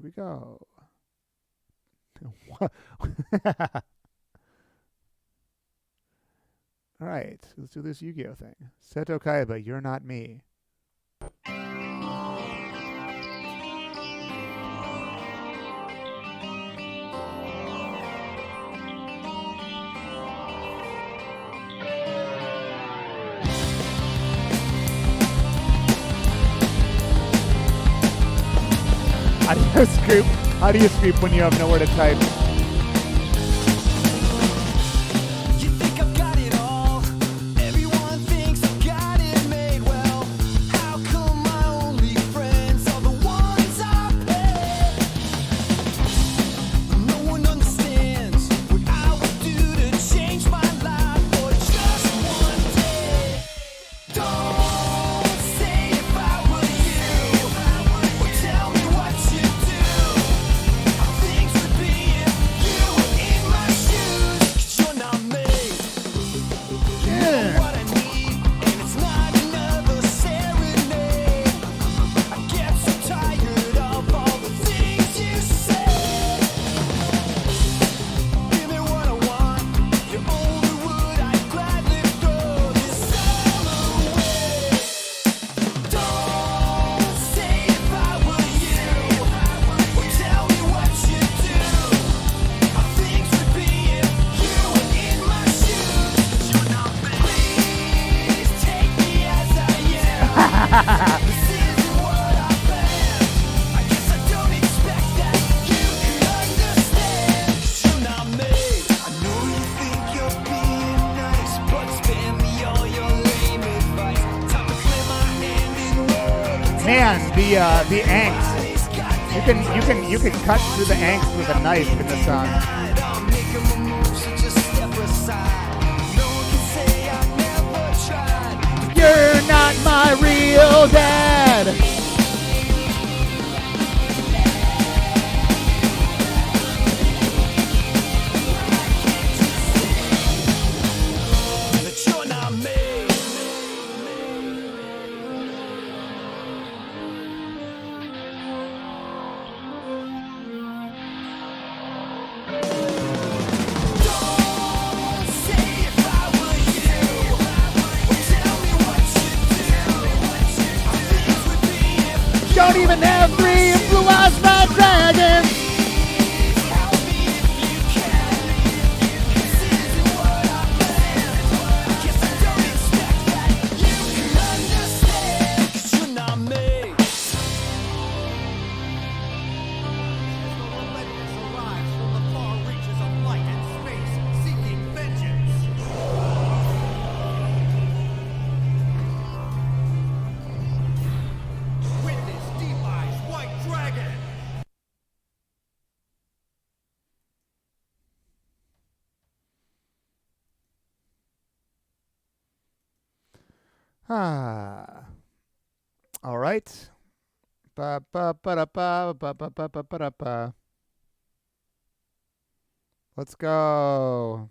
we go. All right. Let's do this Yu-Gi-Oh thing. Seto Kaiba, you're not me. How do you scoop when you have nowhere to type? You think I've got it all? Everyone thinks I've got it made well. How come my only friends are the ones I pay? No one understands what I would do to change my life for just one day. Don't say if I were you, or tell me what you do. Things would be if you were in my shoes. 'Cause you're not me. Yeah. What I need, and it's not another serenade. I get so tired of all the things you say. Give me what I want. You're only wood I'd gladly throw this all away. Don't say if I were you, or tell me what you do. How things would be if you were in my shoes. 'Cause you're not me. Please take me as I am. This isn't what I planned. I guess I don't expect that you could understand. 'Cause you're not me. I know you think you're being nice, but spare me all your lame advice. Time to clear my hand in love. Man, the angst. You can cut through the angst with a knife in the song. I'm making my move, so just step aside. No one can say I never tried. You're not my real dad. That you're not me. Don't don't even have 3 blue eyes, my dragon. All right. Ba-ba-ba-da-ba, ba-ba-ba-ba-da-ba. Let's go.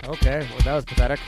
Okay, well, that was pathetic.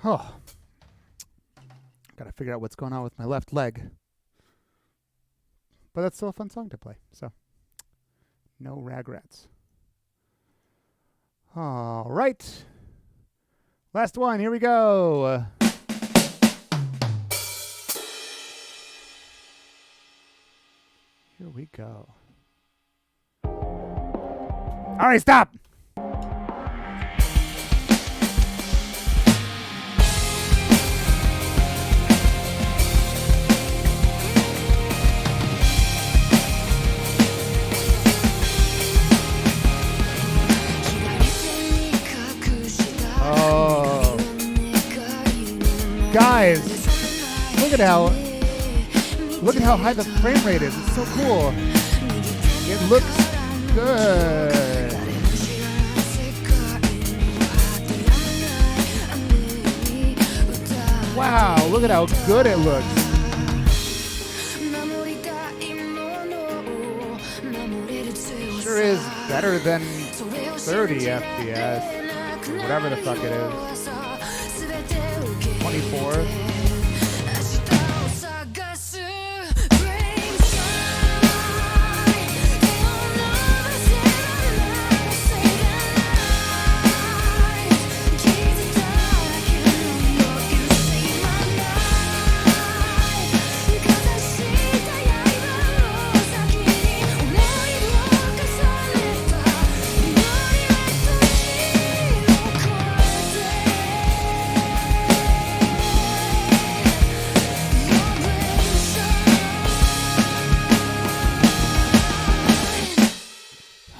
Oh, gotta figure out what's going on with my left leg. But that's still a fun song to play, so no regrets. All right. Last one. Here we go. Here we go. All right, stop. Oh. Guys, look at how high the frame rate is. It's so cool. It looks good. Wow, look at how good it looks. Sure is better than 30 FPS. Or whatever the fuck it is. 24.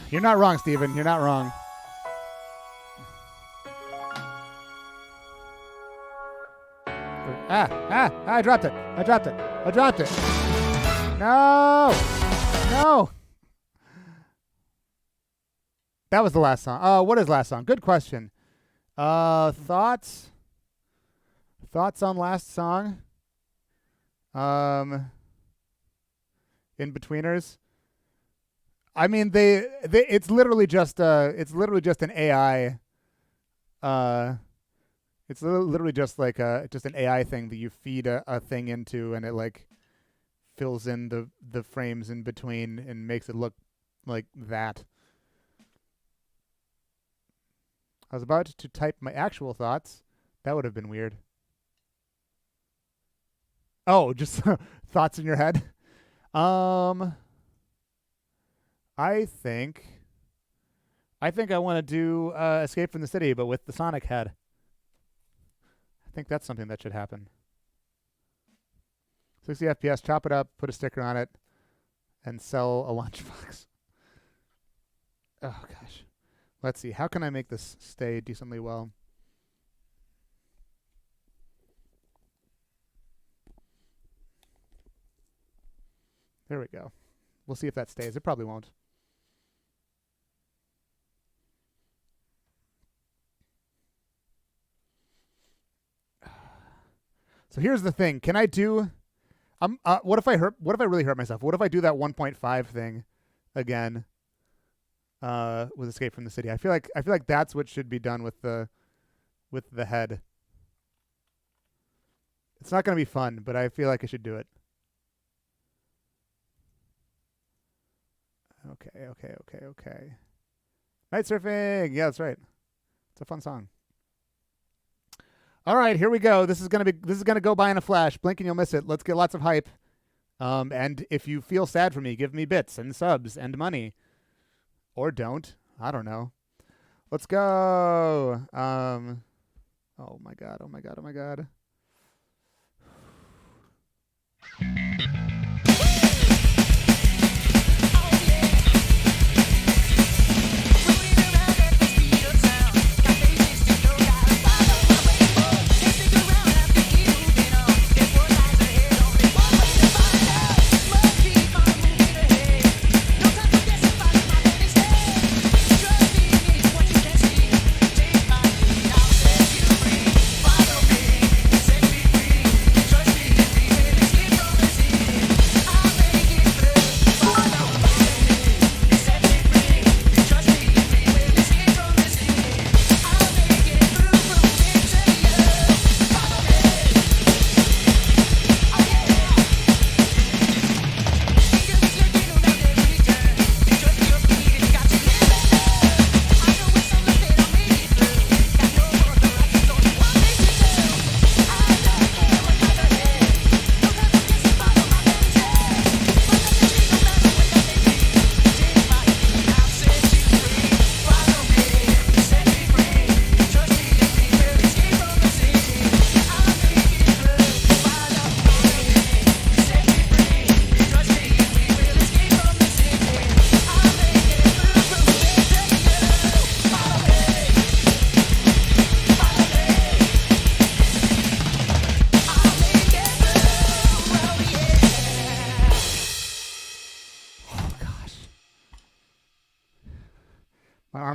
You're not wrong, Steven. You're not wrong. I dropped it. I dropped it. No. That was the last song. What is last song? Good question. Thoughts on last song? In-betweeners? I mean, it's literally just an AI. It's literally just like just an AI thing that you feed a thing into, and it like fills in the frames in between and makes it look like that. I was about to type my actual thoughts. That would have been weird. Oh, just thoughts in your head. I think I want to do Escape from the City, but with the Sonic head. I think that's something that should happen. 60 FPS, chop it up, put a sticker on it, and sell a lunchbox. Oh, gosh. Let's see. How can I make this stay decently well? There we go. We'll see if that stays. It probably won't. So here's the thing. Can I do what if I really hurt myself? What if I do that 1.5 thing again with Escape from the City? I feel like that's what should be done with the head. It's not going to be fun, but I feel like I should do it. Okay. Night Surfing. Yeah, that's right. It's a fun song. All right, here we go. This is gonna go by in a flash. Blink and you'll miss it. Let's get lots of hype. And if you feel sad for me, give me bits and subs and money, or don't. I don't know. Let's go. Oh my god.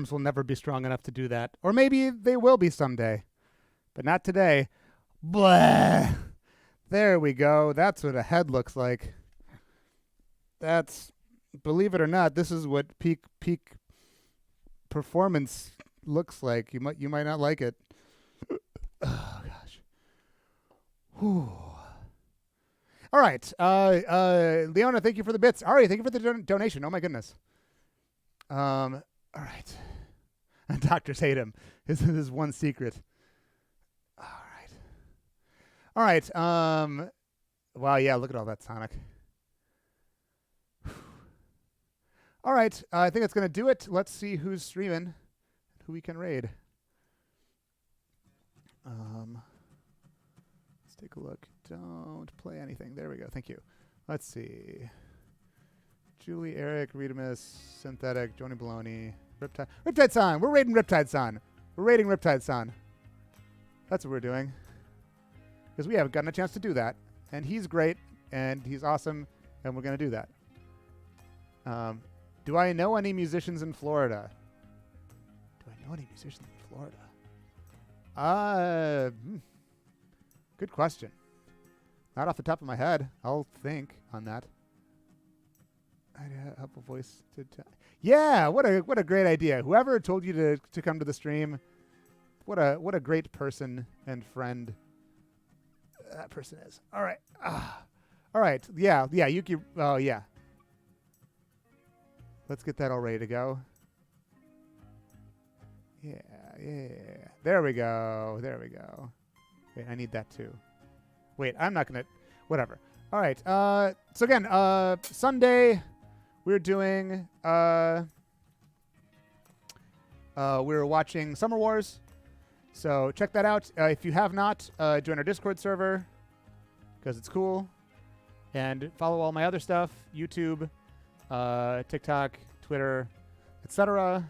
arms will never be strong enough to do that. Or maybe they will be someday. But not today. Blah. There we go. That's what a head looks like. That's, believe it or not, this is what peak performance looks like. You might not like it. Oh gosh. Whew. All right. Leona, thank you for the bits. Ari, thank you for the donation. Oh my goodness. All right. Doctors hate him. This is one secret. All right. Wow, yeah, look at all that Sonic. All right. I think that's going to do it. Let's see who's streaming, who we can raid. Let's take a look. Don't play anything. There we go. Thank you. Let's see. Julie, Eric, Redamus, Synthetic, Joni Baloney, Riptide. Riptide-san! We're raiding Riptide-san. We're raiding Riptide-san. That's what we're doing. Because we haven't gotten a chance to do that. And he's great, and he's awesome, and we're going to do that. Do I know any musicians in Florida? Good question. Not off the top of my head. I'll think on that. I'd help a voice to yeah, what a great idea. Whoever told you to come to the stream, what a great person and friend that person is. All right. All right. Yeah, Yuki. Oh, yeah. Let's get that all ready to go. Yeah. There we go. Wait, I need that too. Wait, I'm not going to... Whatever. All right. So again, Sunday, we're doing... we're watching Summer Wars. So check that out. If you have not, join our Discord server because it's cool. And follow all my other stuff, YouTube, TikTok, Twitter, etc.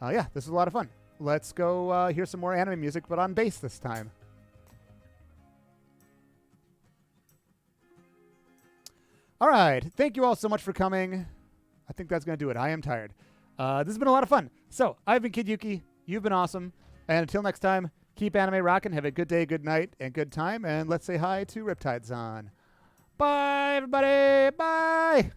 Yeah, this is a lot of fun. Let's go hear some more anime music, but on bass this time. All right. Thank you all so much for coming. I think that's going to do it. I am tired. This has been a lot of fun. So, I've been Kid Yuki. You've been awesome. And until next time, keep anime rocking. Have a good day, good night, and good time. And let's say hi to Riptide-san. Bye, everybody. Bye.